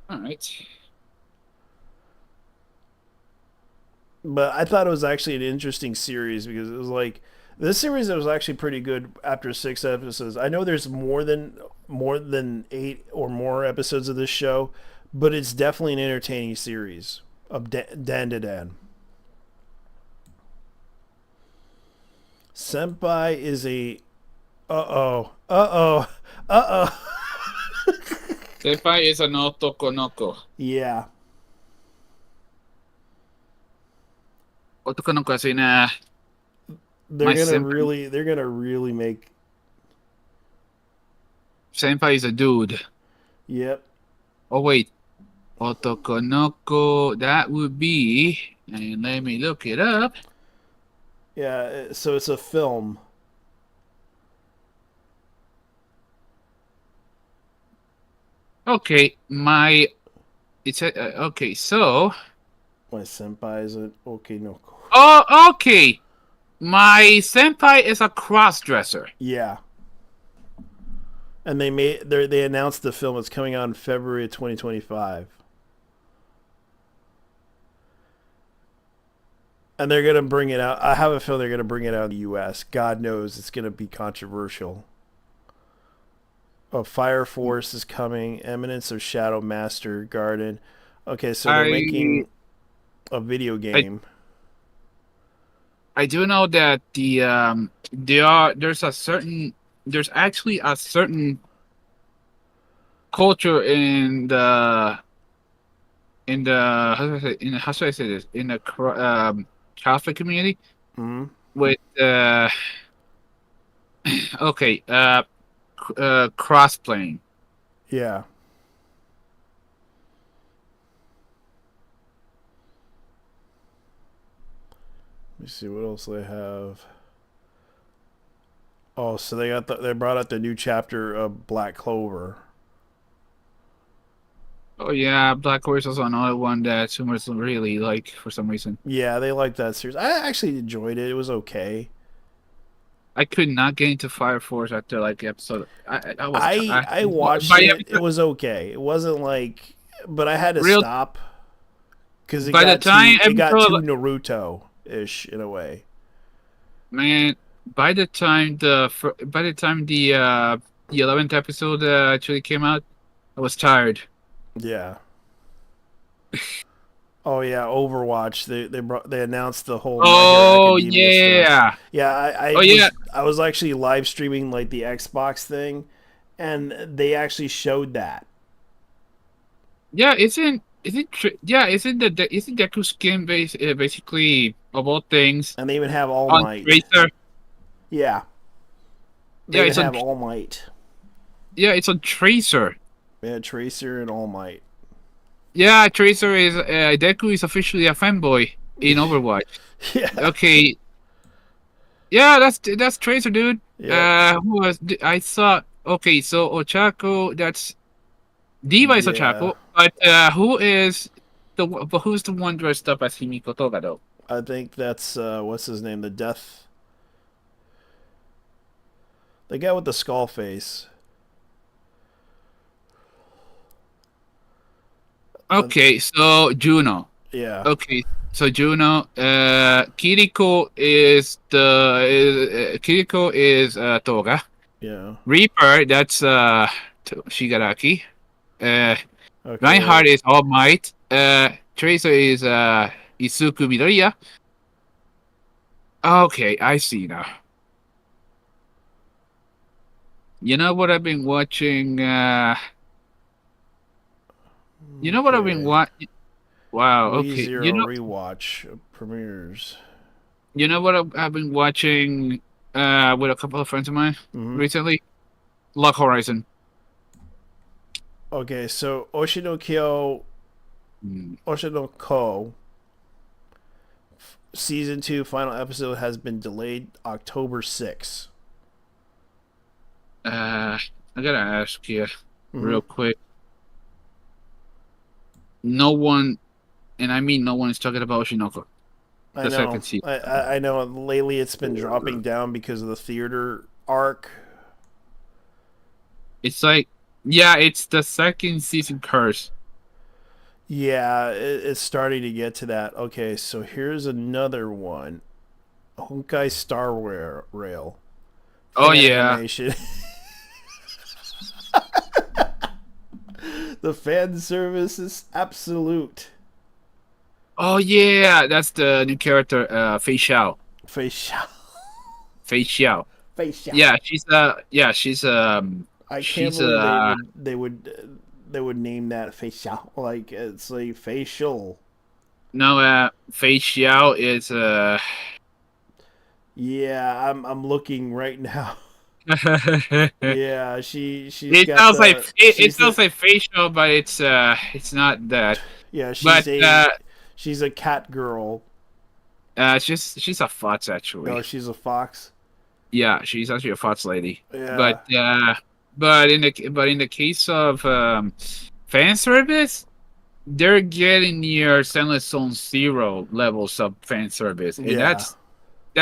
Alright. But I thought it was actually an interesting series because it was like... This series was actually pretty good after 6 episodes. I know there's more than 8 or more episodes of this show, but it's definitely an entertaining series of Dan. Senpai is a... Senpai is an otokonoko. Yeah. Otokonoko as in they're gonna really make... Senpai is a dude. Yep. Oh wait. Otokonoko, that would be... And let me look it up. Yeah, so it's a film. Okay, it's a, okay, so... My senpai is an okinoko. Oh, okay. My senpai is a cross-dresser. Yeah. And they announced the film is coming out in February of 2025. And they're going to bring it out. I have a feeling they're going to bring it out in the US. God knows it's going to be controversial. Fire Force is coming. Eminence of Shadow Master Garden. Okay, so they're making a video game. I do know that there's actually a certain culture in the how should I say this, in the Catholic community with cross playing. Yeah. Let me see what else they have. Oh, so they brought out the new chapter of Black Clover. Oh yeah, Black Horse was another one that Zoomers really like for some reason. Yeah, they like that series. I actually enjoyed it. It was okay. I could not get into Fire Force after like episode. I watched it. It was okay. It wasn't like, but I had to stop because it got too Naruto-ish in a way. Man, by the time the 11th episode actually came out, I was tired. Yeah. Oh yeah, Overwatch. They announced the whole. Oh yeah. Stuff. Yeah, I was actually live streaming like the Xbox thing, and they actually showed that. Yeah, isn't Deku's skin basically of all things? And they even have All Might. Tracer. Yeah. They even have All Might. Yeah, it's on Tracer. Yeah, Tracer and All Might. Yeah, Tracer is Deku is officially a fanboy in Overwatch. Yeah. Okay. Yeah, that's Tracer, dude. Yeah. Who was I saw? Okay, so Ochako, that's Diva is Ochako, but who's the one dressed up as Himiko Toga though? I think that's what's his name? The guy with the skull face. Okay, so Juno. Yeah. Okay, so Juno. Kiriko is Toga. Yeah. Reaper, that's Shigaraki. Reinhardt is All Might. Tracer is Izuku Midoriya. Okay, I see now. You know what I've been watching? You know what I've been watching? Wow. We Okay. Zero rewatch premieres. You know what I've been watching with a couple of friends of mine recently? Lock Horizon. Okay, so Oshinoko season 2 final episode has been delayed October 6th. I gotta ask you real quick. No one, and I mean no one, is talking about Oshinoko. I know. I know. Lately, it's been dropping down because of the theater arc. It's like, yeah, it's the second season curse. Yeah, it's starting to get to that. Okay, so here's another one. Honkai Star Rail. Oh, yeah. Animation. The fan service is absolute. Oh yeah, that's the new character, Fei Xiao. Fei Xiao. Fei Xiao. Fei Xiao. Yeah, she's I she's can't believe they would name that Fei Xiao. Like it's like facial. No, Fei Xiao is Yeah, I'm looking right now. Yeah, she's it got sounds the, like it sounds like facial, but it's not that. Yeah, but she's a cat girl. She's a fox actually. No, she's a fox. Yeah, she's actually a fox lady. Yeah. But in the case of fan service, they're getting near Zenless Zone Zero levels of fan service, and that's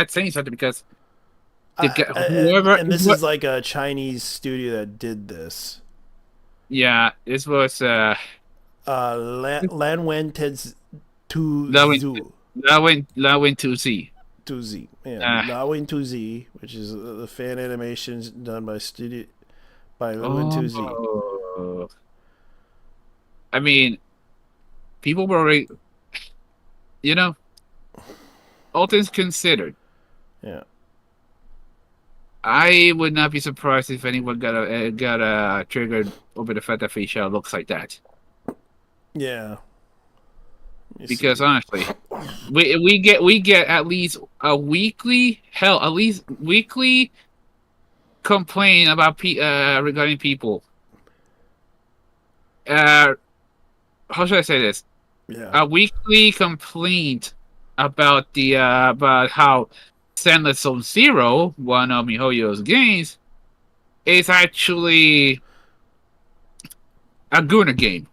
saying something because and this is like a Chinese studio that did this. Yeah, this was Lan Wen Ted's La Wen 2Z. 2Z. Yeah, La Wen 2Z, which is the fan animations done by La Wen 2Z. I mean, people were already, all things considered. Yeah. I would not be surprised if anyone got triggered over the fact that Fei Xiao looks like that. Yeah. Because honestly, we get at least a weekly complaint about regarding people. How should I say this? Yeah. A weekly complaint about about how Zenless Zone Zero, one of MiHoYo's games, is actually a Gunner game.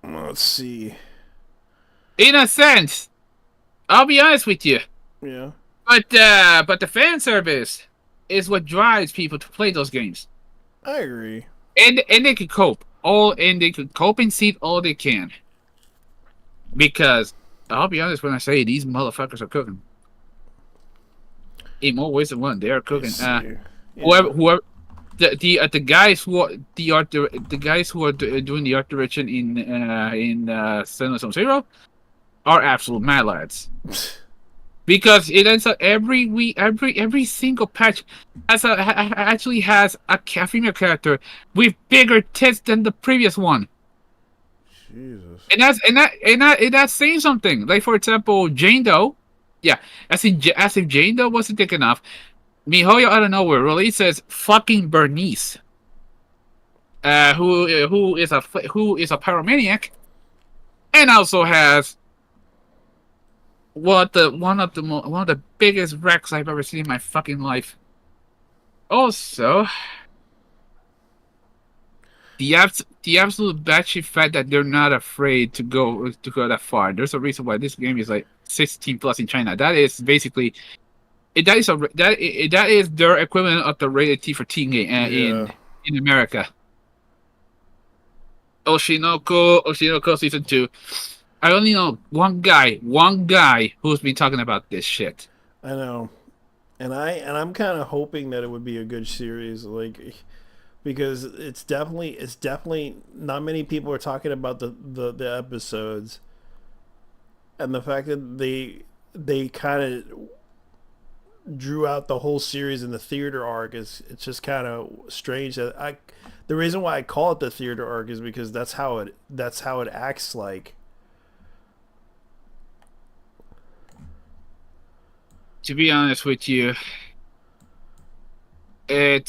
Let's see. In a sense, I'll be honest with you. Yeah. But the fan service is what drives people to play those games. I agree. And they can cope. They can cope and see all they can. Because I'll be honest when I say these motherfuckers are cooking. In more ways than one, they are cooking. Whoever the guys who are the guys who are doing the art direction in Zenless Zone Zero are absolute mad lads. Because it ends up every week, every single patch actually has a female character with bigger tits than the previous one. Jesus. And that's saying something. Like for example, Jane Doe. Yeah, as if Jane Doe wasn't thick enough, MiHoYo out of nowhere releases fucking Bernice, who is a pyromaniac, and also has one of the biggest wrecks I've ever seen in my fucking life. Also, the absolute batshit fact that they're not afraid to go that far. There's a reason why this game is like 16 plus in China. That is basically. That is their equivalent of the rated T for teen game in America. Oshinoko season 2. I only know one guy who's been talking about this shit. I know, and I'm kind of hoping that it would be a good series, like because it's definitely not many people are talking about the episodes, and the fact that they kind of drew out the whole series in the theater arc. It's just kind of strange that the reason why I call it the theater arc is because that's how it acts like. To be honest with you, I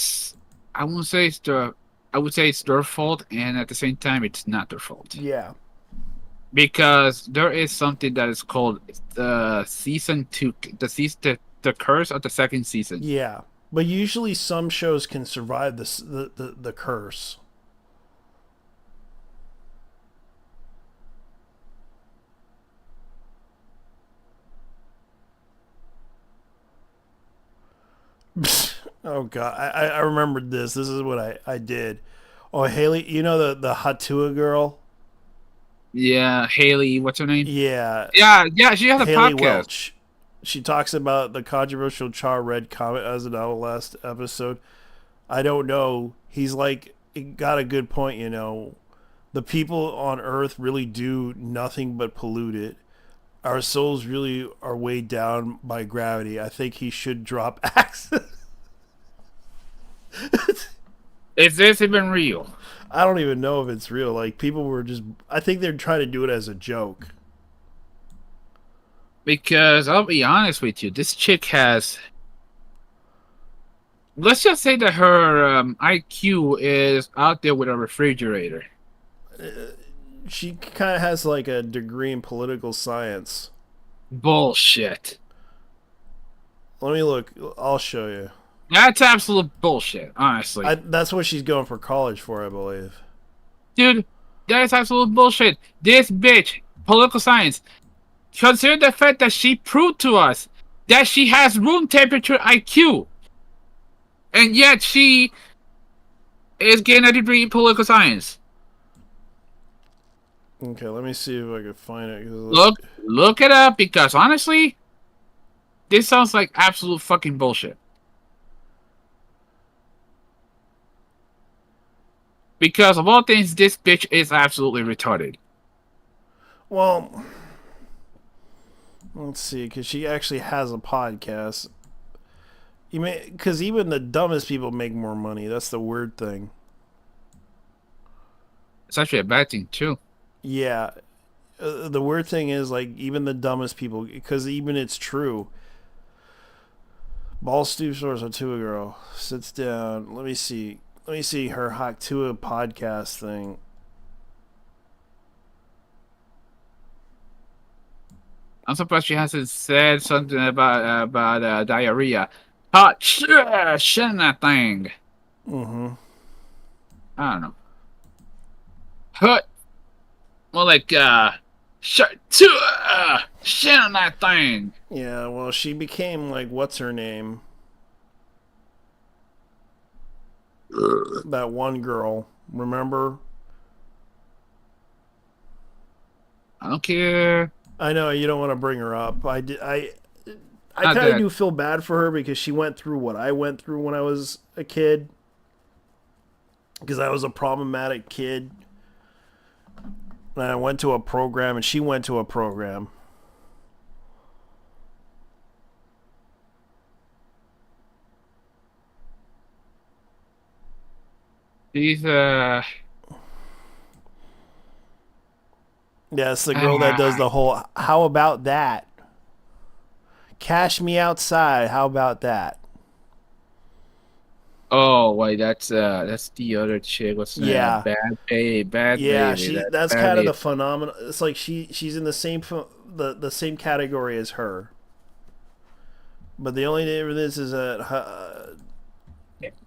would say it's their fault, and at the same time, it's not their fault. Yeah. Because there is something that is called season 2, the curse of the second season. Yeah, but usually some shows can survive the curse. Oh god, I remembered this. This is what I did. Oh, Haley, you know the Hatua girl? Yeah, Haley, what's her name? Yeah. Yeah, she has a Haley podcast. Welch. She talks about the controversial Char Red comet as an last episode. I don't know. He's like, got a good point, you know. The people on Earth really do nothing but pollute it. Our souls really are weighed down by gravity. I think he should drop axes. Is this even real? I don't even know if it's real. Like, people were just... I think they're trying to do it as a joke. Because, I'll be honest with you, this chick has... Let's just say that her IQ is out there with a refrigerator. She kind of has, like, a degree in political science. Bullshit. Let me look. I'll show you. That's absolute bullshit, honestly. That's what she's going for college for, I believe. Dude, that is absolute bullshit. This bitch, political science, consider the fact that she proved to us that she has room temperature IQ. And yet she is getting a degree in political science. Okay, let me see if I can find it. Look it up, because honestly, this sounds like absolute fucking bullshit. Because of all things, this bitch is absolutely retarded. Well, let's see, because she actually has a podcast. Because even the dumbest people make more money. That's the weird thing. It's actually a bad thing, too. Yeah. The weird thing is, like, even the dumbest people, because even it's true. Ball Stoops or Hatua girl sits down. Let me see her Hatua podcast thing. I'm surprised she hasn't said something about diarrhea. Hot shit in that thing. Mm-hmm. I don't know. Hut. More like shit in that thing. Yeah, well, she became like, what's her name? That one girl, remember? I don't care. I know you don't want to bring her up. I kind of do feel bad for her because she went through what I went through when I was a kid. Because I was a problematic kid. And I went to a program and she went to a program. She's Yeah, it's the girl that does the whole, how about that? Cash me outside, how about that? Oh wait, that's the other chick. What's that? Yeah. Bad baby. Yeah, that's kind of the phenomenon. It's like she's in the same the same category as her. But the only difference is that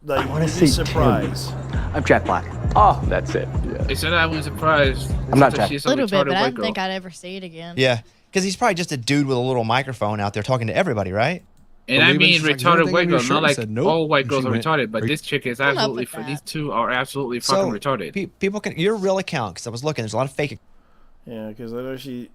like, I want to you'd be see surprised. I'm Jack Black. Oh, that's it. Yeah. They said I was surprised. I'm not Jack. She's A little bit, but I white don't girl. think I'd ever see it again. Yeah, because he's probably just a dude with a little microphone out there talking to everybody, right? And I mean retarded white girls, not like said, nope. all white And girls she are went, retarded, but this chick is absolutely. These two are absolutely fucking retarded. People can your real account, because I was looking. There's a lot of fake. Yeah, because I know she.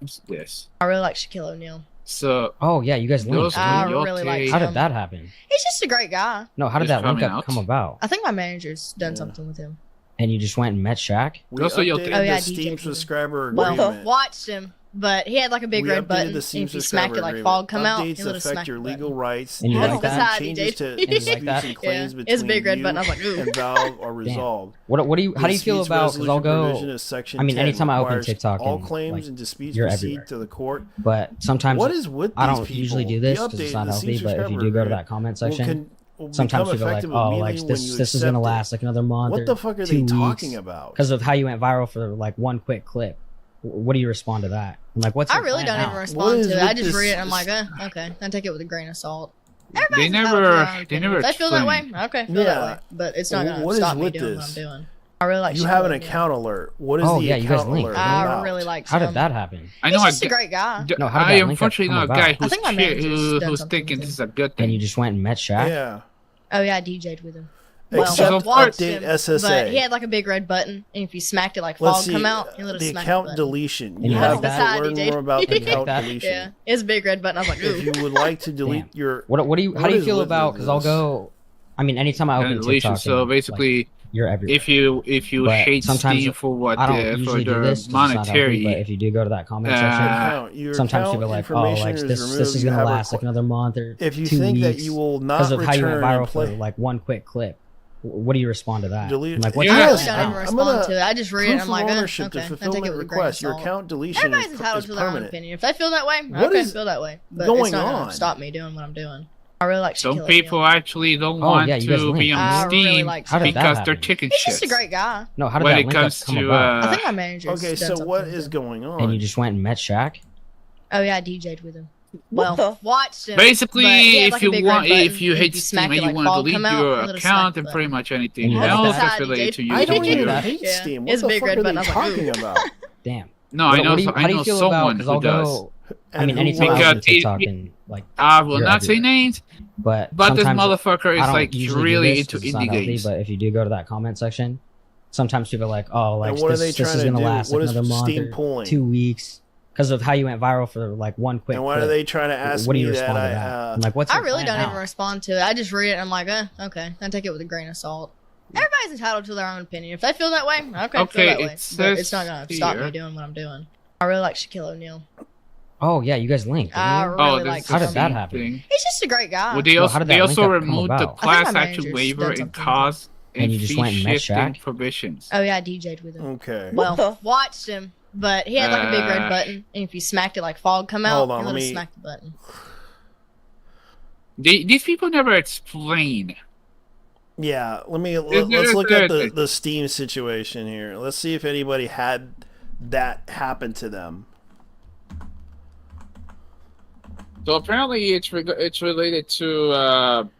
What's this? I really like Shaquille O'Neal. So. Oh yeah, you guys linked. I really like him. How did that happen? He's just a great guy. No, how did that link up come about? I think my manager's done something with him. And you just went and met Shaq? We updated the Steam subscriber agreement. Watched him. but he had like a big We red updated button, the and Steam if you smacked it, like subscriber fog come out, agreement. it would Updates have affect smacked your the legal button. rights. And you and like that? That's changes to And you like disputes that? and claims Yeah. between It's a big red you button. I was like, ooh. and Valve are Damn. resolved. What do you? How do you feel Disputes about? Because I'll resolution go. provision of Section I mean, 10 anytime I open requires TikTok, all and, claims like, and disputes you're proceed everywhere. to the court. But sometimes What is with I these don't people? usually do The this because it's update, not the healthy. Steam But if you subscriber do go to agreement that comment will section, will sometimes become people are like, effective "Oh, like immediately when you this is gonna accept it. last like another month." What or the fuck are 2 they weeks talking about? Because of how you went viral for like one quick clip. What do you respond to that? I'm like, what's I your really plan don't now? even respond to it. I just read it and I'm like, okay. I take it with a grain of salt. Everybody's entitled to their own opinion. If I feel that way, okay, feel that way. But it's not gonna What is stop me with doing this? what I'm doing. I really like You have an Shaquille O'Neal. account alert. What is Oh, the yeah, you guys account linked. alert I about? really like How him. did that happen? I know. He's just a great guy. No, how did I that link unfortunately come know a about? guy I who's think my manager's done who's something thinking with this is him. a good And thing. you just went and met Shaq? Yeah. Oh yeah, I DJ'd with him. Except watched update him, SSA. But he had like a big red button, and if you smacked it, like Let's fog see, come out, it would have the smacked account the button. deletion. And You you have like to that? learn DJ'd. more about the You like account that? deletion. Yeah, it's a big red button. I was like, ooh. If you would like to delete your What do you? How what do you is feel with about? Because I'll this? go. I mean, anytime I open And deletion. TikTok, So and, basically, like, you're everywhere. if you But hate sometimes Steam for what I don't for usually do their this 'cause it's not healthy, monetary, but if you do go to that comment section, Your sometimes account people are like, "Oh, information like is this removed. is You gonna have last like another month or If you 2 think weeks that you will not because of how you went return and viral for play- like one quick clip." What do you respond to that? Delete. I'm like, what's I your really plan don't now? even respond to it. I just read it and I'm Proof of like, ownership to okay. I take fulfillment it with a grain of request. Your salt. account deletion Everybody's is entitled to their own permanent. opinion. If I feel that way, What okay, is feel that way. But going it's not on? gonna stop me doing what I'm doing. I really like some Shaquille people O'Neal. actually don't Oh, want yeah, you guys to be linked. on I really Steam like How did that because they're happen? chicken He's shit. just a great guy. No, how did when that it link comes come to about? I think my manager's Okay, done so something what with is him. going on? And you just went and met Shaq? Oh yeah, I DJ'd with him. Well, watched him. Basically, but he had, if like, a you big want, red button, if you and hate you Steam smacked and it, you like, want to fog delete come out, your it would've account smacked and the pretty button. much anything And you like else that? that's related to you, I don't you even do. hate Yeah. Steam. It's What a the big fuck red are they button. I was like, talking ooh. about? Damn. No, I know. What do you, I how do know you feel someone about? Because who I'll does. go. I And mean, who anytime I was? open Because TikTok and like, I will you're not say everywhere. names, But but this sometimes motherfucker I is don't like usually do really this into 'cause it's not indie healthy, games. but if you do go to that comment section, sometimes people are like, "Oh, like And what are they this trying is to gonna do? last What like is another month Steam or pulling? 2 weeks because of how you went viral for like one quick." And what clip. are they trying to ask What do me you that respond to I? that? I'm like, what's I your really plan don't now? even respond to it. I just read it and I'm like, okay. I take it with a grain of salt. Everybody's entitled to their own opinion. If I feel that way, okay, Okay, feel that way. it But says it's not gonna stop me here- doing what I'm doing. I really like Shaquille O'Neal. Oh yeah, you guys linked. Didn't I you? really this like is How the did that same happen? thing. He's just a great guy. Well, they No, also how did they that also link up come removed the about? class my action manager's waiver done and something with cause And and you just fee went and met shifting Shaq? provisions. Oh yeah, I DJ'd with him. Okay. Well, watched him, but he had like a big red Uh, button, and if you smacked it, like fog come out, Hold on, it let would have me- smacked the button. These people never explain. Yeah, Is there let's a look at third the Steam situation here. Let's see if anybody had that happen to them. So apparently it's related to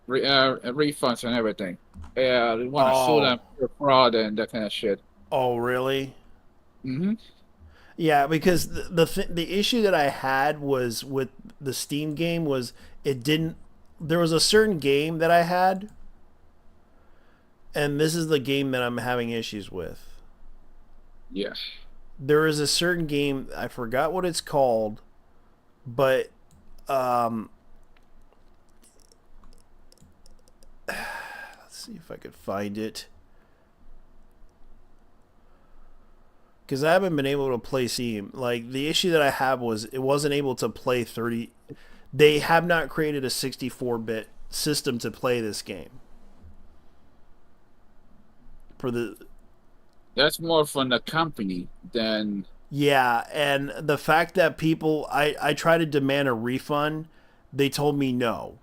refunds and everything. Yeah, they want to sue them for fraud and that kind of shit. Oh, really? Mm-hmm. Yeah, because the issue that I had was with the Steam game was it didn't. There was a certain game that I had, and this is the game that I'm having issues with. Yeah. There is a certain game, I forgot what it's called, but let's see if I could find it. Because I haven't been able to play Steam. Like, the issue that I have was it wasn't able to play 30. They have not created a 64-bit system to play this game. For the That's more from the company than... Yeah, and the fact that people... I tried to demand a refund. They told me no.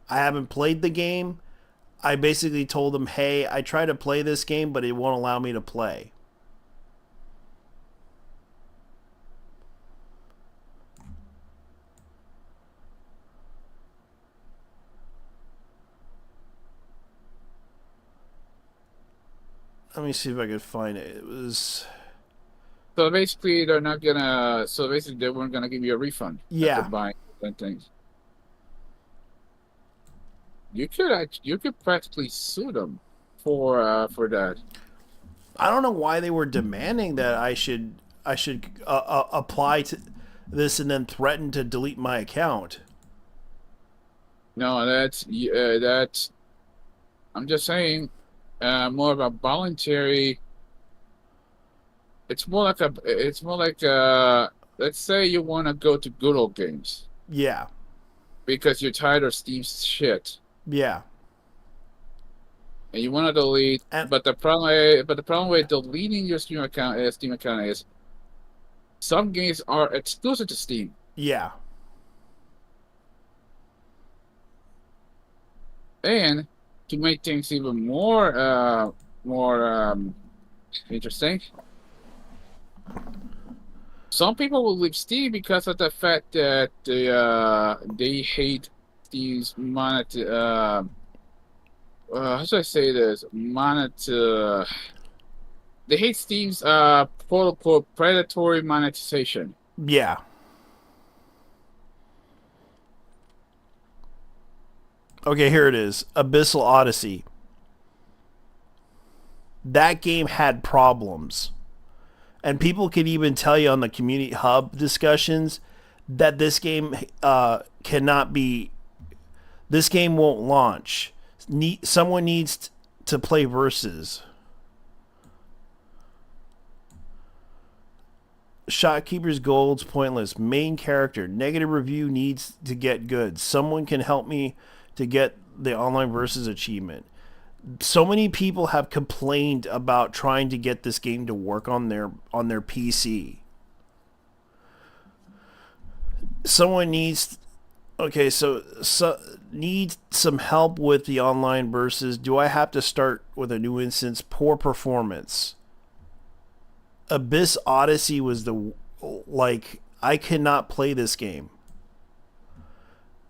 I haven't played the game. I basically told them, hey, I tried to play this game, but it won't allow me to play. Let me see if I could find it. It was... So basically, they're not gonna... So basically, they weren't gonna give you a refund. Yeah. After buying and things. You could practically sue them for that. I don't know why they were demanding that I should apply to this and then threaten to delete my account. No, that's. I'm just saying, more of a voluntary It's more like let's say you want to go to Good Old Games. Yeah. Because you're tired of Steam's shit. Yeah. And you want to delete, but the problem with deleting your Steam account is some games are exclusive to Steam. Yeah. And to make things even more interesting, some people will leave Steam because of the fact that they hate Steam's how should I say this? They hate Steam's quote unquote predatory monetization. Yeah. Okay, here it is. Abyssal Odyssey. That game had problems. And people can even tell you on the community hub discussions that this game cannot be... This game won't launch. Someone needs to play Versus. Shopkeeper's Gold's pointless. Main character. Negative review needs to get good. Someone can help me to get the online Versus achievement. So many people have complained about trying to get this game to work on their PC. Someone needs... Okay, so need some help with the online Versus. Do I have to start with a new instance? Poor performance. Abyss Odyssey was I cannot play this game.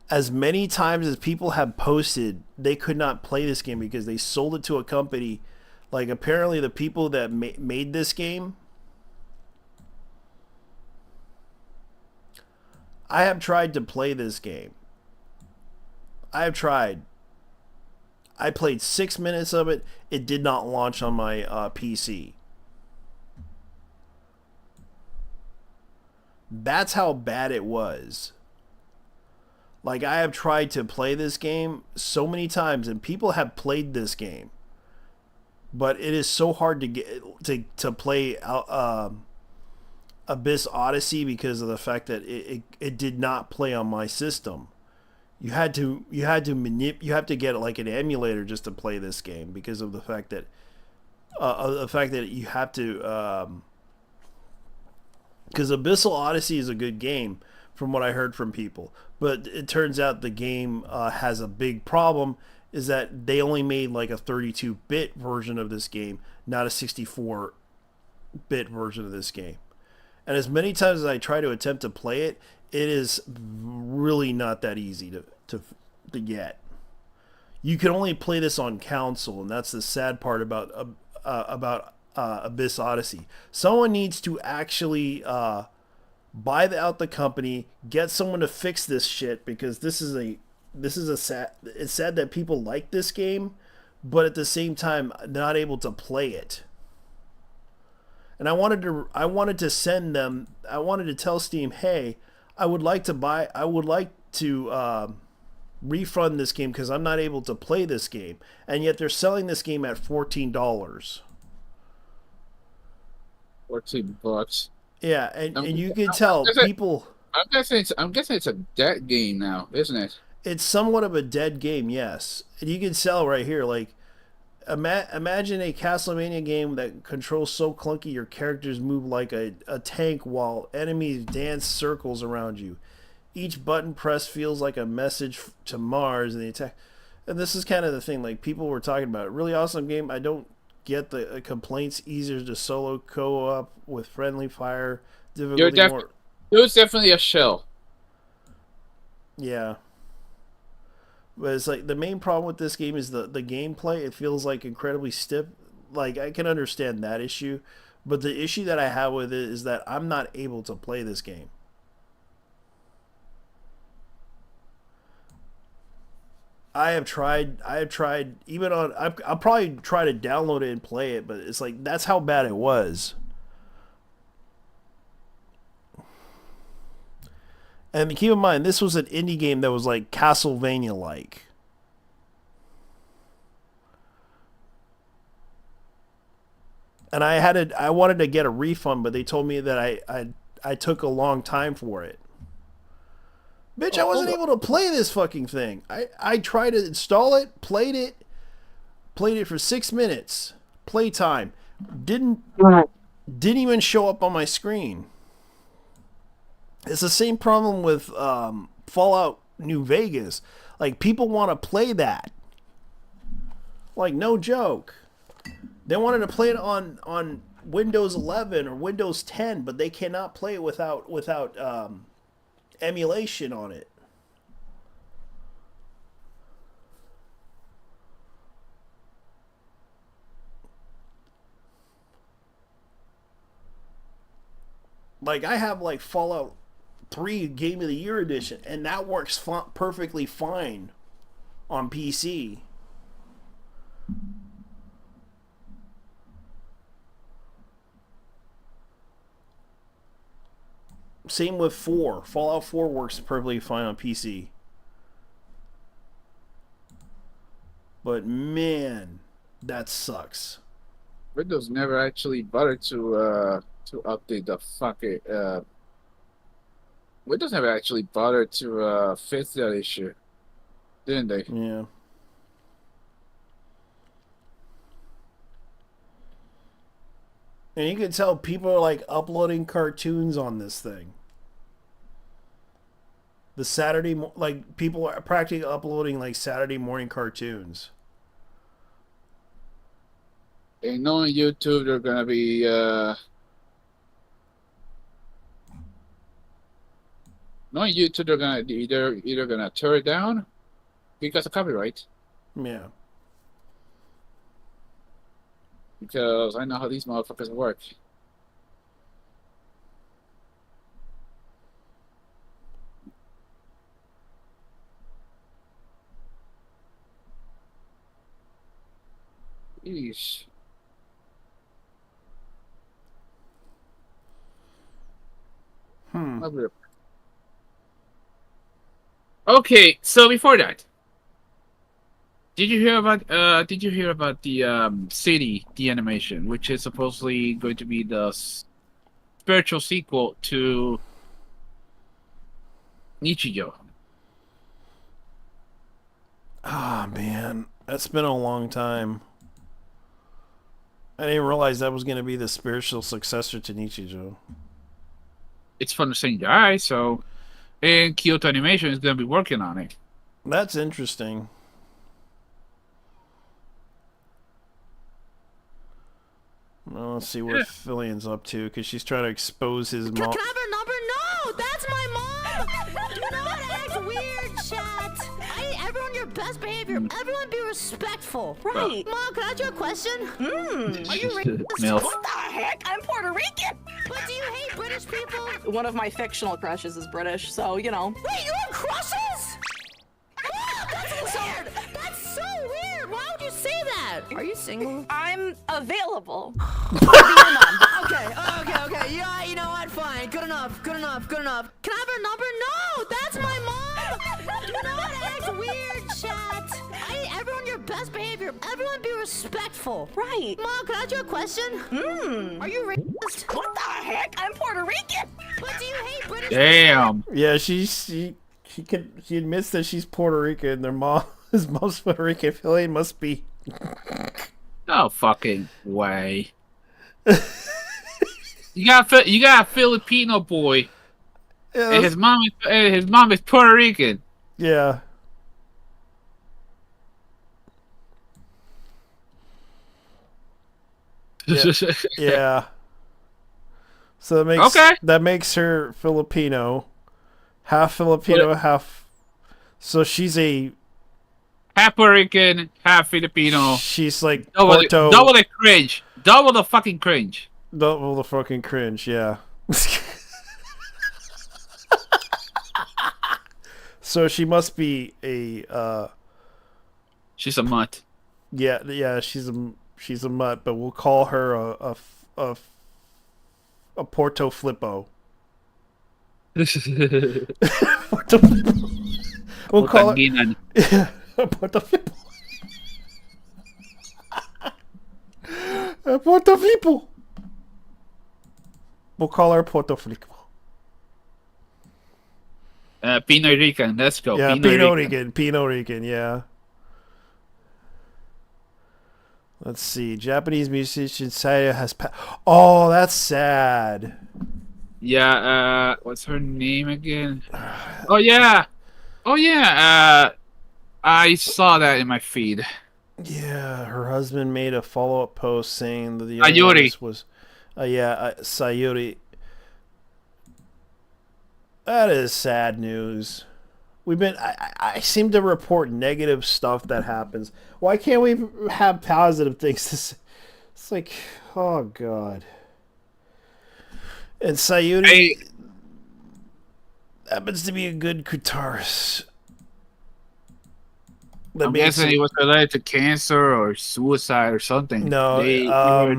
As many times as people have posted, they could not play this game because they sold it to a company. Like, apparently the people that made this game... I have tried to play this game. I have tried. I played 6 minutes of it. It did not launch on my PC. That's how bad it was. Like, I have tried to play this game so many times, and people have played this game, but it is so hard to get to play Abyss Odyssey because of the fact that it did not play on my system. You have to get like an emulator just to play this game because of the fact that you have to. Because Abyssal Odyssey is a good game, from what I heard from people, but it turns out the game has a big problem. Is that they only made like a 32-bit version of this game, not a 64-bit version of this game. And as many times as I try to attempt to play it, it is really not that easy to get. You can only play this on console, and that's the sad part about Abyss Odyssey. Someone needs to actually buy out the company, get someone to fix this shit, because this is a sad. It's sad that people like this game, but at the same time not able to play it. And I wanted to tell Steam, hey, I would like to refund this game because I'm not able to play this game, and yet they're selling this game at $14. $14. Yeah, and you can tell people. I'm guessing it's a dead game now, isn't it? It's somewhat of a dead game, yes. And you can tell right here, like. Imagine a Castlevania game that controls so clunky your characters move like a tank while enemies dance circles around you. Each button press feels like a message to Mars and the attack. And this is kind of the thing, like people were talking about. Really awesome game. I don't get the complaints. Easier to solo co-op with friendly fire. Difficulty more. It was definitely a shell. Yeah. But it's like the main problem with this game is the gameplay. It feels like incredibly stiff. Like, I can understand that issue, but the issue that I have with it is that I'm not able to play this game. I have tried even on. I'll probably try to download it and play it, but it's like that's how bad it was. And keep in mind, this was an indie game that was like Castlevania-like. and I wanted to get a refund, but they told me that I took a long time for it. Bitch, I wasn't able to play this fucking thing. I tried to install it, played it for 6 minutes, playtime, didn't even show up on my screen. It's the same problem with Fallout New Vegas. Like, people want to play that. Like, no joke. They wanted to play it on Windows 11 or Windows 10, but they cannot play it without emulation on it. Like, I have like Fallout 3 Game of the Year edition, and that works perfectly fine on PC. Same with 4. Fallout 4 works perfectly fine on PC. But man, that sucks. Windows never actually bothered to update the fucking Windows never actually bothered to fix that issue, didn't they? Yeah. And you can tell people are like uploading cartoons on this thing. The Saturday, like, people are practically uploading like Saturday morning cartoons. And knowing YouTube, they're gonna be knowing YouTube, they're gonna either gonna tear it down because of copyright. Yeah. Because I know how these motherfuckers work. Eesh. Okay, so before that, did you hear about the City, the animation, which is supposedly going to be the spiritual sequel to Nichijou? Ah, man, that's been a long time. I didn't realize that was going to be the spiritual successor to Nichijou. It's from the same guy, so, and Kyoto Animation is going to be working on it. That's interesting. Well, let's see what Fillian's up to, because she's trying to expose his mom. Can I have her number? No, that's my mom. Do not act weird, chat. I need everyone your best behavior. Everyone be respectful. Right. Mom, can I ask you a question? Are you racist? What the heck? I'm Puerto Rican. But do you hate British people? One of my fictional crushes is British, so, you know. Wait, you have crushes? Oh, that's weird. That's so weird. Why would you say that? Are you single? I'm available. Okay. Yeah, you know what? Fine. Good enough. Can I have her number? No, that's my mom. Do not act weird, chat. I need everyone your best behavior. Everyone be respectful. Right. Mom, can I ask you a question? Are you racist? What the heck? I'm Puerto Rican. But do you hate British? Damn. Yeah, she admits that she's Puerto Rican. His mom's Puerto Rican. Fillian must be. No fucking way. You got a Filipino boy, and his mom is Puerto Rican. Yeah. Yeah. So that makes her Filipino, half Filipino, half. So she's a half Puerto Rican, half Filipino. She's like double the cringe. Double the fucking cringe. Double the fucking cringe, yeah. So she must be a she's a mutt. Yeah, she's a mutt, but we'll call her a Porto Flippo. Porto Flippo. We'll call it Porto Flippo. Puerto Flipo. We'll call her Puerto Flipo. Pinot Rican, let's go. Yeah, Pinot Rican, yeah. Let's see. Japanese musician Saya has oh, that's sad. Yeah, what's her name again? Oh yeah. Oh yeah. I saw that in my feed. Yeah, her husband made a follow-up post saying that the young Sayuri. artist was Sayuri. That is sad news. I seem to report negative stuff that happens. Why can't we have positive things to say? It's like, oh god. And Sayuri happens to be a good guitarist. I'm guessing it was related to cancer or suicide or something. No, yeah,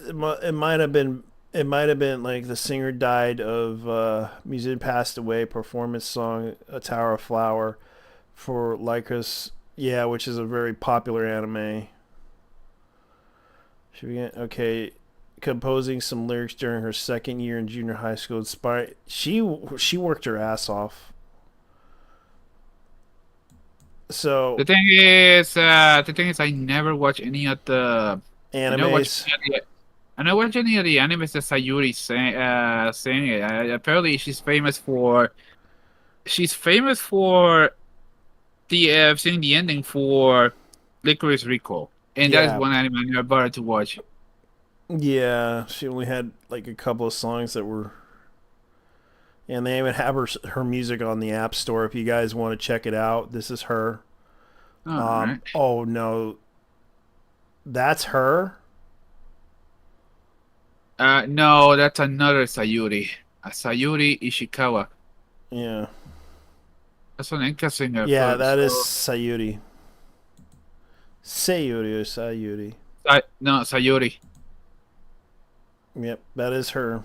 it might have been. It might have been like the singer died of musician passed away. Performance song "A Tower of Flower" for Lycos, yeah, which is a very popular anime. Should we get okay? Composing some lyrics during her second year in junior high school. Inspired. She worked her ass off. So the thing is, I never watch any of the animes. I never watch any of the animes that Sayuri sang it. Apparently, she's famous for the singing the ending for Licorice Recall, and that is one anime I never bothered to watch. Yeah, she only had like a couple of songs that were. And they even have her music on the App Store if you guys want to check it out. This is her. Right. Oh, no. That's her? No, that's another Sayuri. Sayuri Ishikawa. Yeah. That's an Enka singer. Yeah, that is Sayuri. Sayuri or Sayuri? No, Sayuri. Yep, that is her.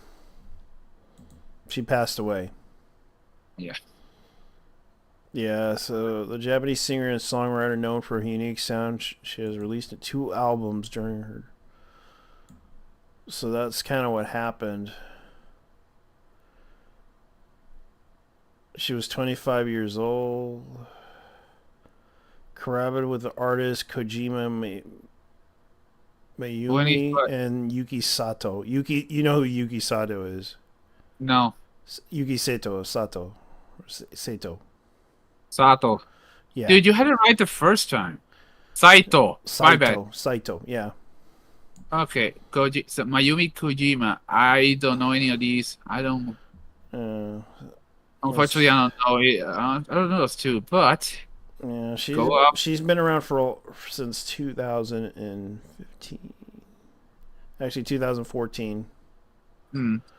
She passed away. Yeah. Yeah, so the Japanese singer and songwriter known for her unique sound, she has released 2 albums during her. So that's kind of what happened. She was 25 years old. Collaborated with the artist Kojima Mayumi and Yuki Sato. You know who Yuki Sato is? No. Yuki Sato. Sato. Yeah. Dude, you had it right the first time. Saito. My bad. Saito, yeah. Okay. So Mayumi Kojima. I don't know any of these. I don't. Unfortunately, I don't know it. I don't know those two, but. Yeah, she's been around since 2015. Actually, 2014.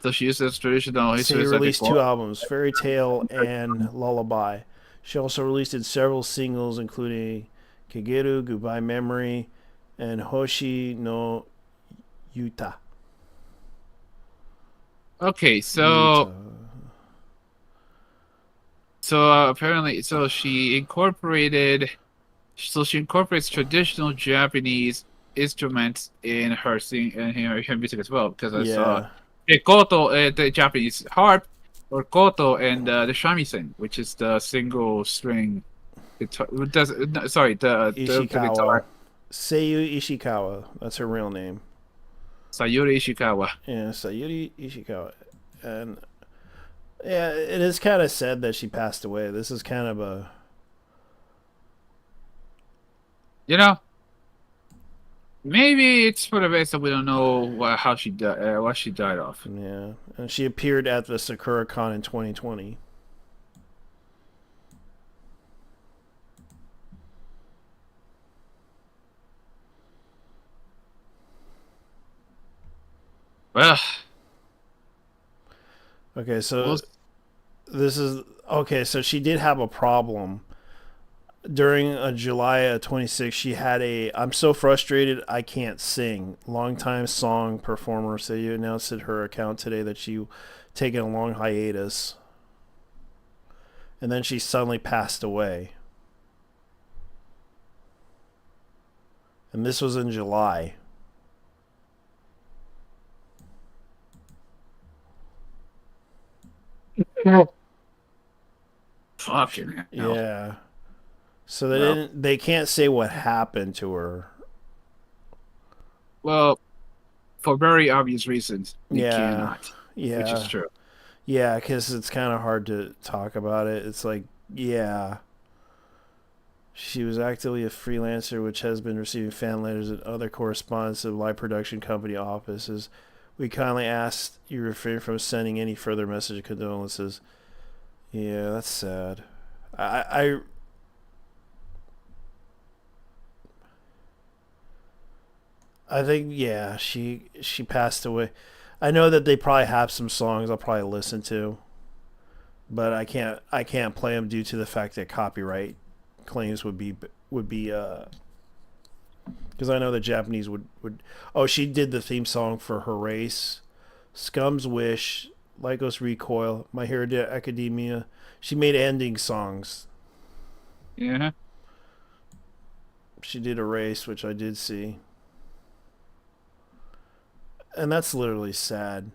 So she uses traditional history. She released 2 albums, Fairy Tale and Lullaby. She also released several singles, including Kageru, Goodbye Memory, and Hoshi no Yuta. Okay, so apparently, she incorporates traditional Japanese instruments in her her music as well. Because I saw the koto, the Japanese harp, or koto, and the shamisen, which is the single string guitar. The guitar. Seiyu Ishikawa. That's her real name. Sayuri Ishikawa. Yeah, Sayuri Ishikawa. And yeah, it is kind of sad that she passed away. This is kind of a... Maybe it's for the best that we don't know what she died of. Yeah, and she appeared at the SakuraCon in 2020. Well, okay, so so she did have a problem. During July 26th, she had I'm so frustrated I can't sing. Longtime song performer Seiyu announced at her account today that she taken a long hiatus. And then she suddenly passed away. And this was in July. Fucking hell. Yeah. So they can't say what happened to her. Well, for very obvious reasons, they Yeah. cannot. Yeah. Which is true. Yeah, because it's kind of hard to talk about it. It's like, yeah. She was actively a freelancer, which has been receiving fan letters and other correspondence of live production company offices. We kindly ask you refrain from sending any further message of condolences. Yeah, that's sad. I think, yeah, she passed away. I know that they probably have some songs I'll probably listen to, but I can't play them due to the fact that copyright claims would be because I know the Japanese would. Oh, she did the theme song for her race, Scum's Wish, Lycos Recoil, My Hero Academia. She made ending songs. Yeah. She did a race, which I did see. And that's literally sad.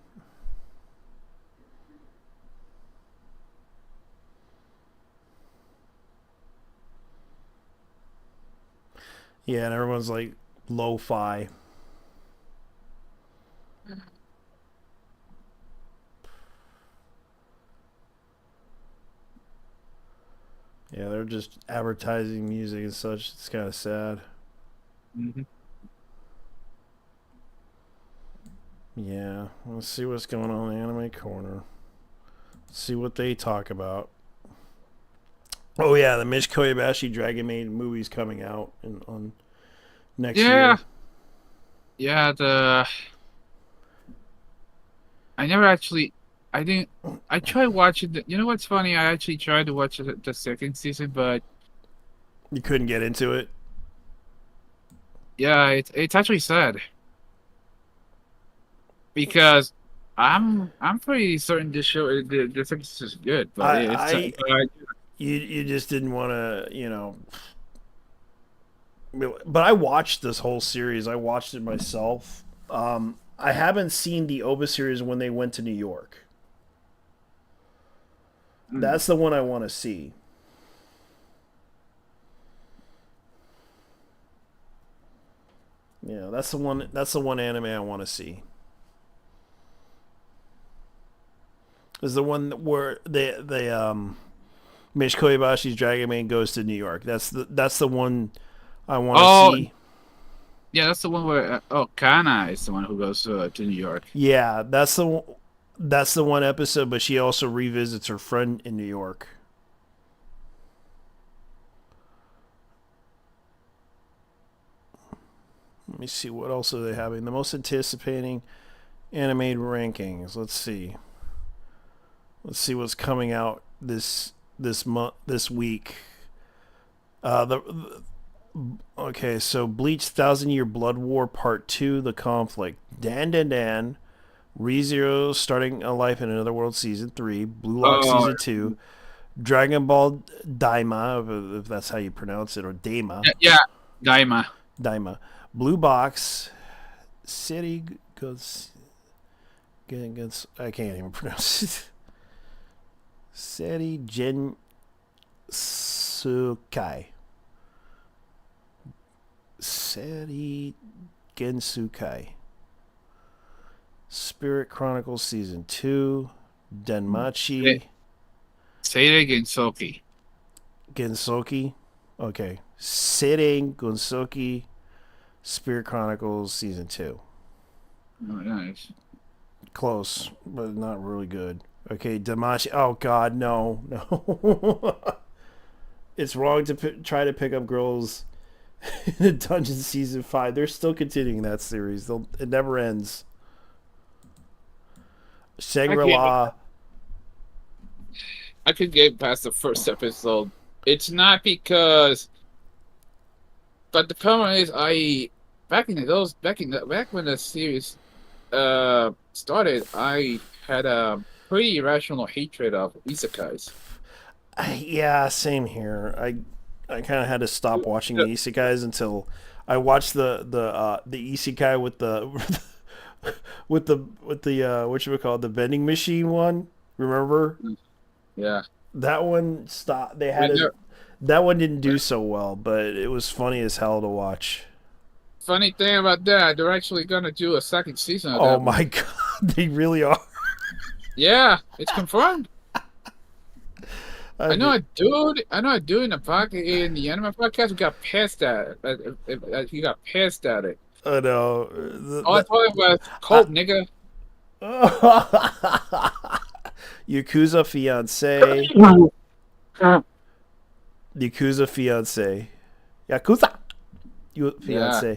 Yeah, and everyone's like lo-fi. Yeah, they're just advertising music and such. It's kind of sad. Mm-hmm. Yeah, let's see what's going on in the Anime Corner. Let's see what they talk about. Oh yeah, the Mish Kobayashi Dragon Maid movie's coming out on next year. Yeah, I tried watching you know what's funny? I actually tried to watch the second season, but you couldn't get into it. Yeah, it's actually sad. Because I'm pretty certain this show the second season is good, but you just didn't want to, But I watched this whole series. I watched it myself. I haven't seen the OVA series when they went to New York. That's the one I want to see. Yeah, that's the one. That's the one anime I want to see. Is the one where Mish Kobayashi's Dragon Maid goes to New York. That's the one I want to see. Yeah, that's the one where Kana is the one who goes to New York. Yeah, that's the one episode, but she also revisits her friend in New York. Let me see, what else are they having? The most anticipating anime rankings. Let's see. Let's see what's coming out this week. Okay, so Bleach 1,000-Year Blood War Part 2, The Conflict. Dan, ReZero Starting a Life in Another World Season 3, Blue Lock Season 2, Dragon Ball Daima, if that's how you pronounce it, or Daima. Yeah, Daima. Blue Box, City goes. I can't even pronounce it. Seri Gensukai. Seri Gensukai. Spirit Chronicles Season 2. Denmachi. Seri Gensoki. Gensoki? Okay. Seri Gensoki. Spirit Chronicles Season 2. Oh, nice. Close, but not really good. Okay, Damashi. Oh God, no. It's wrong to try to pick up girls in Dungeon Season 5. They're still continuing that series. It never ends. Shangri-La. I could get past the first episode. It's not because, but the problem is, back when the series started, I had a pretty irrational hatred of isekais. Yeah, same here. I kind of had to stop watching the isekais until I watched the isekai with the with the what you would call it, the vending machine one. Remember? Yeah. That one stopped. They had it. That one didn't do so well, but it was funny as hell to watch. Funny thing about that, they're actually gonna do a second season of that. Oh my god, they really are. Yeah, it's confirmed. I know a dude in the anime podcast who got pissed at it. He got pissed at it. I know. All I told him was, "Cold, nigga." Yakuza fiance. Yakuza fiance. Yakuza fiance. Yeah.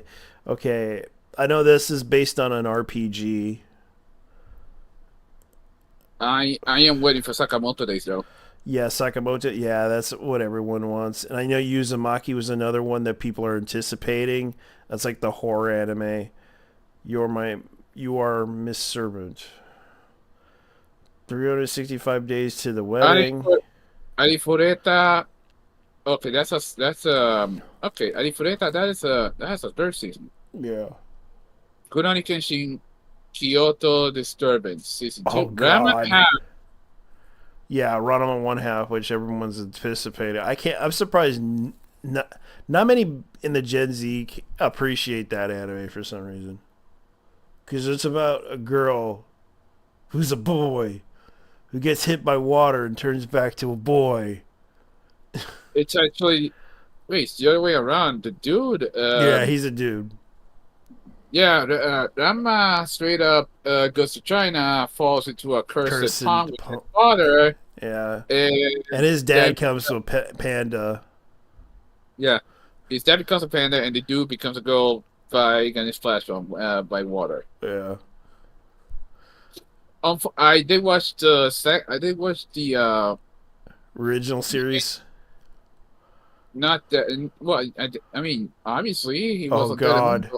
Okay, I know this is based on an RPG. I am waiting for Sakamoto days though. Yeah, Sakamoto. Yeah, that's what everyone wants. And I know Uzumaki was another one that people are anticipating. That's like the horror anime. You are Miss Servant. 365 days to the wedding. Arifureta. Okay, that's okay. Arifureta. That has a third season. Yeah. Kurani Kenshin Kyoto Disturbance season 2. Oh god. Half. Yeah, Ranma 1/2, which everyone's anticipating. I'm surprised not many in the Gen Z appreciate that anime for some reason. Because it's about a girl who's a boy who gets hit by water and turns back to a boy. It's actually... Wait, it's the other way around. The dude... yeah, he's a dude. Yeah, Rama straight up goes to China, falls into a cursed pond with his father. Yeah. And his dad comes to a panda. Yeah. His dad becomes a panda, and the dude becomes a girl by getting splashed on by water. Yeah. I did watch the original series. Not that. Well, I mean, obviously he wasn't. Oh god.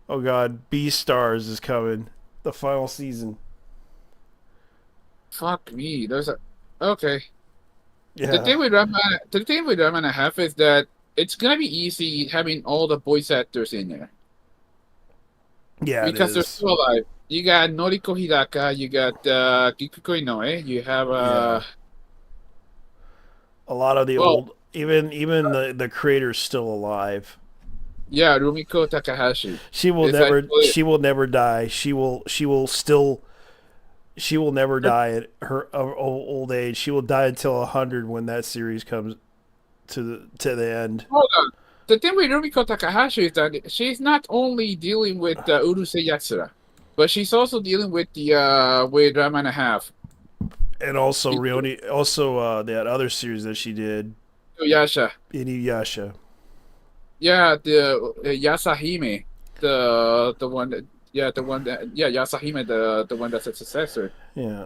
Oh god, Beastars is coming. The final season. Fuck me. There's a okay. Yeah. The thing with Rama and a half is that it's gonna be easy having all the voice actors in there. Yeah, because they're still alive. You got Noriko Hidaka, you got Kikuko Inoue, you have a lot of the old even the creator's still alive. Yeah, Rumiko Takahashi. She will never die. She will never die at her old age. She will die until 100 when that series comes to the end. Hold on. The thing with Rumiko Takahashi is that she's not only dealing with Urusei Yatsura, but she's also dealing with the with Rama and a half. And also that other series that she did. Inuyasha. Inuyasha. Yeah, the Yasahime, the one that Yasahime, the one that's a successor. Yeah.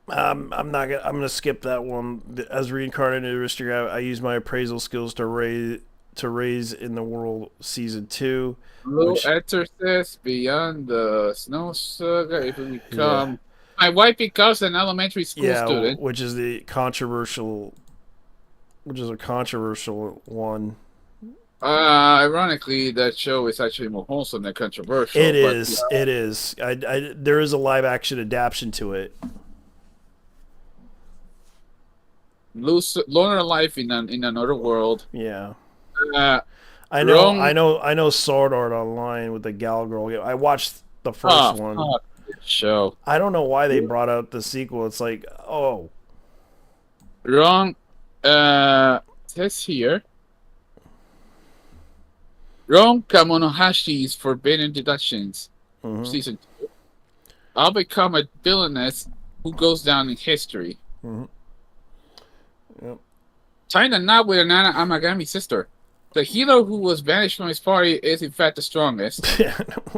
I'm gonna skip that one. As reincarnated aristocrat, I use my appraisal skills to raise in the world season 2. Blue Exorcist, Beyond the Snow Saga. If we become my wife becomes an elementary school student, which is a controversial one. Ironically, that show is actually more wholesome than controversial. It is. There is a live action adaptation to it. Loner life in another world. Yeah. I know Sword Art Online with the Gal Girl. I watched the first one. Show. I don't know why they brought out the sequel. It's like, wrong. Says here. Ron Kamonohashi's Forbidden Deductions, season 2. I'll become a villainess who goes down in history. Yep. China not with Nana Amagami sister. The hero who was banished from his party is in fact the strongest.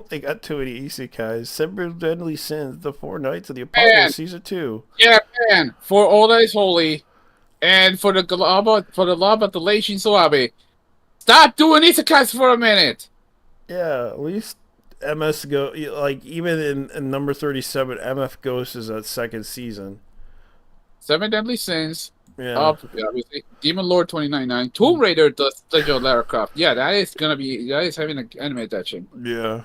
They got too many isekais. 7 Deadly Sins, The Four Knights of the Apollo, season 2. Yeah, man. For all that is holy, and for the love of the late Shinzo Abe. Stop doing isekais for a minute. Yeah, at least MS Go, like even in number 37, MF Ghost is that second season. 7 Deadly Sins, Yeah. Obviously. Demon Lord 2099. Tomb Raider, the Legend of Lara Croft. Yeah, that is having an anime adaptation. Yeah.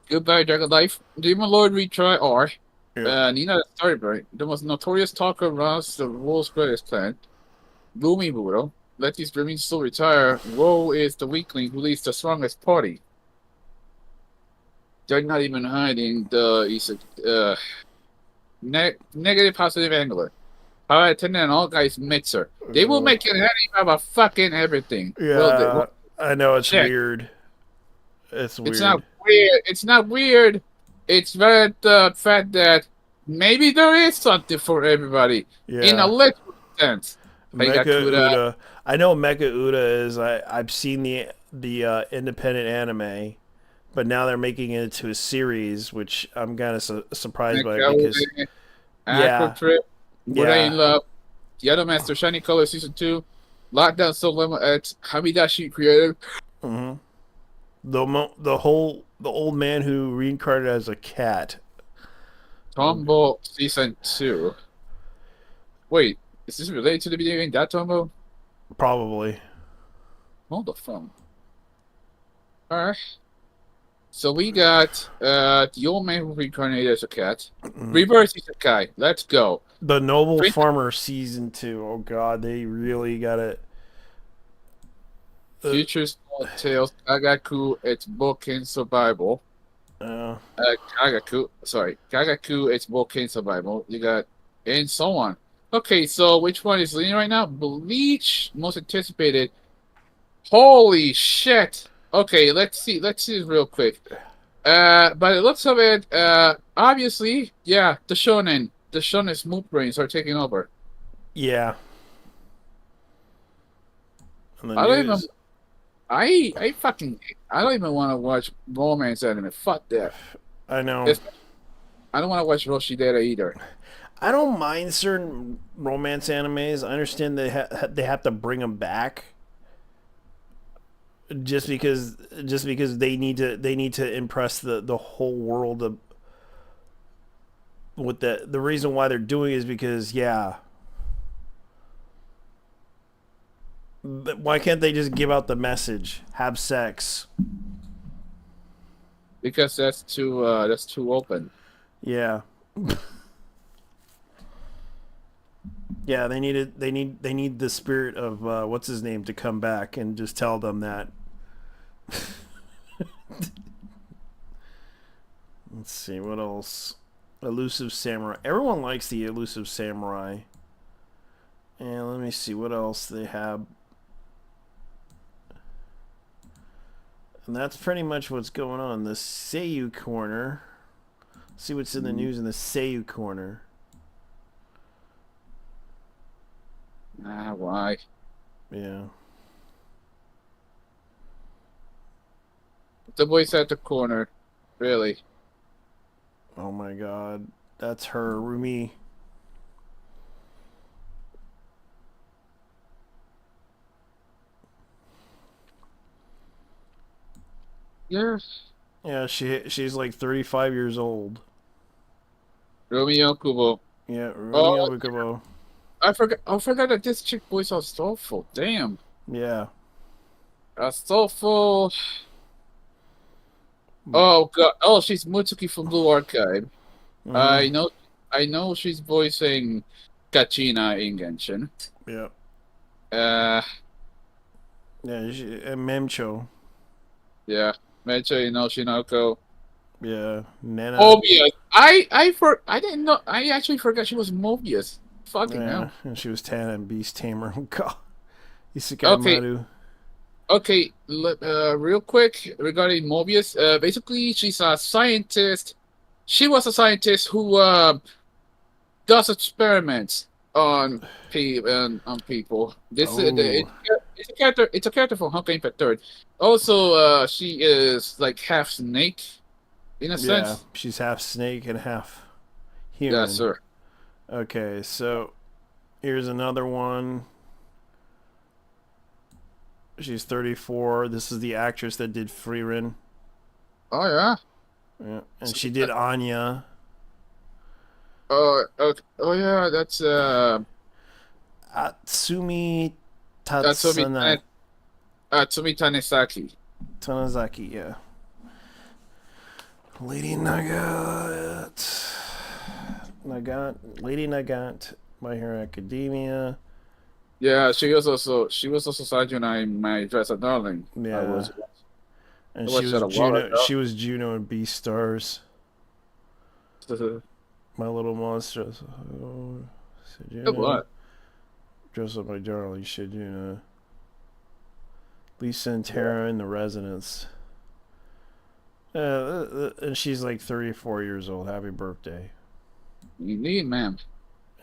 Goodbye, Dragon Life. Demon Lord Retry R. Yeah. Nina Starbright. The most notorious talker runs the world's greatest clan. Gloomy Budo. Let these dreaming still retire. Woe is the weakling who leads the strongest party. They're not even hiding the negative positive angler. Power attendant and all guys mixer. They will make it any about fucking everything. Yeah. I know it's Shit. weird. It's weird. It's not weird. It's not weird. It's very the fact that maybe there is something for everybody in a literal sense. Mecha Uda. I know Mecha Uda is. I've seen the independent anime, but now they're making it into a series, which I'm kind of surprised by because Aqua Trip, Buddha in Love, The Other Master, Shiny Color Season 2, Lockdown Soul Lemon X, Hamidashi Creative. Mm-hmm. The old man who reincarnated as a cat. Tombo Season 2. Wait, is this related to the video game that Tombo? Probably. Hold the phone. Alright. So we got the old man who reincarnated as a cat. Reverse Isekai. Let's go. The Noble Farmer Season 2. Oh god, they really got it. Future Small Tales, Kagaku, it's Boken Survival. Kagaku, it's Boken Survival. You got, and so on. Okay, so which one is leading right now? Bleach, most anticipated. Holy shit! Okay, let's see this real quick. By the looks of it, obviously, yeah, the shonen smooth brains are taking over. Yeah. I don't even want to watch romance anime. Fuck that. I know. I don't want to watch Roshidera either. I don't mind certain romance animes. I understand they have to bring them back. Just because they need to impress the whole world of, with the reason why they're doing it is because but why can't they just give out the message, have sex? Because that's too open. Yeah. Yeah, they need the spirit of what's his name to come back and just tell them that. Let's see what else. Elusive Samurai. Everyone likes the Elusive Samurai. And let me see what else they have. And that's pretty much what's going on. The Seiyu corner. See what's in the news in the Seiyu corner. Why? Yeah. The voice at the corner. Really? Oh my god. That's her, Rumi. Yes. Yeah, she's like 35 years old. Rumi Okubo. Yeah, Rumi Okubo. I forgot that this chick voice was soulful. Damn. Yeah. Soulful. Oh god. Oh, she's Mutsuki from Blue Archive. Mm-hmm. I know she's voicing Kachina in Genshin. Yeah. Yeah, Memcho. Yeah. Mecha Shinoko. Yeah. Nana. Mobius. I didn't know. I actually forgot she was Mobius. Fucking hell. And she was Tana and Beast Tamer. Oh god. Isekai Maru. Okay, real quick regarding Mobius. Basically, she's a scientist. She was a scientist who does experiments on people. It's a character. It's a character from Honkai Impact 3rd. Also, she is like half snake, in a sense. Yeah, she's half snake and half human. Yeah, sir. Okay, so here's another one. She's 34. This is the actress that did Frieren. Oh yeah. Yeah, and she did Anya. Oh yeah, that's. Atsumi Tatsumi Tanesaki. Tanizaki, yeah. Lady Nagant. Lady Nagant, My Hero Academia. Yeah, she was also Sajuna in My Dress a Darling. Yeah. And I watched that a while ago. she was Juno in Beastars. My Little Monsters. Oh, What? Dress Up My Darling, Shijuna. Lisa and Tara in The Residence. And she's like 34 years old. Happy birthday. Indeed, ma'am.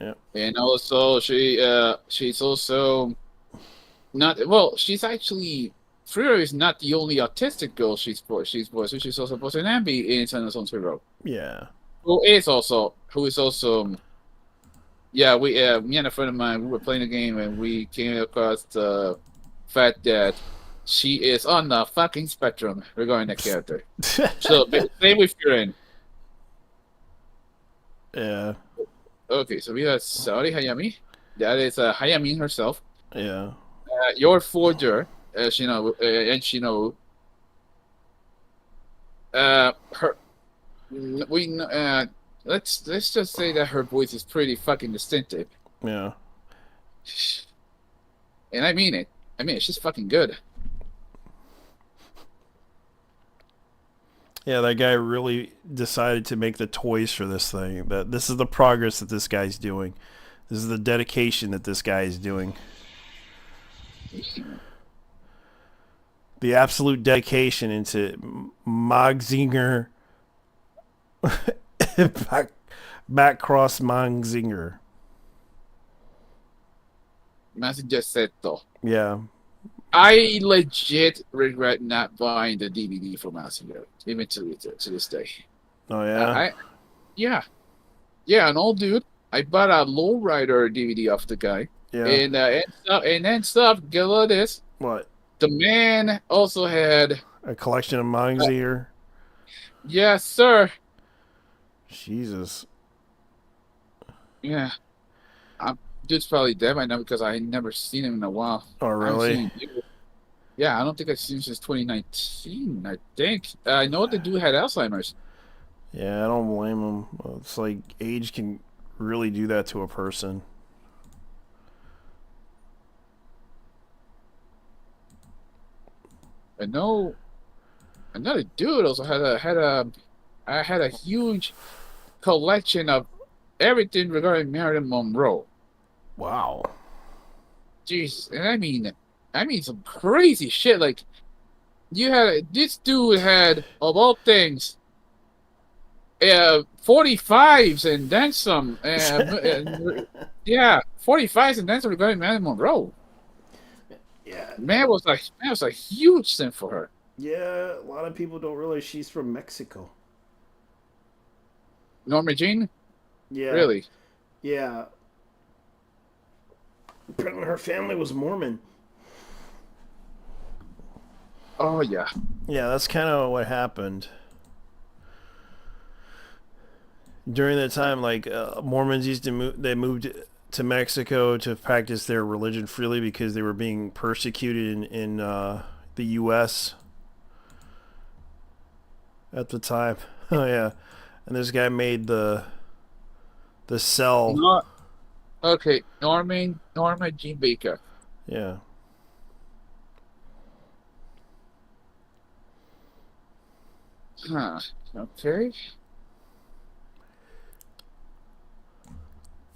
Yeah. And also, she's also not. Well, she's actually. Frida is not the only autistic girl she's voicing. She's also voicing Abby in Senna Zone Zero. Yeah. Who is also. Yeah, me and a friend of mine, we were playing a game and we came across the fact that she is on the fucking spectrum regarding that character. So, same with Furin. Yeah. Okay, so we have Saori Hayami. That is Hayami herself. Yeah. Your forger, Shinobu, and Shinobu. Let's just say that her voice is pretty fucking distinctive. Yeah. And I mean it. She's fucking good. Yeah, that guy really decided to make the toys for this thing. That this is the progress that this guy's doing. This is the dedication that this guy is doing. The absolute dedication into Magzinger backcross Magzinger. Masijaseto. Yeah. I legit regret not buying the DVD for Massinger, even to this day. Oh yeah. Yeah, an old dude. I bought a Lowrider DVD off the guy. Yeah. And then stuff. Get a load of this. What? The man also had a collection of Magzinger. Yes, sir. Jesus. Yeah. Dude's probably dead by now because I never seen him in a while. Oh, really? Yeah, I don't think I've seen him since 2019, I think. I know the dude had Alzheimer's. Yeah, I don't blame him. It's like age can really do that to a person. I know another dude also had a huge collection of everything regarding Marilyn Monroe. Wow. Jesus, and I mean some crazy shit. Like, this dude had, of all things, 45s and then some. Yeah, 45s and then some regarding Marilyn Monroe. Yeah. Man was a huge thing for her. Yeah, a lot of people don't realize she's from Mexico. Norma Jean? Yeah. Really? Yeah. Apparently her family was Mormon. Oh, yeah. Yeah, that's kind of what happened. During that time, like, Mormons used to move, they moved to Mexico to practice their religion freely because they were being persecuted in the U.S. at the time. Oh, yeah. And this guy made the cell. Okay, Norma Jean Baker. Yeah. Huh. Okay.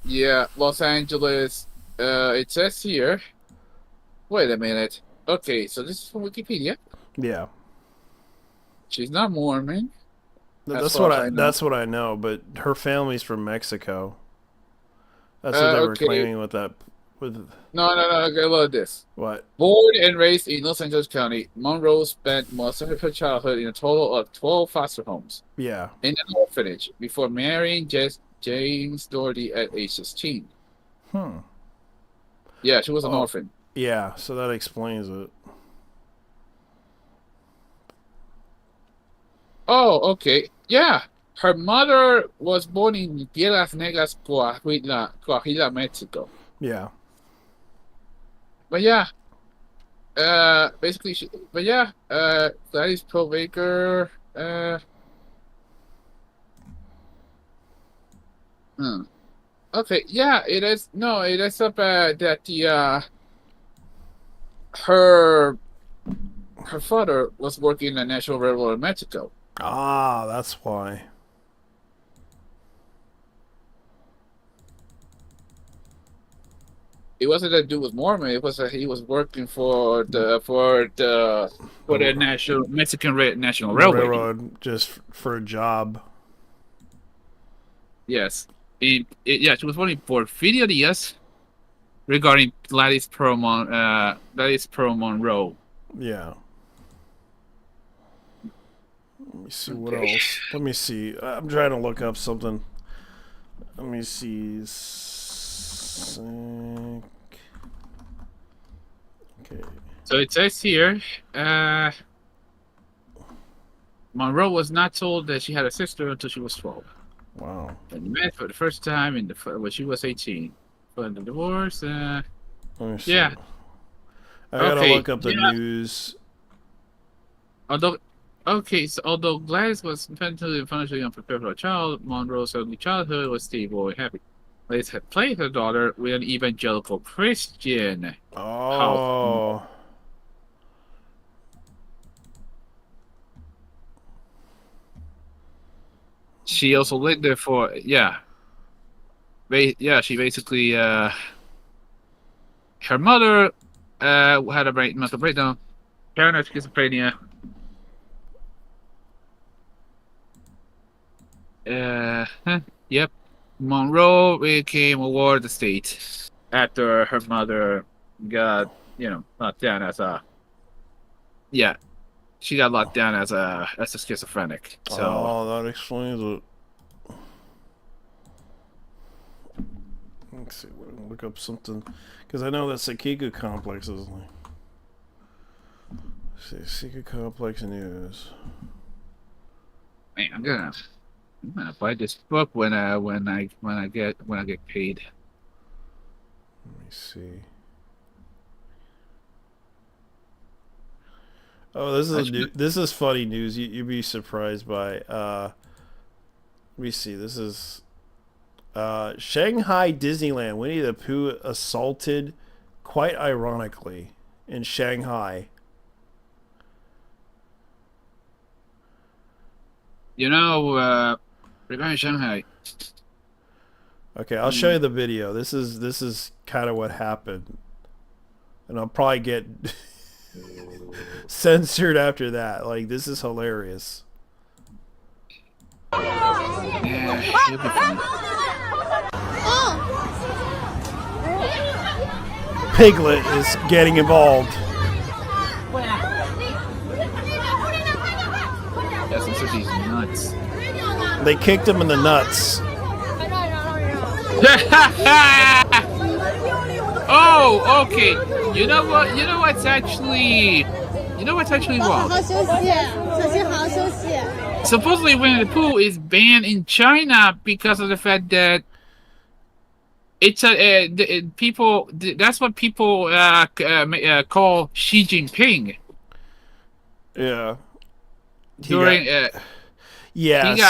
Yeah, Los Angeles. It says here. Wait a minute. Okay, so this is from Wikipedia. Yeah. She's not Mormon. That's what I know, but her family's from Mexico. That's what they were claiming with that. No. Okay, look at this. What? Born and raised in Los Angeles County, Monroe spent most of her childhood in a total of 12 foster homes. Yeah. In an orphanage before marrying James Doherty at age 16. Yeah, she was an orphan. Yeah, so that explains it. Oh, okay. Yeah. Her mother was born in Piedras Negras, Coahuila, Mexico. Yeah. But yeah. Basically, Gladys Pro Baker. Okay, yeah, it is. No, it is up that her father was working in the National Railroad of Mexico. Ah, that's why. It wasn't that dude was Mormon. It was he was working for the national National Railway. Railroad, just for a job. Yes, she was working for Video Diaz regarding Gladys Pearl Monroe. Yeah. Let me see what else. Let me see. I'm trying to look up something. Let me see. Okay. So it says here, Monroe was not told that she had a sister until she was 12. Wow. And met for the first time when she was 18. But the divorce, yeah. I gotta look up the news. Although Gladys was mentally and financially unprepared for a child, Monroe's early childhood was stable and happy. Gladys had played her daughter with an evangelical Christian. Oh. She also lived there for she basically her mother had a mental breakdown, paranoid schizophrenia. Yep. Monroe became a ward of the state after her mother got locked down as a she got locked down as a schizophrenic. So that explains it. Let's see. Look up something because I know that Sekiku complex is like. Let's see, Sekiku complex news. Man, I'm gonna buy this book when I get paid. Let me see. Oh, this is funny news. You'd be surprised by. Let me see. This is Shanghai Disneyland. Winnie the Pooh assaulted, quite ironically, in Shanghai. Regarding Shanghai. Okay, I'll show you the video. This is kind of what happened, and I'll probably get censored after that. Like, this is hilarious. Yeah, you'll be fine. Piglet is getting involved. Yes, these are these nuts. They kicked him in the nuts. Oh, okay. You know what's actually wrong? Supposedly Winnie the Pooh is banned in China because of the fact that it's people. That's what people call Xi Jinping. Yeah.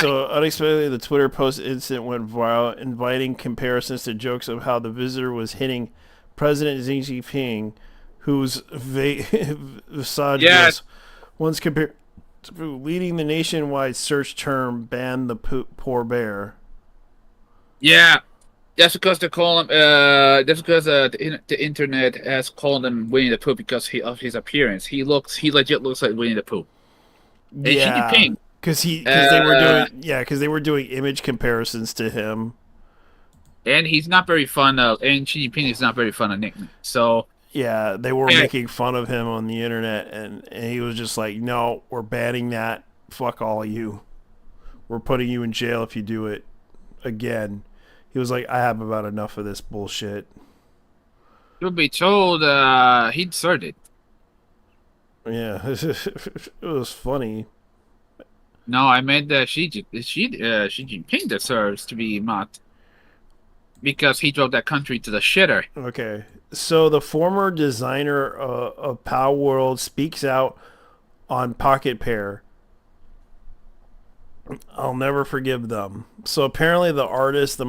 So unexpectedly, the Twitter post incident went viral, inviting comparisons to jokes of how the visitor was hitting President Xi Jinping, whose visage was once compared to leading the nationwide search term "ban the poor bear." Yeah, that's because they call him. That's because the internet has called him Winnie the Pooh because of his appearance. He legit looks like Winnie the Pooh. And Xi Jinping. Because they were doing image comparisons to him, and he's not very fun of. And Xi Jinping is not very fun of Nick. So yeah, they were making fun of him on the internet, and he was just like, "No, we're banning that. Fuck all of you. We're putting you in jail if you do it again." He was like, "I have about enough of this bullshit." You'll be told he deserved it. Yeah, it was funny. No, I meant that Xi Jinping deserves to be mocked. because he drove that country to the shitter. Okay. So the former designer of Power World speaks out on Pocket Pair. I'll never forgive them. So apparently the artist,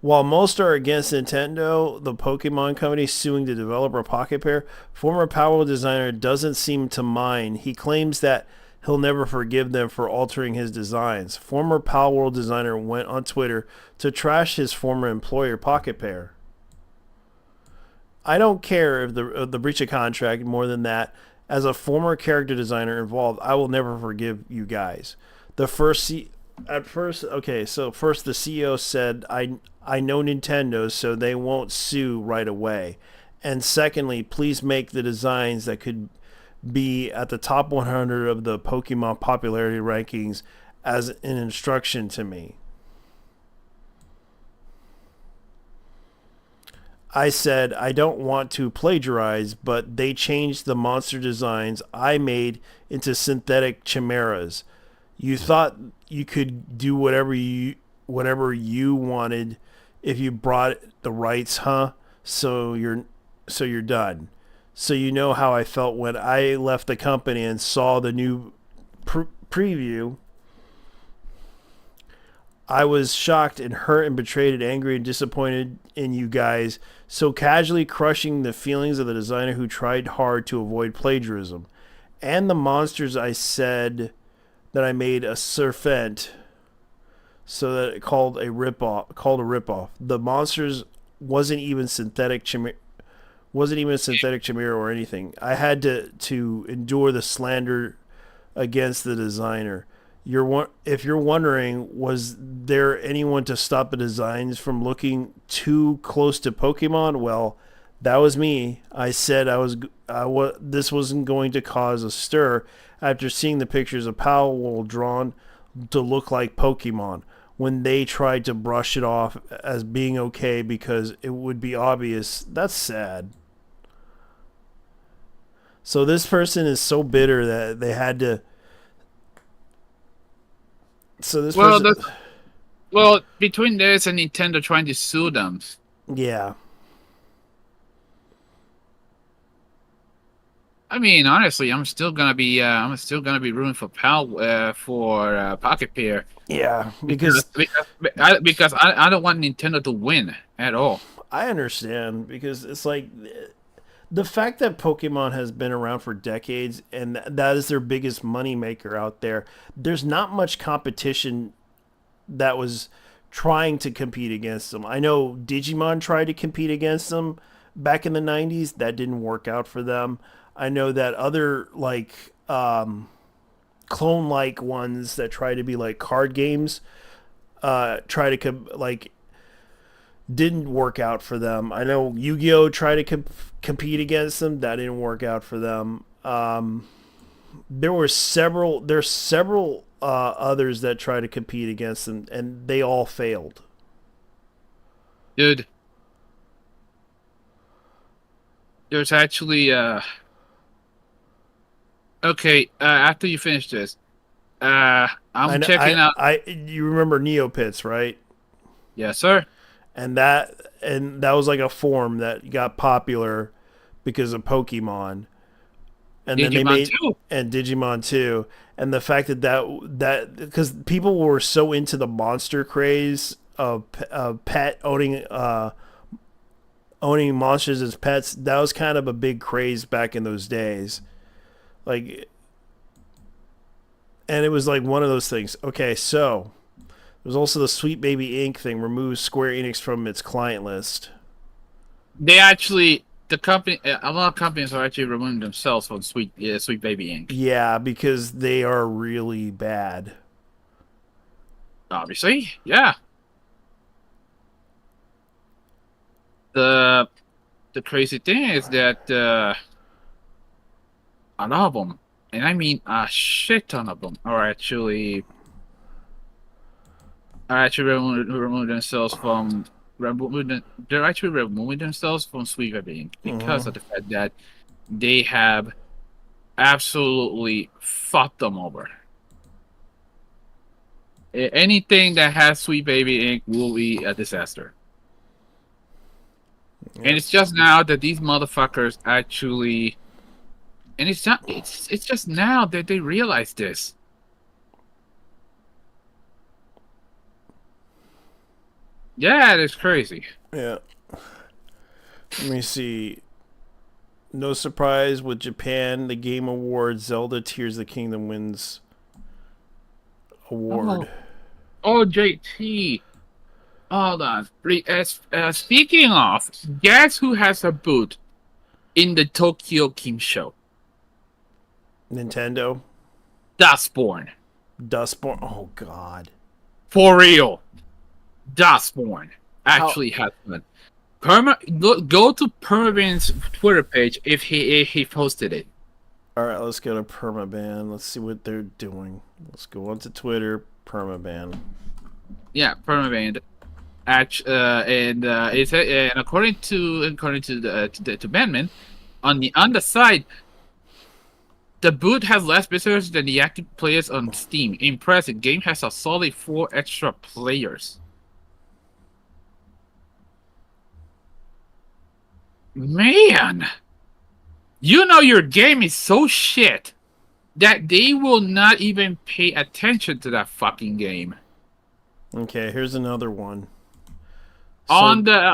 while most are against Nintendo, the Pokemon company suing the developer of Pocket Pair, former Power World designer doesn't seem to mind. He claims that he'll never forgive them for altering his designs. Former Power World designer went on Twitter to trash his former employer, Pocket Pair. I don't care if the breach of contract more than that. As a former character designer involved, I will never forgive you guys. First the CEO said, I know Nintendo, so they won't sue right away. And secondly, please make the designs that could be at the top 100 of the Pokemon popularity rankings as an instruction to me. I said, I don't want to plagiarize, but they changed the monster designs I made into synthetic chimeras. You thought you could do whatever you wanted if you brought the rights, huh? So you're done. So you know how I felt when I left the company and saw the new preview. I was shocked and hurt and betrayed and angry and disappointed in you guys, so casually crushing the feelings of the designer who tried hard to avoid plagiarism. And the monsters I said that I made a serpent, so that it called a ripoff. The monsters wasn't even synthetic chimera or anything. I had to endure the slander against the designer. If you're wondering, was there anyone to stop the designs from looking too close to Pokemon? Well, that was me. I said this wasn't going to cause a stir after seeing the pictures of Powell drawn to look like Pokemon, when they tried to brush it off as being okay because it would be obvious. That's sad. So this person is so bitter that they had to. So this between this and Nintendo trying to sue them. Yeah. I mean, honestly, I'm still gonna be rooting for Pocket Pair. Yeah, because I don't want Nintendo to win at all. I understand, because it's like the fact that Pokemon has been around for decades and that is their biggest money maker out there. There's not much competition that was trying to compete against them. I know Digimon tried to compete against them back in the 90s. That didn't work out for them. I know that other clone-like ones that try to be like card games didn't work out for them. I know Yu-Gi-Oh! Tried to compete against them. That didn't work out for them. There's several others that tried to compete against them, and they all failed. Dude, there's actually okay. After you finish this, I'm checking out. You remember Neopets, right? Yes, sir. And that was like a forum that got popular because of Pokemon, and then they made Digimon 2, and the fact that because people were so into the monster craze of pet owning monsters as pets, that was kind of a big craze back in those days. And it was like one of those things. Okay, so there's also the Sweet Baby Inc. thing removes Square Enix from its client list. They actually, a lot of companies are actually removing themselves from Sweet Baby Inc. Yeah, because they are really bad. Obviously, yeah. The crazy thing is that a lot of them, and I mean a shit ton of them, are actually removing themselves from. They're actually removing themselves from Sweet Baby Inc. because of the fact that they have absolutely fucked them over. Anything that has Sweet Baby Inc. will be a disaster. And it's just now that these motherfuckers actually, and it's not. It's just now that they realize this. Yeah, it's crazy. Yeah. Let me see. No surprise with Japan, the Game Awards, Zelda Tears of the Kingdom wins award. Oh, JT. Hold on. Speaking of, guess who has a booth in the Tokyo Game Show? Nintendo. Dustborn. Dustborn. Oh, God. For real. Dustborn actually has one. Go to Permaban's Twitter page if he posted it. All right, let's go to Permaban. Let's see what they're doing. Let's go onto Twitter. Permaban. Yeah, Permaban. And according to Bandman, on the side, the boot has less visitors than the active players on Steam. Impressive. Game has a solid 4 extra players. Man, you know your game is so shit that they will not even pay attention to that fucking game. Okay, here's another one. Digital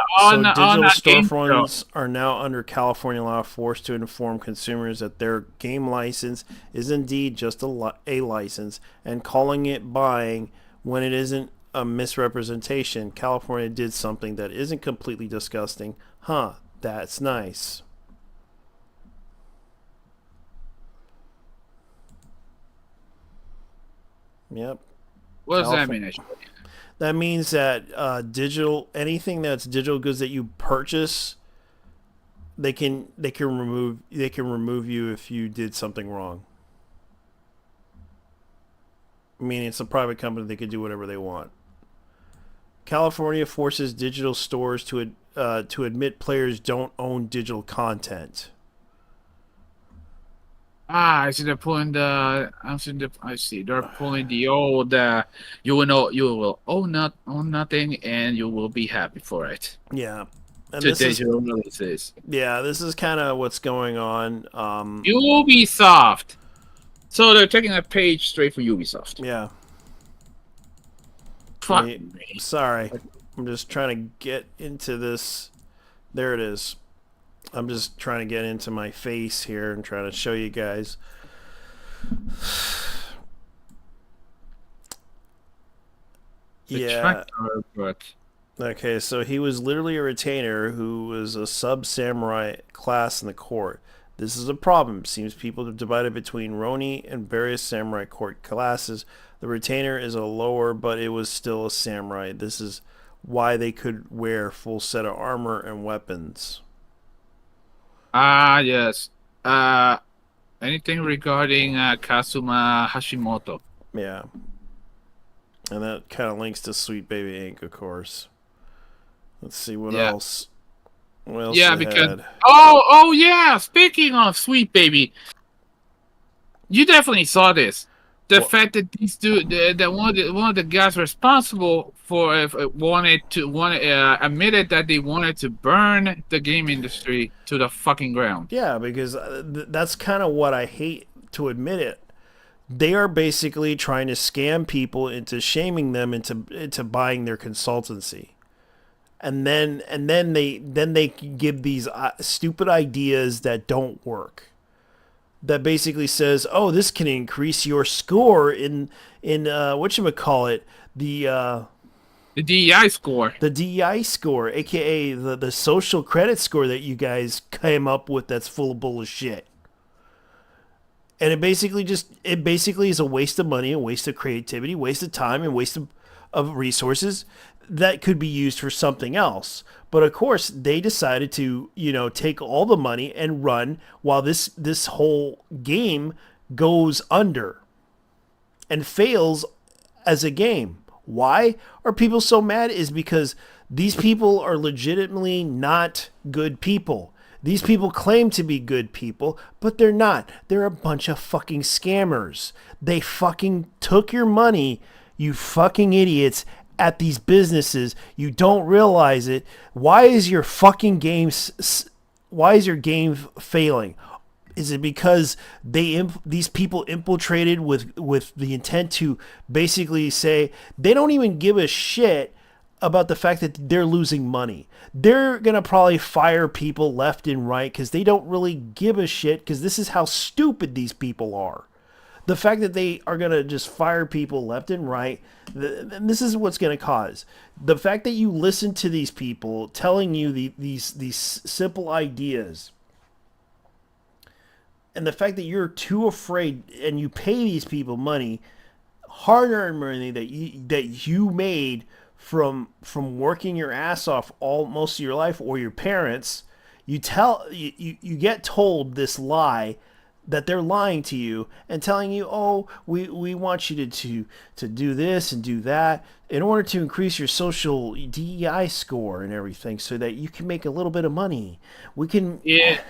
storefronts are now under California law forced to inform consumers that their game license is indeed just a license, and calling it buying when it isn't a misrepresentation. California did something that isn't completely disgusting. Huh, that's nice. Yep. What does that mean? That means that anything that's digital goods that you purchase, they can remove you if you did something wrong. Meaning it's a private company, they can do whatever they want. California forces digital stores to admit players don't own digital content. I see they're pulling the. I see they're pulling the old. You will own nothing, and you will be happy for it. Yeah, and to digital releases. Yeah, this is kind of what's going on. Ubisoft. So they're taking a page straight from Ubisoft. Yeah. Fuck me. Sorry, I'm just trying to get into this. There it is. I'm just trying to get into my face here and trying to show you guys. Yeah. Okay, so he was literally a retainer who was a sub-samurai class in the court. This is a problem. Seems people are divided between Ronin and various samurai court classes. The retainer is a lower, but it was still a samurai. This is why they could wear full set of armor and weapons. Yes. Anything regarding Kazuma Hashimoto? Yeah. And that kind of links to Sweet Baby Inc., of course. Let's see what else. What else because oh yeah. Speaking of Sweet Baby, you definitely saw this. The fact that these that one of the guys responsible for admitted that they wanted to burn the game industry to the fucking ground. Yeah, because that's kind of what I hate to admit it. They are basically trying to scam people into shaming them into buying their consultancy, and then they give these stupid ideas that don't work. That basically says, "Oh, this can increase your score in whatchamacallit, the DEI score. The DEI score, aka the social credit score that you guys came up with that's full of bullshit." And it basically is a waste of money, a waste of creativity, waste of time, and waste of resources that could be used for something else. But of course, they decided to, take all the money and run while this whole game goes under and fails as a game. Why are people so mad? Is because these people are legitimately not good people. These people claim to be good people, but they're not. They're a bunch of fucking scammers. They fucking took your money, you fucking idiots, at these businesses. You don't realize it. Why is your fucking game failing? Is it because these people infiltrated with the intent to basically say they don't even give a shit about the fact that they're losing money? They're going to probably fire people left and right because they don't really give a shit, because this is how stupid these people are. The fact that they are going to just fire people left and right, this is what's going to cause. The fact that you listen to these people telling you these simple ideas, and the fact that you're too afraid and you pay these people money, hard-earned money that you made from working your ass off most of your life, or your parents, you get told this lie that they're lying to you and telling you, oh, we want you to do this and do that in order to increase your social DEI score and everything, so that you can make a little bit of money. We can. Yeah.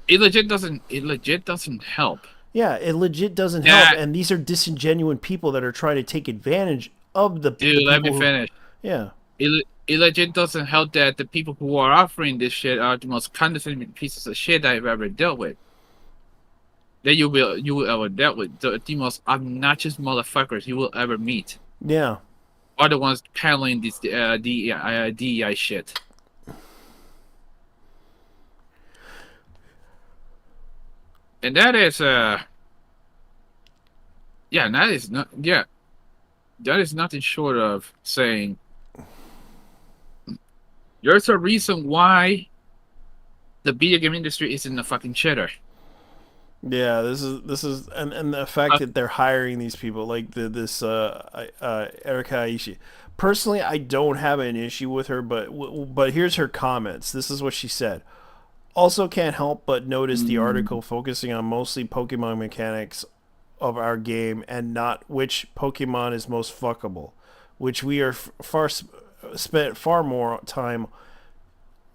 It legit doesn't help. Yeah, it legit doesn't help, and these are disingenuous people that are trying to take advantage of the Dude, let me finish. Yeah. It legit doesn't help that the people who are offering this shit are the most condescending pieces of shit I've ever dealt with. That you will ever dealt with. The most obnoxious motherfuckers you will ever meet. Yeah. Are the ones peddling this DEI shit. And that is that is nothing short of saying there's a reason why the video game industry is in the fucking shitter. Yeah, this is and the fact that they're hiring these people like this Erika Aishi. Personally, I don't have an issue with her, but here's her comments. This is what she said. Also, can't help but notice the article focusing on mostly Pokemon mechanics of our game and not which Pokemon is most fuckable, which we are spent far more time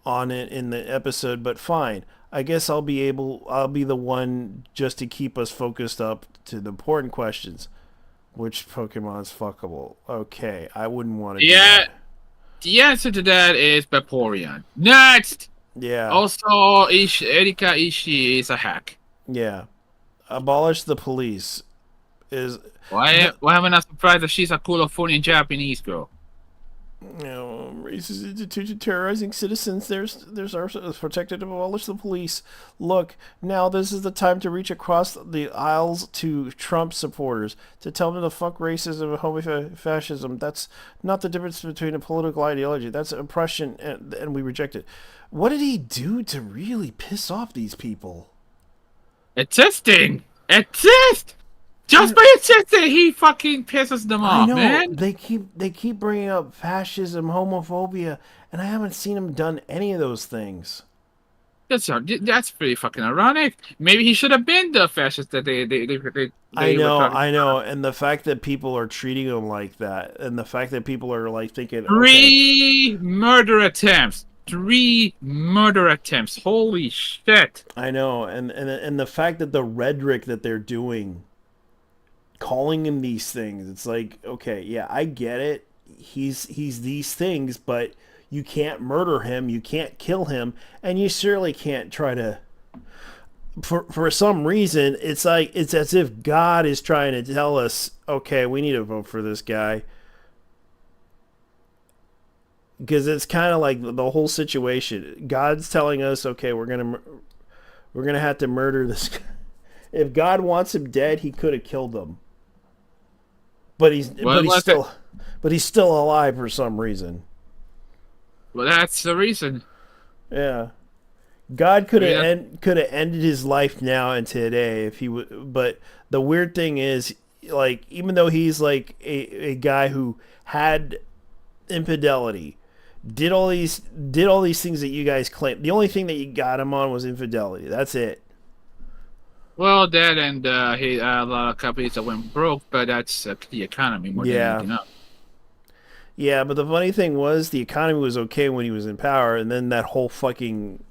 on it in the episode. But fine, I guess I'll be the one just to keep us focused up to the important questions. Which Pokemon's fuckable? Okay, I wouldn't want to. Yeah, the answer to that is Vaporeon. Next. Yeah. Also, Erika Ishii is a hack. Yeah. Abolish the police. Why am I not surprised that she's a Californian Japanese girl? You know, racist institution terrorizing citizens. There's our protected to abolish the police. Look, now this is the time to reach across the aisles to Trump supporters to tell them to fuck racism and homofascism. That's not the difference between a political ideology. That's oppression, and we reject it. What did he do to really piss off these people? Existing! Just by existing, he fucking pisses them off, man. They keep bringing up fascism, homophobia, and I haven't seen him done any of those things. That's pretty fucking ironic. Maybe he should have been the fascist that they I know, and the fact that people are treating him like that, and the fact that people are like thinking three murder attempts. Holy shit! I know, and the fact that the rhetoric that they're doing, calling him these things, it's like, okay, yeah, I get it. He's these things, but you can't murder him, you can't kill him, and you certainly can't try to. For some reason, it's like it's as if God is trying to tell us, okay, we need to vote for this guy. Because it's kind of like the whole situation. God's telling us, okay, we're gonna have to murder this guy. If God wants him dead, he could have killed him. But he's still alive for some reason. Well, that's the reason. Yeah, God could have ended his life now and today if he would. But the weird thing is, like, even though he's like a guy who had infidelity, did all these things that you guys claim, the only thing that you got him on was infidelity. That's it. Well, that and a lot of companies that went broke, but that's the economy more than anything else. Yeah, but the funny thing was the economy was okay when he was in power, and then that whole fucking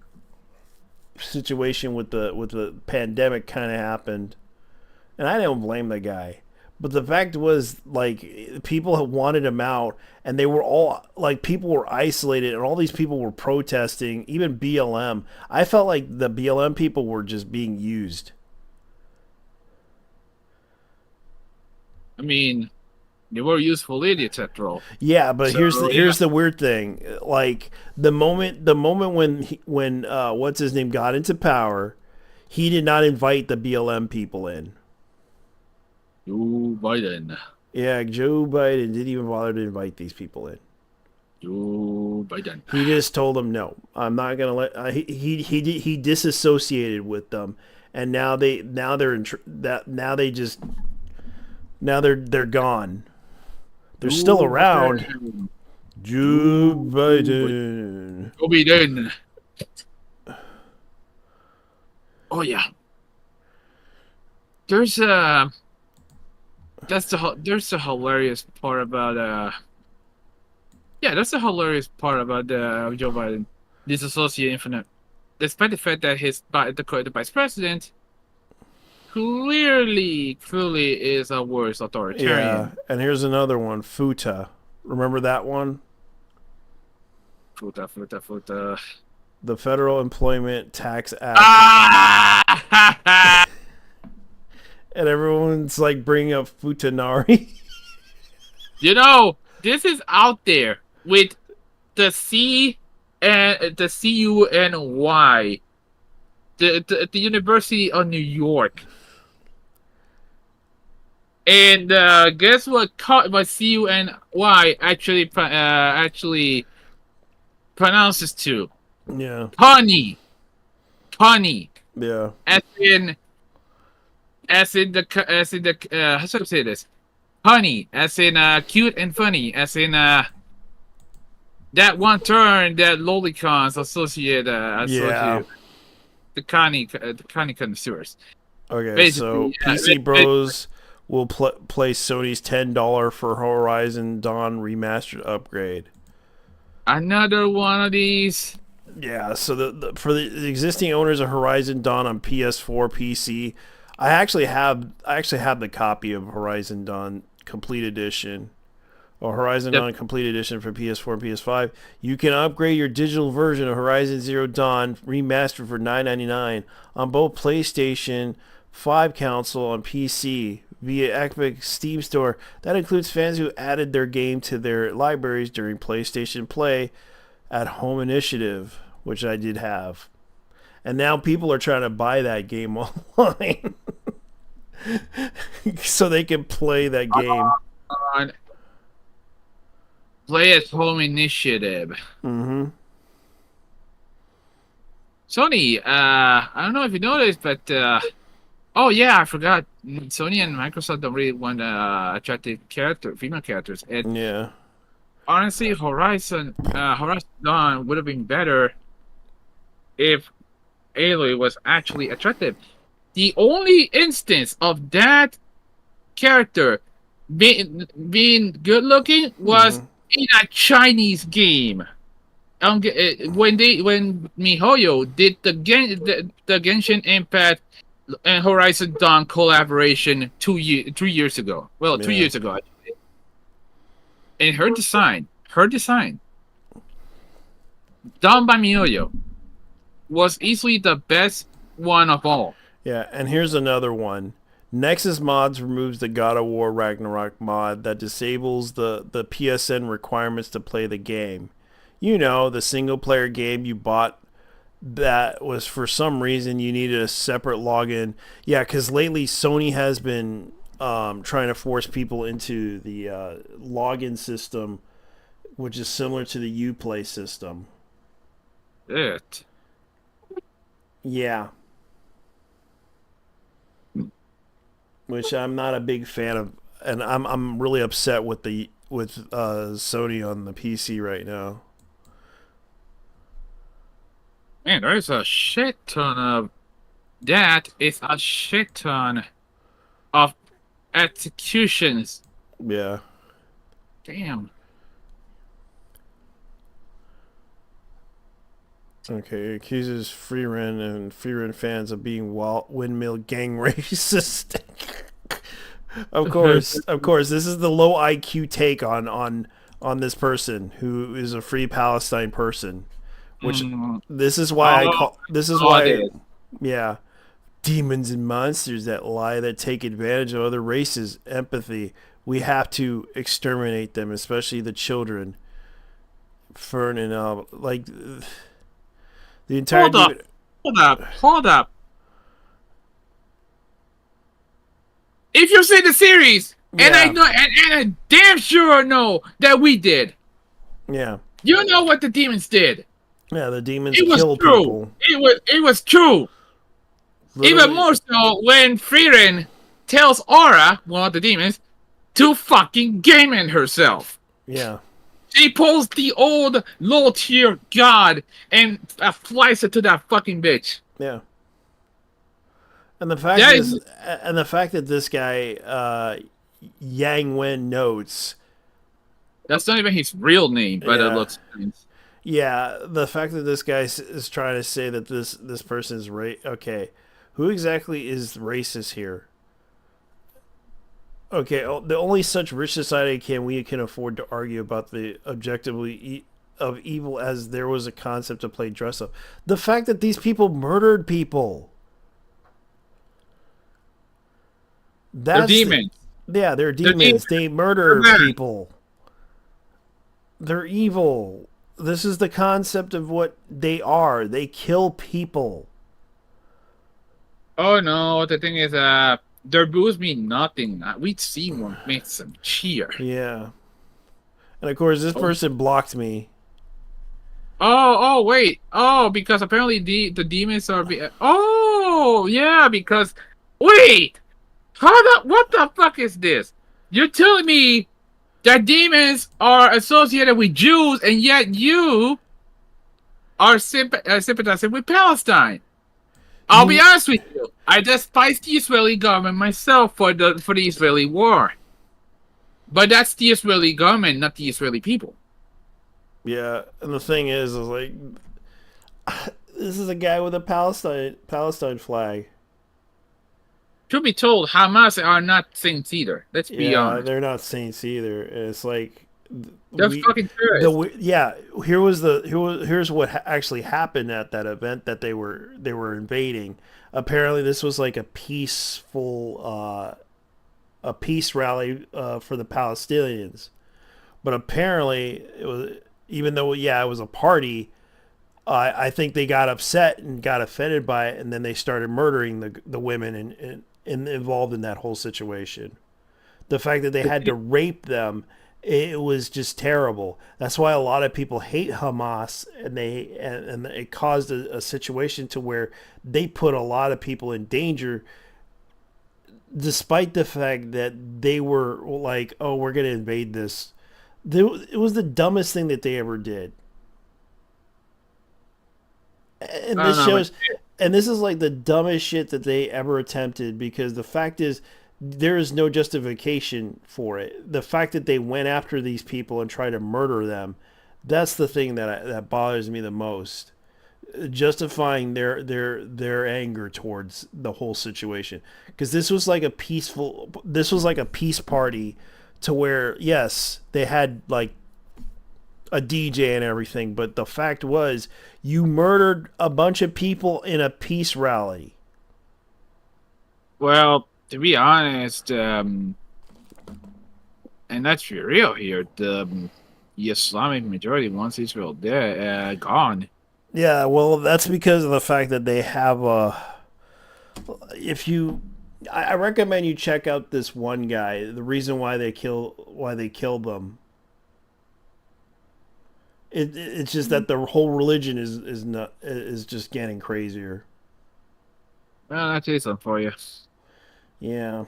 situation with the pandemic kind of happened, and I don't blame the guy. But the fact was, like, people had wanted him out, and they were all, like, people were isolated, and all these people were protesting, even BLM. I felt like the BLM people were just being used. I mean, they were useful idiots after all. Yeah, but here's the weird thing. Like, the moment when what's his name got into power, he did not invite the BLM people in. Joe Biden. Yeah, Joe Biden didn't even bother to invite these people in. Joe Biden. He just told them no. I'm not gonna let. He disassociated with them, and now they're gone. They're still around. Joe Biden. Joe Biden. Oh yeah. There's a hilarious part about that's the hilarious part about Joe Biden, disassociate infinite, despite the fact that the vice president clearly is a worse authoritarian. Yeah, and here's another one, FUTA. Remember that one? FUTA. The Federal Employment Tax Act. And everyone's like bringing up Futanari. You know, this is out there with the C and the CUNY, the University of New York. And guess what CUNY actually pronounces to? Yeah. Punny. Yeah. As in the how should I say this? Punny, as in cute and funny, as in that one term that lolicons associate the Connie connoisseurs. Okay, basically, so PC Bros will play Sony's $10 for Horizon Dawn remastered upgrade. Another one of these. Yeah, so for the existing owners of Horizon Dawn on PS4, PC, I actually have the copy of Horizon Dawn Complete Edition, or Horizon Dawn Complete Edition for PS4 and PS5. You can upgrade your digital version of Horizon Zero Dawn remastered for $9.99 on both PlayStation 5 console and PC via Epic Steam Store. That includes fans who added their game to their libraries during PlayStation Play at Home Initiative, which I did have. And now people are trying to buy that game online so they can play that game. Play at Home Initiative. Mm-hmm. Sony, I don't know if you noticed, but oh yeah, I forgot. Sony and Microsoft don't really want attractive female characters. And yeah. Honestly, Horizon Dawn would have been better if Aloy was actually attractive. The only instance of that character being good looking was in a Chinese game. When MiHoYo did the Genshin Impact and Horizon Dawn collaboration 3 years ago. Well, 2 years ago, actually. And her design, done by MiHoYo, was easily the best one of all. Yeah, and here's another one. Nexus Mods removes the God of War Ragnarok mod that disables the PSN requirements to play the game. You know, the single-player game you bought that was for some reason you needed a separate login. Yeah, because lately Sony has been trying to force people into the login system, which is similar to the Uplay system. Yeah. Which I'm not a big fan of, and I'm really upset with Sony on the PC right now. Man, there's a shit ton of that. It's a shit ton of executions. Yeah. Damn. Okay, accuses Freerun and Freerun fans of being windmill gang racist. Of course. This is the low IQ take on this person who is a free Palestine person. Which this is why yeah. Demons and monsters that lie, that take advantage of other races, empathy. We have to exterminate them, especially the children. Fern and like the entire Hold up. If you've seen the series, and I know, and I damn sure know that we did. Yeah. You know what the demons did. Yeah, the demons killed people. It was true. Literally. Even more so when Frieren tells Aura, one of the demons, to fucking game in herself. Yeah. She pulls the old low-tier god and flies it to that fucking bitch. Yeah. And the fact that this guy Yang Wen Notes. That's not even his real name, but it looks nice. Yeah, the fact that this guy is trying to say that this person is okay. Who exactly is racist here? Okay, the only such rich society we can afford to argue about the objectively of evil as there was a concept to play dress up. The fact that these people murdered people. They're demons. They're demons. They murder people. They're evil. This is the concept of what they are. They kill people. Oh no, the thing is, their boos mean nothing. We'd see one make some cheer. Yeah. And of course, this person blocked me. Oh, wait. Oh, because apparently the demons are... Oh, yeah, because... Wait! What the fuck is this? You're telling me that demons are associated with Jews, and yet you are sympathizing with Palestine. I'll be honest with you. I despise the Israeli government myself for the Israeli war. But that's the Israeli government, not the Israeli people. Yeah, and the thing is like, this is a guy with a Palestine flag. Truth be told, Hamas are not saints either. Let's be honest. They're not saints either. It's like they're fucking terrorists. Here's what actually happened at that event that they were invading. Apparently, this was like a peaceful a peace rally for the Palestinians, but apparently it was, even though it was a party. I think they got upset and got offended by it, and then they started murdering the women and involved in that whole situation. The fact that they had to rape them, it was just terrible. That's why a lot of people hate Hamas, and it caused a situation to where they put a lot of people in danger, despite the fact that they were like, "Oh, we're going to invade this." It was the dumbest thing that they ever did. And this shows, and this is like the dumbest shit that they ever attempted, because the fact is, there is no justification for it. The fact that they went after these people and tried to murder them, that's the thing that bothers me the most. Justifying their anger towards the whole situation, because this was like a peace party, to where yes, they had like a DJ and everything, but the fact was, you murdered a bunch of people in a peace rally. Well, to be honest, and let's be real here, the Islamic majority wants Israel gone. Yeah, well, that's because of the fact that they have I recommend you check out this one guy. The reason why they killed them. It's just that the whole religion is just getting crazier. Well, I'll tell you something for you. Yeah.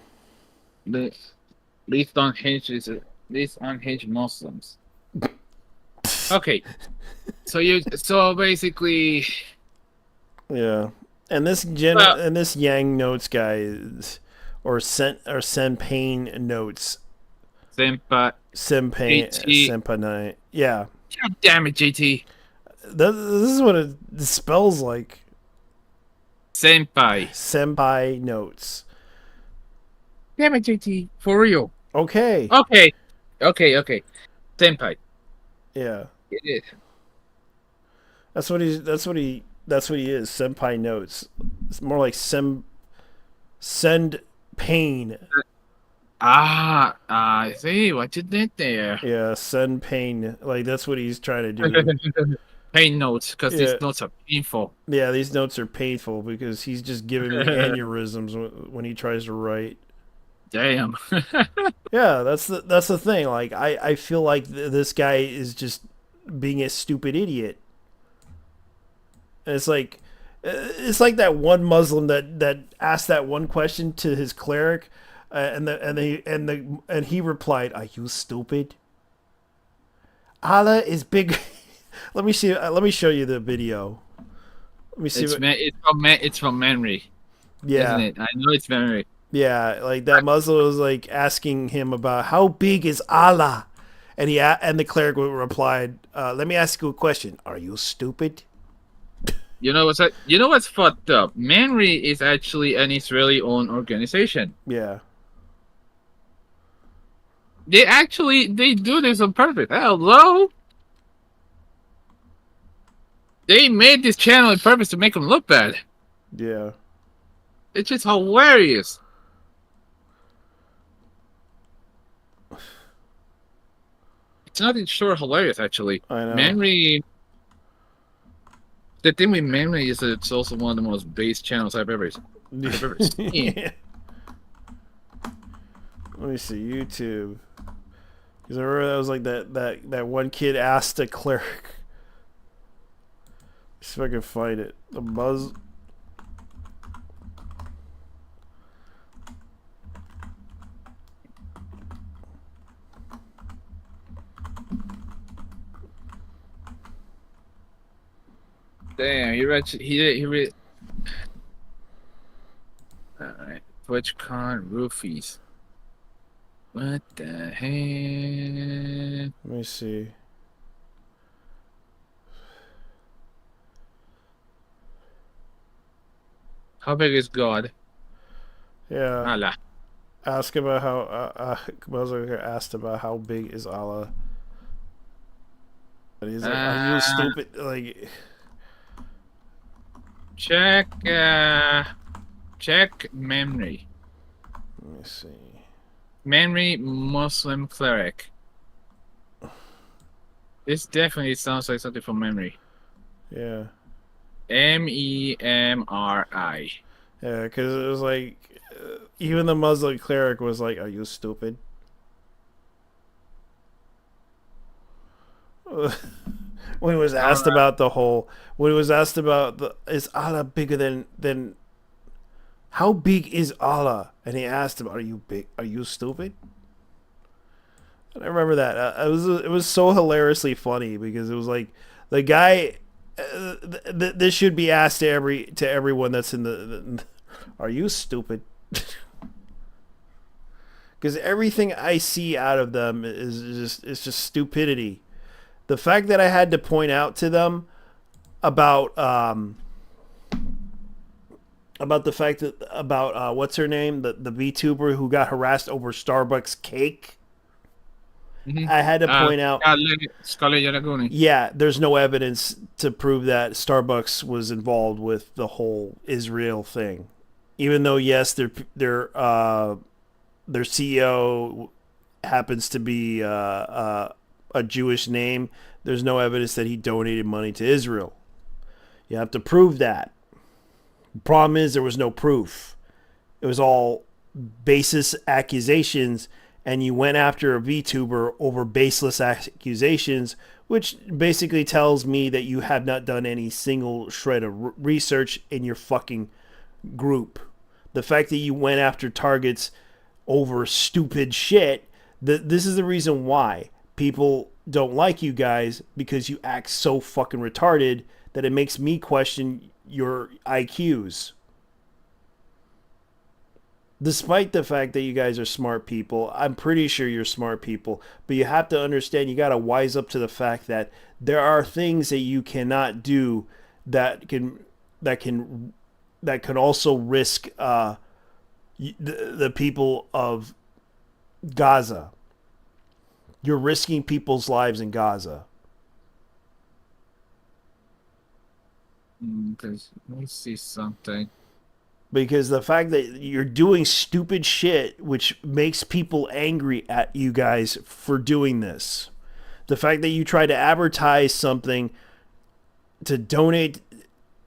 Least unhinged Muslims. Okay. So basically. Yeah, and this Yang Notes guy or Senpain Notes. Senpai. Yeah. God damn it, JT. This is what it spells like. Senpai Notes. Damn it, JT. For real. Okay. Okay. Senpai. Yeah. It is. That's what he is. Senpai notes. It's more like send pain. I see what you did there. Yeah, send pain. Like that's what he's trying to do. Pain notes, because Yeah. these notes are painful. Yeah, these notes are painful because he's just giving me aneurysms when he tries to write. Damn. Yeah, that's the thing. Like I feel like this guy is just being a stupid idiot. And it's like that one Muslim that asked that one question to his cleric, and he replied, "Are you stupid? Allah is big." Let me see. Let me show you the video. Let me see. It's from memory. Yeah, isn't it? I know it's memory. Yeah, like that Muslim was like asking him about how big is Allah, and the cleric replied, "Let me ask you a question. Are you stupid?" You know what's fucked up? Memory is actually an Israeli-owned organization. Yeah. They do this on purpose. Hello. They made this channel on purpose to make them look bad. Yeah. It's just hilarious. It's not even sure hilarious, actually. I know. Memory. The thing with Memory is that it's also one of the most base channels I've ever seen. Yeah. Let me see YouTube. Because I remember that was like that one kid asked a cleric. See if I can find it. The buzz. Damn, he read. Alright. TwitchCon roofies. What the heck? Let me see. How big is God? Yeah. Allah. Ask about how Motherfucker asked about how big is Allah. And he's like, "Are you stupid?" Like, check memory. Let me see. Memory Muslim cleric. This definitely sounds like something from memory. Yeah. MEMRI. Yeah, because it was like, even the Muslim cleric was like, "Are you stupid?" When he was asked about is Allah bigger than how big is Allah? And he asked him, "Are you big? Are you stupid?" And I remember that. It was so hilariously funny because it was like the guy. This should be asked to everyone that's in the "Are you stupid?" Because everything I see out of them is just stupidity. The fact that I had to point out to them about the fact that what's her name, the VTuber who got harassed over Starbucks cake. Mm-hmm. I had to point out. Scarlett Yaraguni. Yeah, there's no evidence to prove that Starbucks was involved with the whole Israel thing, even though yes, their CEO happens to be a Jewish name. There's no evidence that he donated money to Israel. You have to prove that. The problem is there was no proof. It was all baseless accusations, and you went after a VTuber over baseless accusations, which basically tells me that you have not done any single shred of research in your fucking group. The fact that you went after targets over stupid shit, this is the reason why people don't like you guys, because you act so fucking retarded that it makes me question your IQs. Despite the fact that you guys are smart people, I'm pretty sure you're smart people, but you have to understand, you got to wise up to the fact that there are things that you cannot do that can also risk the people of Gaza. You're risking people's lives in Gaza. Because let me see something. Because the fact that you're doing stupid shit, which makes people angry at you guys for doing this. The fact that you try to advertise something to donate,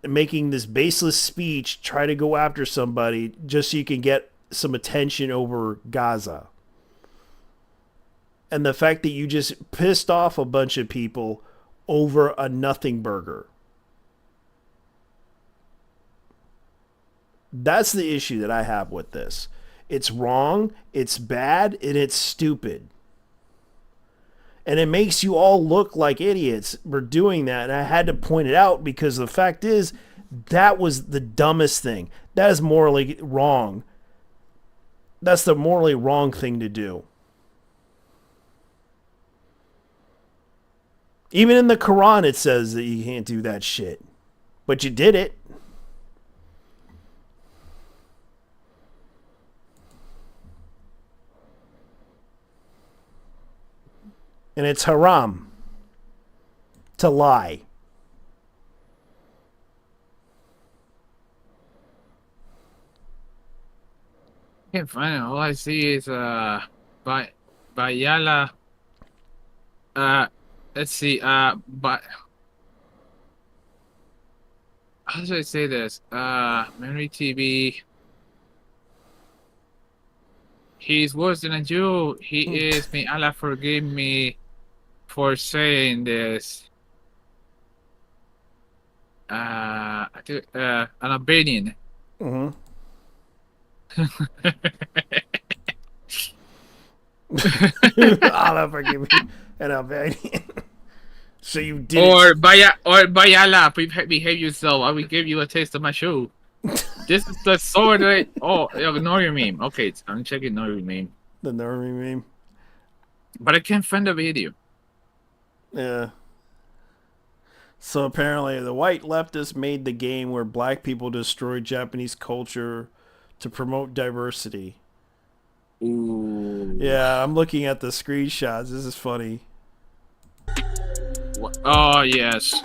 making this baseless speech, try to go after somebody just so you can get some attention over Gaza. And the fact that you just pissed off a bunch of people over a nothing burger. That's the issue that I have with this. It's wrong, it's bad, and it's stupid. And it makes you all look like idiots for doing that. And I had to point it out because the fact is, that was the dumbest thing. That is morally wrong. That's the morally wrong thing to do. Even in the Quran, it says that you can't do that shit. But you did it. And it's haram to lie. Can't find it. All I see is Bayala. Let's see. But how should I say this? Memory TV. He's worse than a Jew. He is. May Allah forgive me for saying this. An Albanian. Mm-hmm. Allah forgive me, an Albanian. So you did. Or Bayala, behave yourself. I will give you a taste of my shoe. This is the sword. Ignore your meme. Okay, I'm checking ignore your meme. The Normie meme. But I can't find the video. Yeah. So apparently the white leftists made the game where black people destroyed Japanese culture to promote diversity. Ooh. Yeah, I'm looking at the screenshots. This is funny. Oh, yes.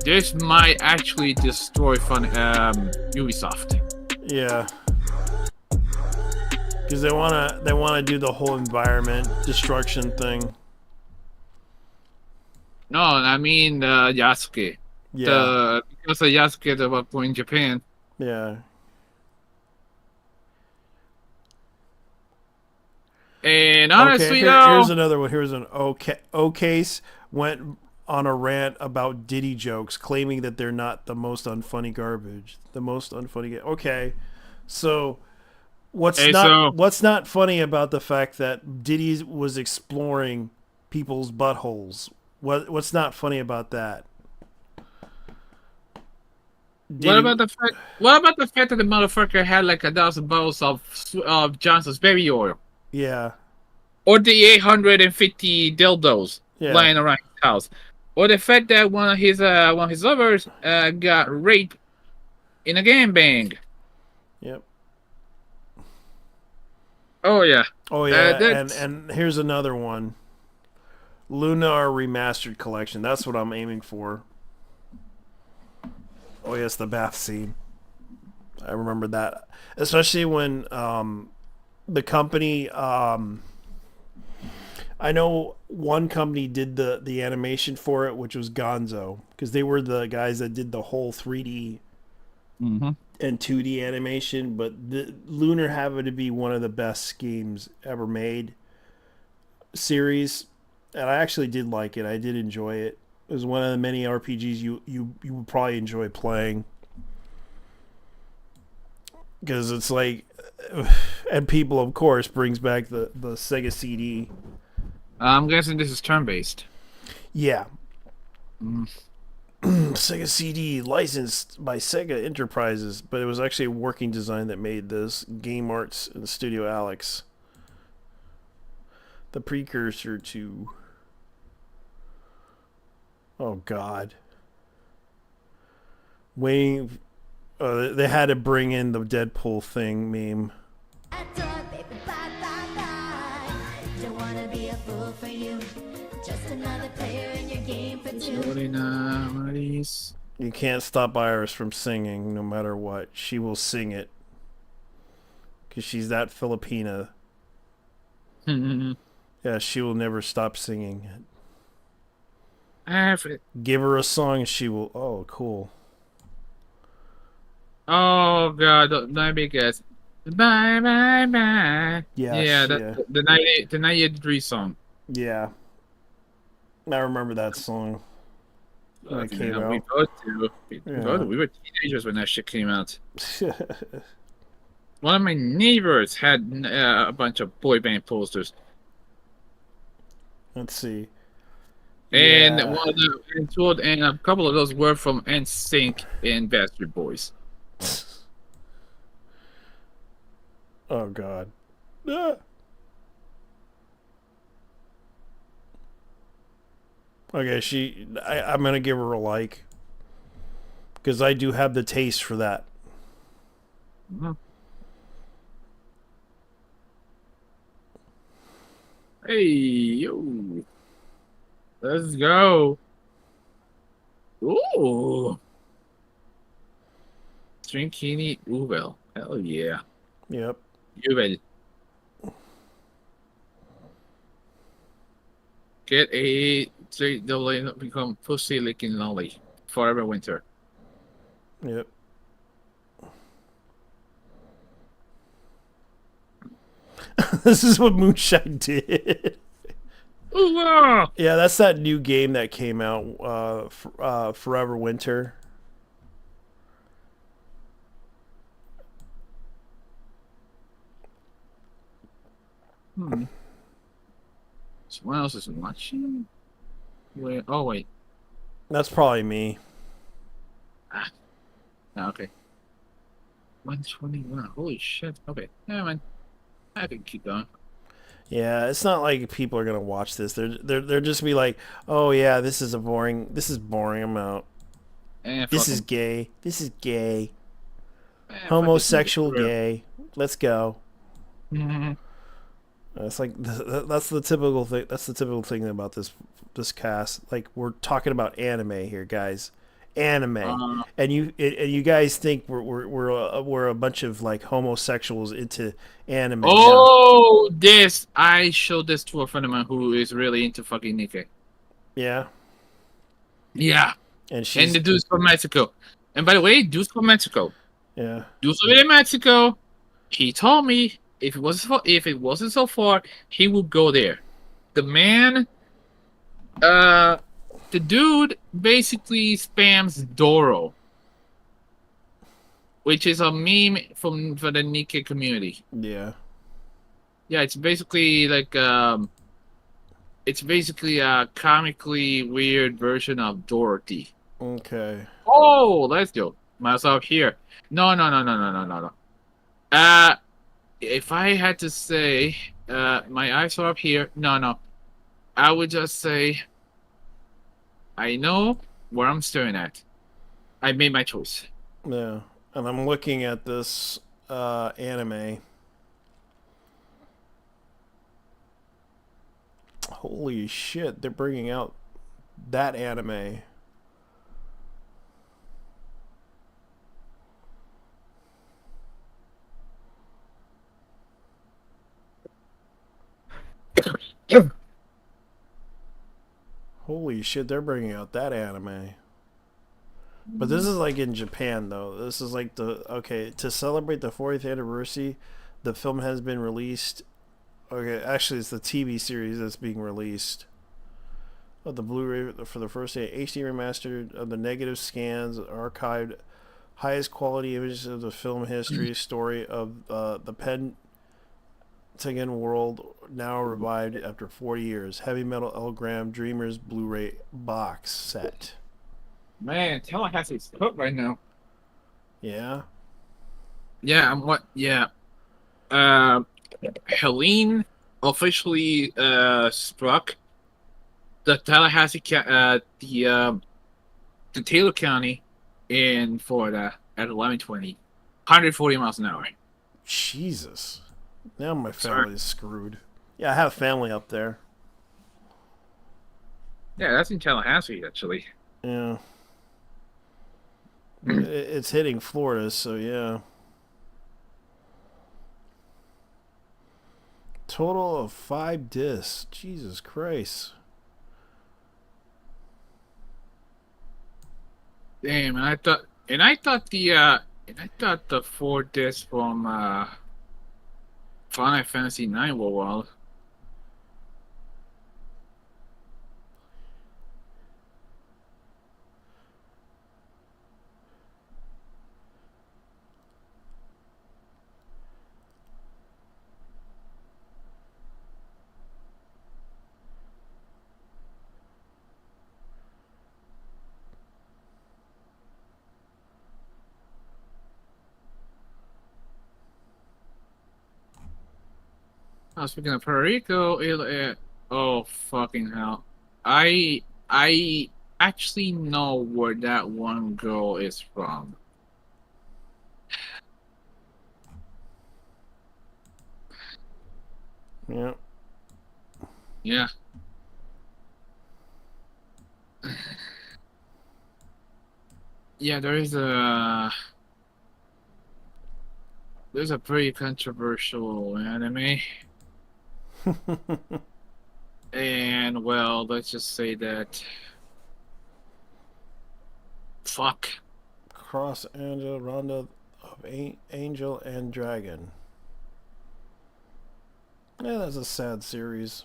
This might actually destroy Ubisoft. Yeah. Because they wanna do the whole environment destruction thing. No, I mean Yasuke. Yeah. Because of Yasuke that was born in Japan. Yeah. And honestly, here's another one. Here's an O'Case went on a rant about Diddy jokes, claiming that they're not the most unfunny garbage. The most unfunny. Okay, so what's not funny about the fact that Diddy was exploring people's buttholes? What's not funny about that? What about the fact that the motherfucker had like 1,000 bottles of Johnson's baby oil? Yeah. Or the 850 dildos lying around his house. Or the fact that one of his lovers got raped in a gangbang. Yep. Oh yeah. Oh yeah. And here's another one. Lunar Remastered Collection. That's what I'm aiming for. Oh yes, the bath scene. I remember that. Especially when the company I know one company did the animation for it, which was Gonzo, because they were the guys that did the whole 3D and 2D animation. But the Lunar happened to be one of the best games ever made series, and I actually did like it. I did enjoy it. It was one of the many RPGs you would probably enjoy playing, because it's like, and people of course brings back the Sega CD. I'm guessing this is turn-based. Yeah. Sega CD licensed by Sega Enterprises, but it was actually a working design that made this. Game Arts and Studio Alex. The precursor to... Oh, God. Waiting... They had to bring in the Deadpool thing meme. Don't wanna be a fool for you. Just another player in your game for two. You can't stop Iris from singing no matter what. She will sing it. Because she's that Filipina. Yeah, she will never stop singing it. Give her a song, she will. Oh, cool. Oh god, don't be guess. Bye bye bye. Yeah, that's the 1983 song. Yeah. I remember that song. When it came out. We were teenagers when that shit came out. One of my neighbors had a bunch of boy band posters. Let's see. And and a couple of those were from NSYNC and Backstreet Boys. Oh god. Ah. Okay, I'm gonna give her a like. Because I do have the taste for that. Mm-hmm. Hey, yo. Let's go. Ooh. Drinkini Uvel. Hell yeah. Yep. Uvel. Get a straight double become pussy licking lolly. Forever winter. Yep. This is what Moonshine did. Ooh, wow. Yeah, that's that new game that came out, Forever Winter. Someone else is watching? Wait, oh wait. That's probably me. Ah, okay. 121. Holy shit. Okay. Yeah, man. I can keep going. Yeah, it's not like people are gonna watch this. They're just be like, oh yeah, this is boring. I'm out. This is gay. This is gay. Homosexual gay. Let's go. It's like that's the typical thing. That's the typical thing about this cast. Like, we're talking about anime here, guys. Anime, and you guys think we're a bunch of like homosexuals into anime. Oh, I showed this to a friend of mine who is really into fucking Nikkei. Yeah. Yeah. And the dude's from Mexico. And by the way, dude's from Mexico. Yeah. Dude's in Mexico. He told me if it wasn't so far, he would go there. The man, the dude basically spams Doro, which is a meme for the Nikkei community. Yeah. Yeah, it's basically like it's basically a comically weird version of Dorothy. Okay. Oh, let's go. Myself here. No. If I had to say, my eyes are up here. No. I would just say, I know where I'm staring at. I made my choice. Yeah, and I'm looking at this anime. Holy shit, they're bringing out that anime. Holy shit, they're bringing out that anime. But this is like in Japan, though. This is like to celebrate the 40th anniversary, the film has been released. Okay, actually, it's the TV series that's being released. Oh, the Blu-ray for the first day, HD remastered of the negative scans, archived, highest quality images of the film history, story of the Pentagon world, now revived after 40 years. Heavy Metal Elgram Dreamers Blu-ray box set. Man, Tallahassee's cooked right now. Yeah. Yeah, Helene officially struck the Tallahassee, the Taylor County in Florida at 11:20, 140 miles an hour. Jesus. Now my family is screwed. Yeah, I have family up there. Yeah, that's in Tallahassee, actually. Yeah. It's hitting Florida, so yeah. Total of 5 discs. Jesus Christ. Damn, and I thought the 4 discs from Final Fantasy 9 were wild. Speaking of Puerto Rico, oh fucking hell! I actually know where that one girl is from. Yeah. Yeah. Yeah, there's a pretty controversial anime. And well, let's just say that fuck. Cross Angel Ronda of Angel and Dragon. Yeah, that's a sad series.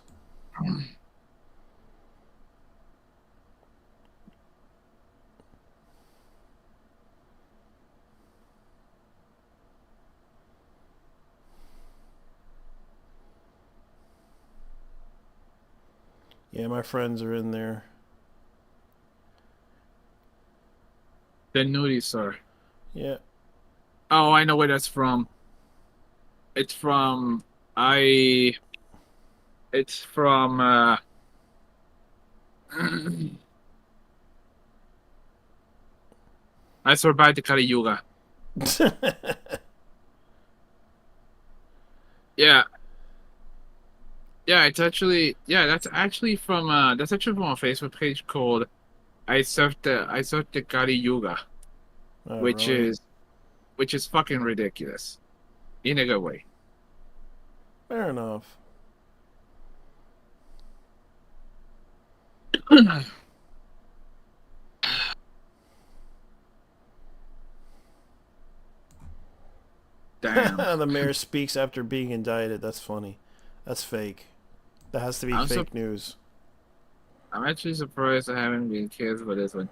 Yeah, my friends are in there. The nudie, sir. Yeah. Oh, I know where that's from. It's from I survived the Kali Yuga. Yeah. Yeah, it's actually that's actually from a Facebook page called I surfed the Kali Yuga. Oh, which really? is fucking ridiculous. In a good way. Fair enough. Damn. The mayor speaks after being indicted. That's funny. That's fake. That has to be fake news. I'm actually surprised I haven't been killed for this one.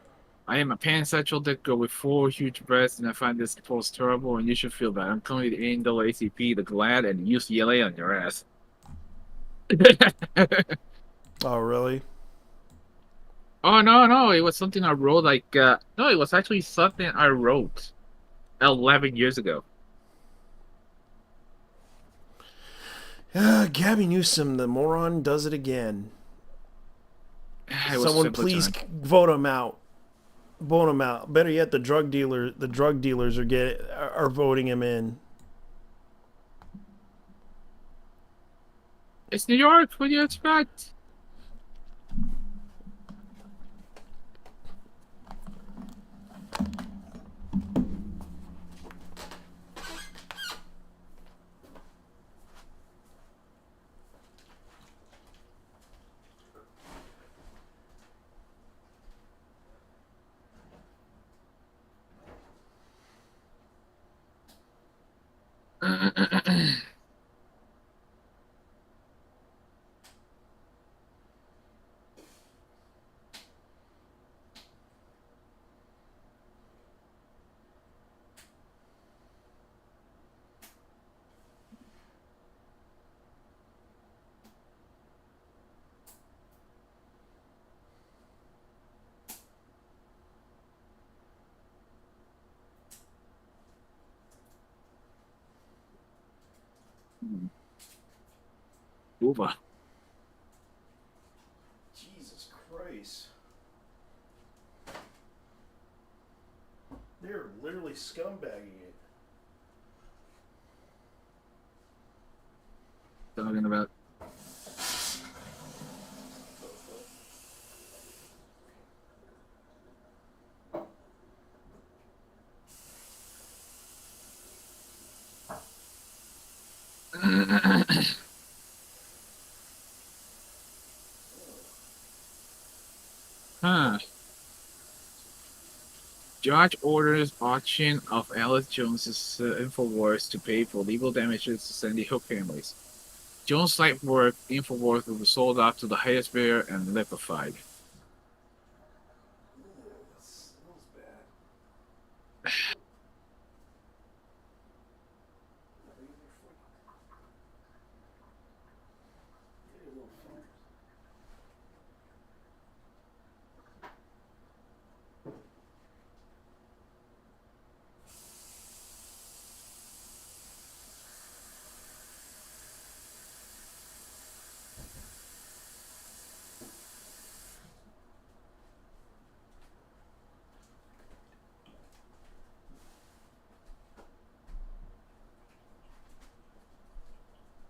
I am a pansexual dick girl with 4 huge breasts, and I find this post terrible, and you should feel bad. I'm coming to the NAACP, the GLAD, and UCLA on your ass. Oh, really? Oh, no, it was something I wrote, no, it was actually something I wrote 11 years ago. Gabby Newsom, the moron, does it again. Someone please vote him out. Vote him out. Better yet, the drug dealers are voting him in. It's New York. What do you expect? Uber. Jesus Christ. They're literally scumbagging it. Talking about. Huh. Judge orders auction of Alice Jones's Infowars to pay for legal damages to Sandy Hook families. Jones' life work, Infowars, will be sold out to the highest bidder and liquefied.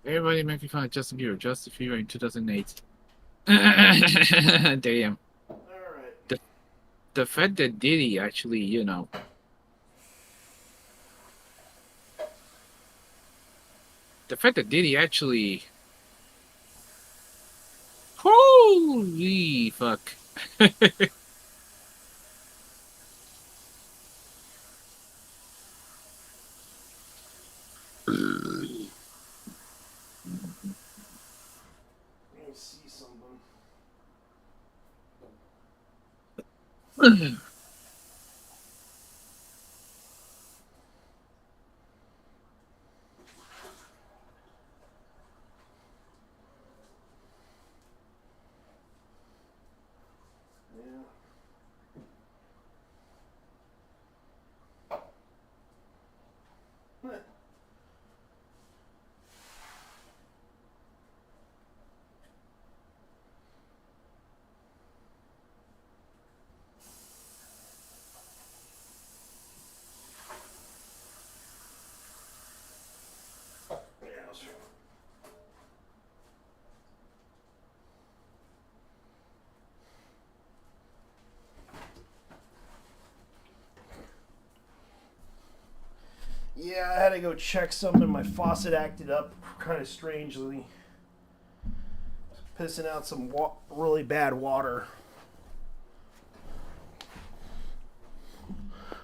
Everybody making fun of Justin Bieber. Justin Bieber in 2008. Damn. The fact that Diddy actually, the fact that Diddy actually, holy fuck. Yeah, I had to go check something. My faucet acted up kind of strangely. Pissing out some really bad water.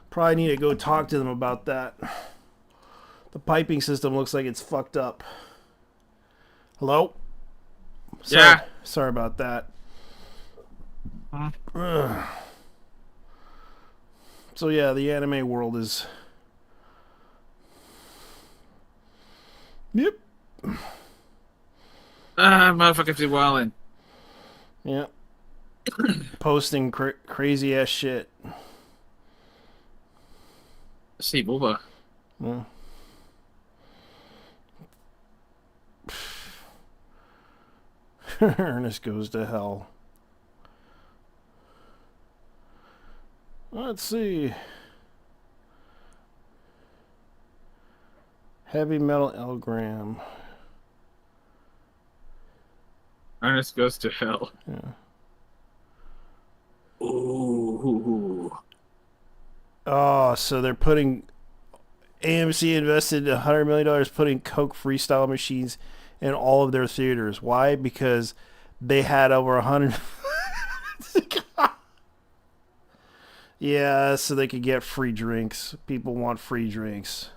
Probably need to go talk to them about that. The piping system looks like it's fucked up. Hello? Sorry, Yeah. Sorry about that. So yeah, the anime world is... Yep. Motherfuckers be wildin'. Yeah. Posting crazy ass shit. See, Booba. Yeah. Ernest goes to hell. Let's see. Heavy metal Elgram. Ernest goes to hell. Yeah. Ooh. Oh, so they're putting... AMC invested $100 million putting Coke freestyle machines in all of their theaters. Why? Because they had over 100... Yeah, so they could get free drinks. People want free drinks.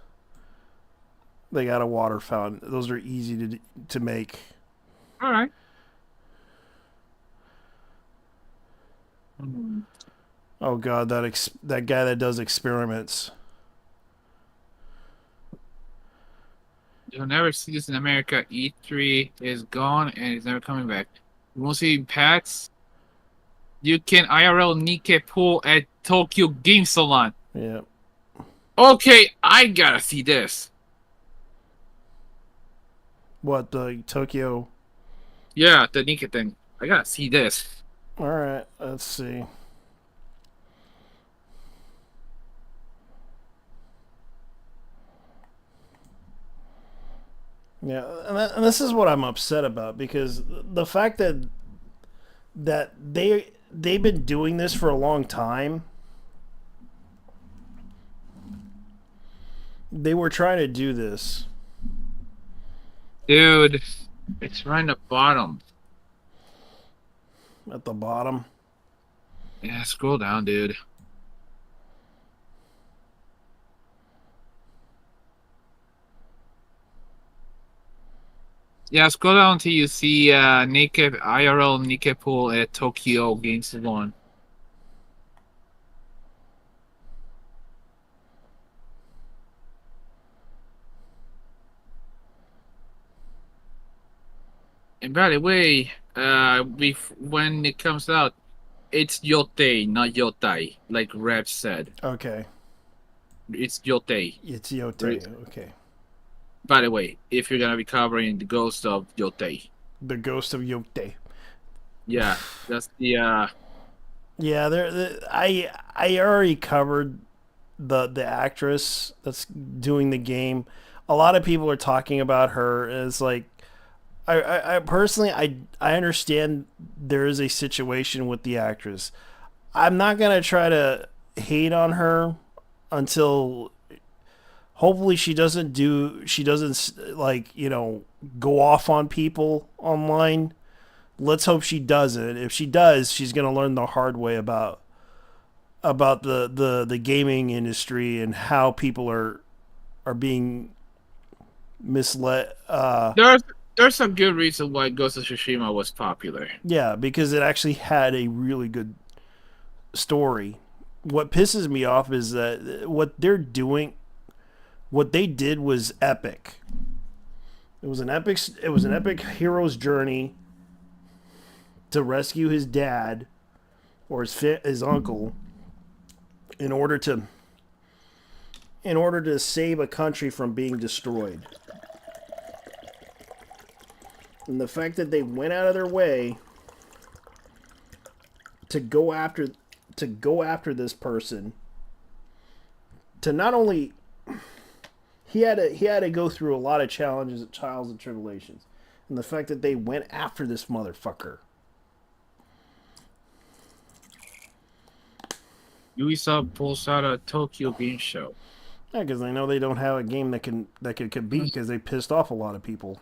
They got a water fountain. Those are easy to make. All right. Oh god, that guy that does experiments. You'll never see this in America. E3 is gone and it's never coming back. You won't see Pats. You can IRL Nikkei pool at Tokyo Game Salon. Yeah. Okay, I gotta see this. What, the Tokyo? Yeah, the Nikkei thing. I gotta see this. Alright, let's see. Yeah, and this is what I'm upset about, because the fact that they've been doing this for a long time. They were trying to do this. Dude, it's right at the bottom. At the bottom? Yeah, scroll down, dude. Yeah, scroll down until you see naked IRL naked pool at Tokyo Game Salon. And by the way, when it comes out, it's Yote, not Yotai, like Rev said. Okay. It's Yote. It's Yote, right? Okay. By the way, if you're gonna be covering the ghost of Yote. The ghost of Yote. Yeah, that's the Yeah, I already covered the actress that's doing the game. A lot of people are talking about her as like, I personally I understand there is a situation with the actress. I'm not gonna try to hate on her until hopefully she doesn't like, you know, go off on people online. Let's hope she doesn't. If she does, she's gonna learn the hard way about the gaming industry and how people are being misled. There's some good reason why Ghost of Tsushima was popular. Yeah, because it actually had a really good story. What pisses me off is that what they did was epic. It was an epic hero's journey to rescue his dad or his uncle in order to save a country from being destroyed. And the fact that they went out of their way to go after this person, to not only he had to go through a lot of challenges, trials and tribulations, and the fact that they went after this motherfucker. Ubisoft pulls out a Tokyo Game Show. Yeah, because they know they don't have a game that can compete, because they pissed off a lot of people.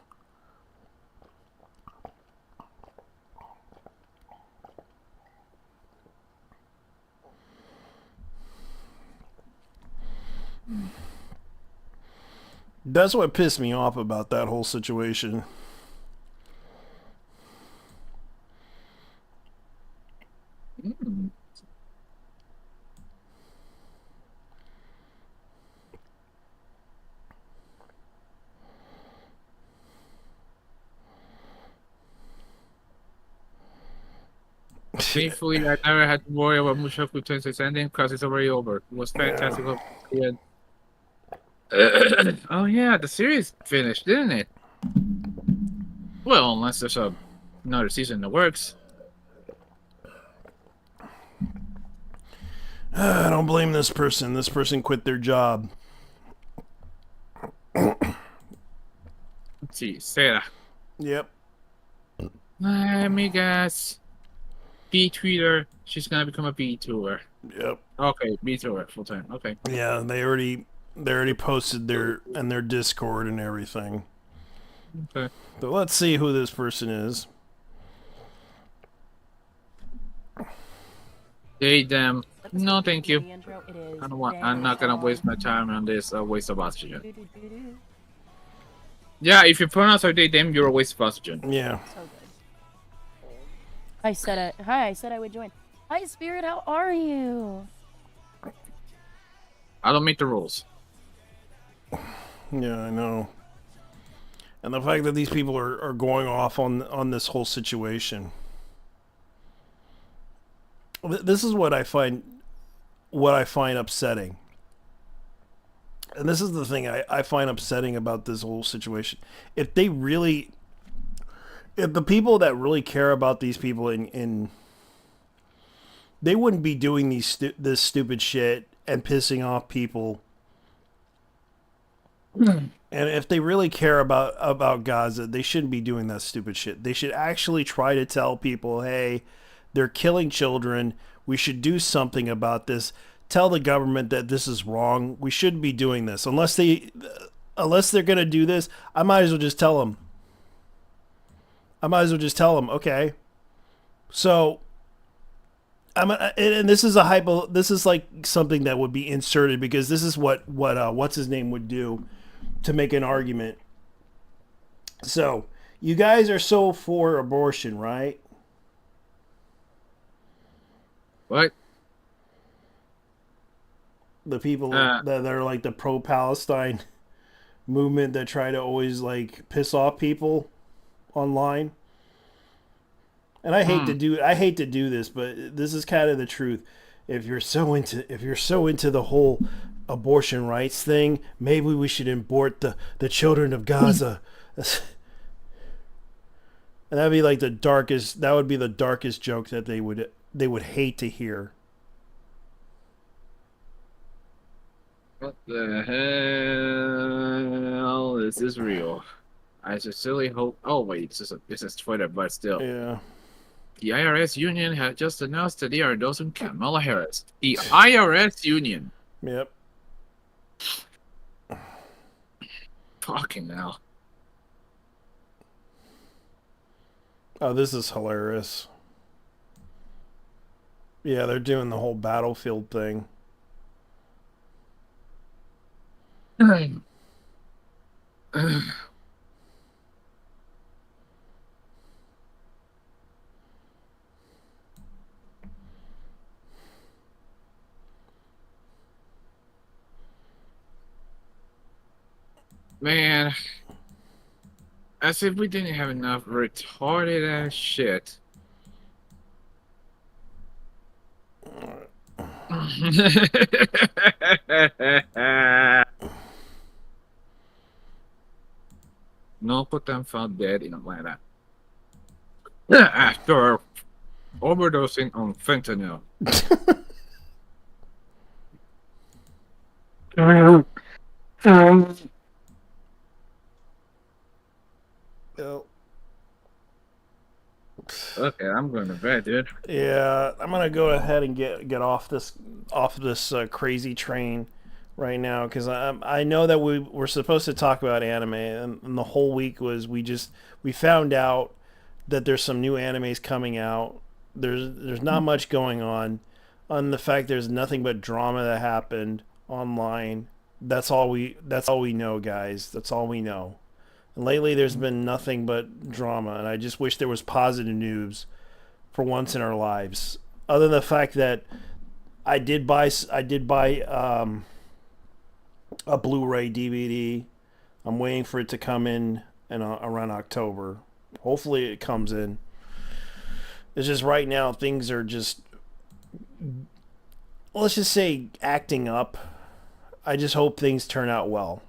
That's what pissed me off about that whole situation. Thankfully, I never had to worry about Mushoku Tense's ending because it's already over. It was fantastic. Yeah. Oh yeah, the series finished, didn't it? Well, unless there's another season in the works. I don't blame this person. This person quit their job. Let's see, Sarah. Yep. Let me guess. B-tweeter. She's gonna become a B-tour. Yep. Okay, B-tour full time. Okay. Yeah, they already posted their Discord and everything. Okay. So let's see who this person is. They them. No, thank you. I'm not gonna waste my time on this waste of oxygen. Yeah, if you pronounce our they them, you're a waste of oxygen. Yeah. I said I would join. Hi, Spirit. How are you? I don't make the rules. Yeah, I know. And the fact that these people are going off on this whole situation. This is what I find upsetting. And this is the thing I find upsetting about this whole situation. If the people that really care about these people they wouldn't be doing this stupid shit and pissing off people And if they really care about Gaza, they shouldn't be doing that stupid shit. They should actually try to tell people, hey, they're killing children. We should do something about this. Tell the government that this is wrong. We shouldn't be doing this. Unless they're going to do this, I might as well just tell them. Okay. So and this is this is like something that would be inserted because this is what what's his name would do to make an argument. So, you guys are so for abortion, right? What? The people that are like the pro-Palestine movement that try to always like piss off people online. And I hate to do this, but this is kind of the truth. If you're so into the whole abortion rights thing, maybe we should abort the children of Gaza. And that'd be like the darkest joke that they would hate to hear. What the hell is this real? I sincerely hope. Oh wait, this is Twitter, but still. Yeah. The IRS union has just announced that they are endorsing Kamala Harris. The IRS union. Yep. Fucking hell. Oh, this is hilarious. Yeah, they're doing the whole battlefield thing. Man, as if we didn't have enough retarded ass shit. No them found dead in Atlanta after overdosing on fentanyl. Okay, I'm going to bed, dude. Yeah, I'm gonna go ahead and get off this crazy train right now because I know that we're supposed to talk about anime and the whole week was we found out that there's some new animes coming out. There's not much going on the fact there's nothing but drama that happened online. That's all we know, guys. That's all we know. And lately there's been nothing but drama, and I just wish there was positive news for once in our lives. Other than the fact that I did buy a Blu-ray DVD. I'm waiting for it to come in around October. Hopefully it comes in. It's just right now things are just, let's just say, acting up. I just hope things turn out well.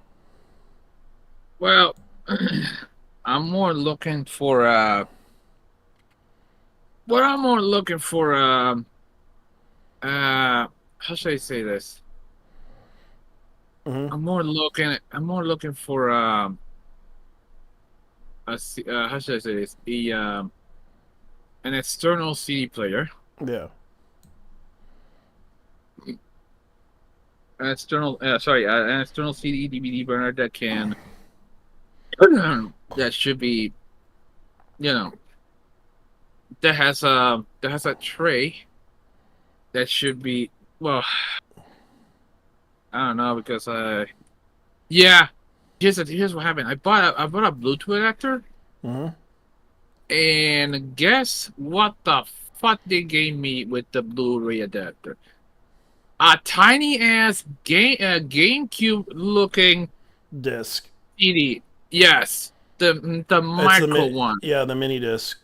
Well, I'm more looking for how should I say this? Mm-hmm. I'm more looking for how should I say this? An external CD player. Yeah. An external CD DVD burner that can that should be, that has a tray that should be, well, I don't know because here's what happened. I bought a Bluetooth adapter. Mm-hmm. And guess what the fuck they gave me with the Blu-ray adapter? A tiny ass GameCube looking disc CD. Yes, the micro one. Yeah, the mini disc.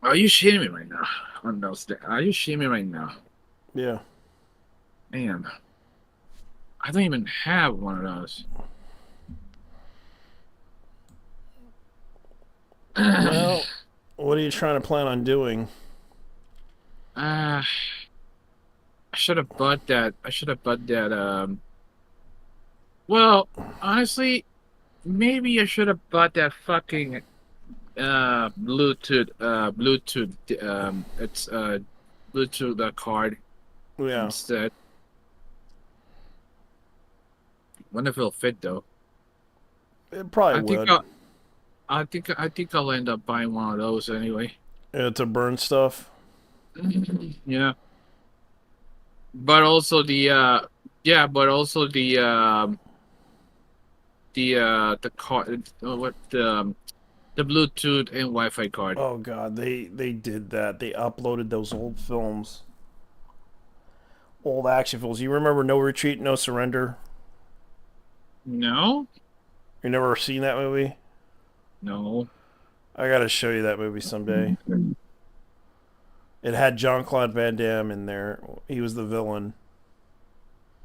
Are you shitting me right now? Are you shitting me right now? Yeah. Man, I don't even have one of those. Well, what are you trying to plan on doing? I should have bought that. Well, honestly, maybe I should have bought that fucking Bluetooth it's Bluetooth card instead. Wonder if it'll fit though. It probably would. I think I'll end up buying one of those anyway. To burn stuff. Yeah. But also the card, the Bluetooth and Wi-Fi card. Oh god, they did that. They uploaded those old films, old action films. You remember No Retreat, No Surrender? No. You never seen that movie? No. I gotta show you that movie someday. It had Jean-Claude Van Damme in there. He was the villain.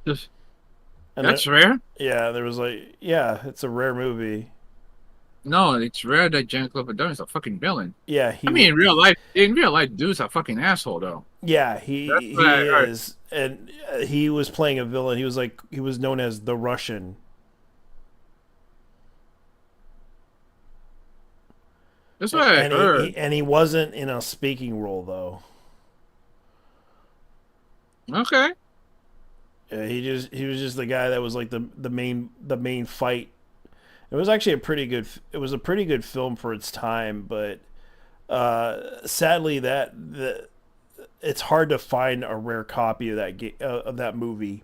That's rare? Yeah, there was it's a rare movie. No, it's rare that Jean-Claude Van Damme is a fucking villain. Yeah, in real life, dude's a fucking asshole though. Yeah, he is, and he was playing a villain. He was known as the Russian. That's what I heard. He wasn't in a speaking role though. Okay. Yeah, he was just the guy that was like the main fight. It was actually a pretty good film for its time, but sadly it's hard to find a rare copy of that movie.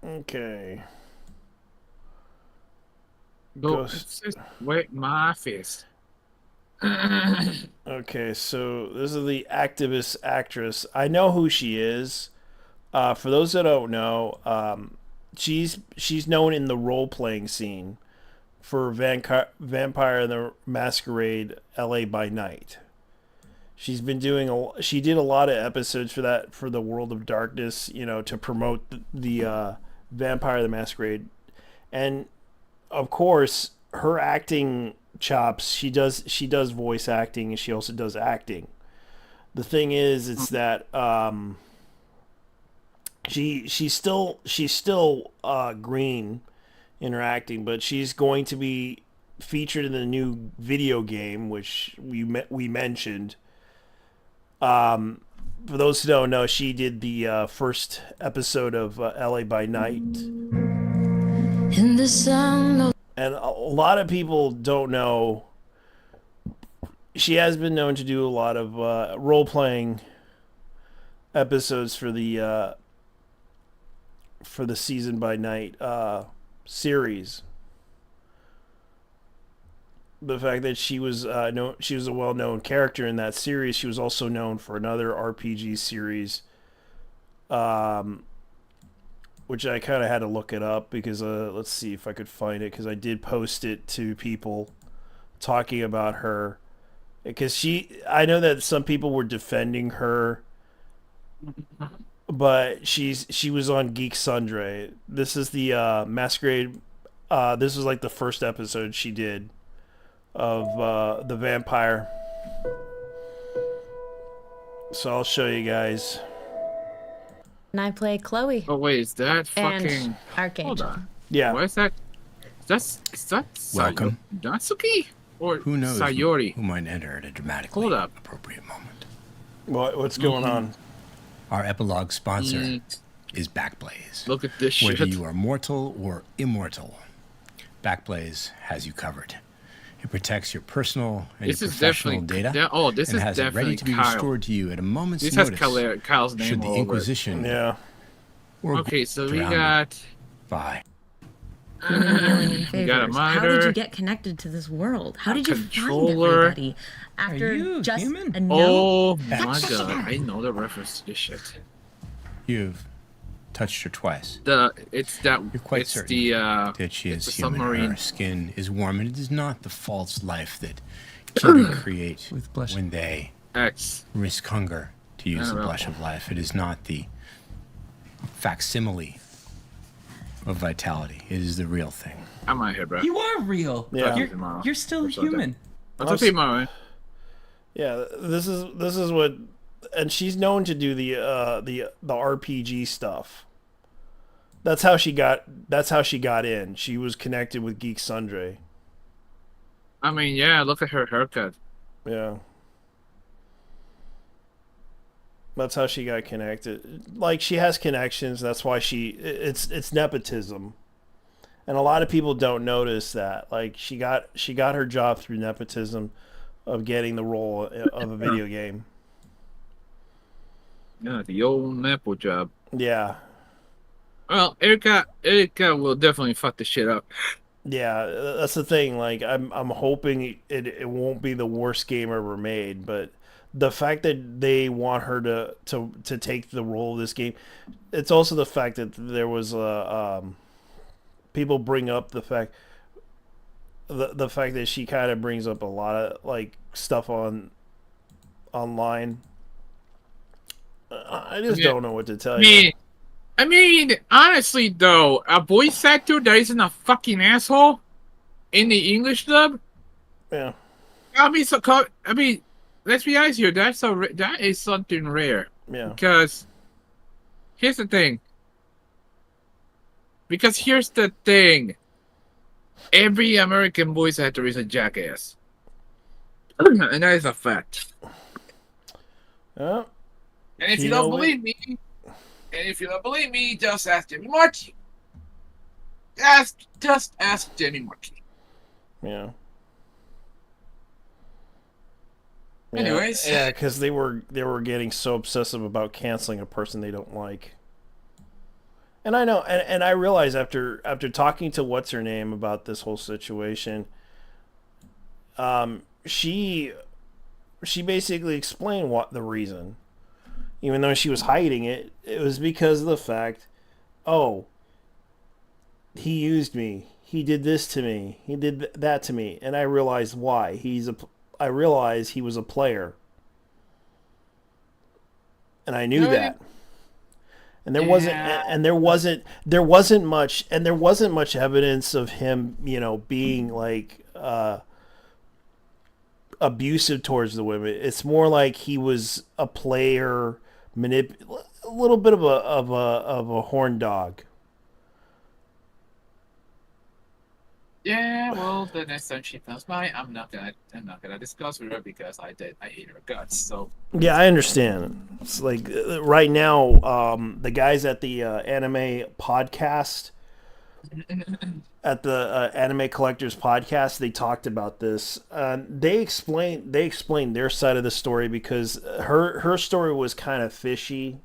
Okay. Wait, my fist. Okay, so this is the activist actress. I know who she is. For those that don't know, she's known in the role-playing scene for Vampire the Masquerade LA by Night. She did a lot of episodes for the World of Darkness, to promote the Vampire the Masquerade. And of course, her acting chops, she does voice acting, and she also does acting. The thing is, it's that she's still green in her acting, but she's going to be featured in the new video game, which we mentioned. For those who don't know, she did the first episode of LA by Night. In the sun. And a lot of people don't know, she has been known to do a lot of role-playing episodes for the Season by Night series. The fact that she was a well-known character in that series, she was also known for another RPG series, which I kind of had to look it up because let's see if I could find it, because I did post it to people talking about her, because I know that some people were defending her, but she was on Geek Sundry. This is the Masquerade. This was like the first episode she did of the vampire. So I'll show you guys. And I play Chloe. Oh wait, is that fucking and Archangel? Hold on. Yeah. What is that? Is that Welcome. Natsuki or Who knows Sayori? who might enter at a dramatically appropriate moment. What's going on? Our epilogue sponsor is Backblaze. Look at this Whether shit. you are mortal or immortal, Backblaze has you covered. It protects your personal and This your is professional definitely- data, yeah, oh, this and is has it ready definitely to be Kyle. restored to you at a moment's This has notice. Kyle's name should the all over it. Inquisition, or Okay, so we drown got. by. We got a How did monitor. you get connected to this world? How did you find controller. everybody after just a note? Oh my god, I know the reference to this shit. You've touched her twice. It's that. You're quite it's certain the that she it's is the human. submarine. Her skin is warm, and it is not the false life that children create when they risk hunger to use the blush of life. It is not the facsimile of vitality. It is the real thing. I'm out here, bro. You are real. Yeah. You're still human. What's up, T-Mo? Yeah, this is what, and she's known to do the RPG stuff. That's how she got in. She was connected with Geek Sundry. I mean, yeah, look at her haircut. Yeah. That's how she got connected. Like, she has connections. That's why it's nepotism. And a lot of people don't notice that. Like, she got her job through nepotism of getting the role of a video game. Yeah, the old Nepo job. Yeah. Well, Erica will definitely fuck the shit up. Yeah, that's the thing. Like, I'm hoping it won't be the worst game ever made, but the fact that they want her to take the role of this game, it's also the fact that there was people bring up the fact that she kind of brings up a lot of like stuff online. I just don't know what to tell you. I mean, honestly though, a voice actor that isn't a fucking asshole in the English dub. Yeah. I mean, let's be honest here. That is something rare. Yeah. Because here's the thing. Every American voice actor is a jackass. And that is a fact. Yeah. And if you don't believe me, just ask Jimmy Marchi. Just ask Jimmy Marchi. Yeah. Anyways. Yeah, because they were getting so obsessive about canceling a person they don't like. And I know, and I realize after talking to what's her name about this whole situation, she basically explained what the reason, even though she was hiding it, it was because of the fact, he used me, he did this to me, he did that to me, and I realized why. I realized he was a player, and I knew that. And there wasn't much evidence of him, being like abusive towards the women. It's more like he was a player, a little bit of a horn dog. Yeah, well, the next time she comes by, I'm not gonna discuss with her because I hate her guts. So yeah, I understand. It's like right now, the guys at the anime podcast, at the Anime Collectors podcast, they talked about this. They explained their side of the story because her story was kind of fishy,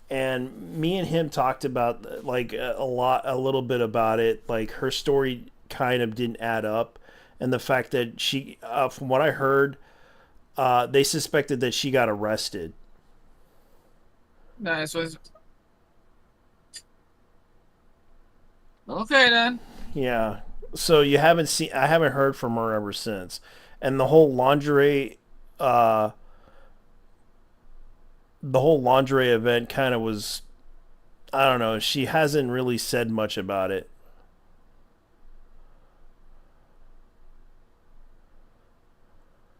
and me and him talked about like a little bit about it. Like her story kind of didn't add up, and the fact that she, from what I heard, they suspected that she got arrested. Nice. Okay then. Yeah. So I haven't heard from her ever since, and the whole lingerie event kind of was, I don't know. She hasn't really said much about it.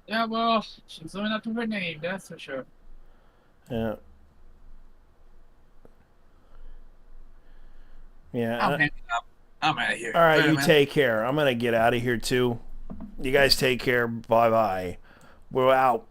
Yeah, well, she's living up to her name, that's for sure. Yeah. Yeah. I'm out of here. All right, Later, you man. take care. I'm gonna get out of here too. You guys take care. Bye bye. We're out.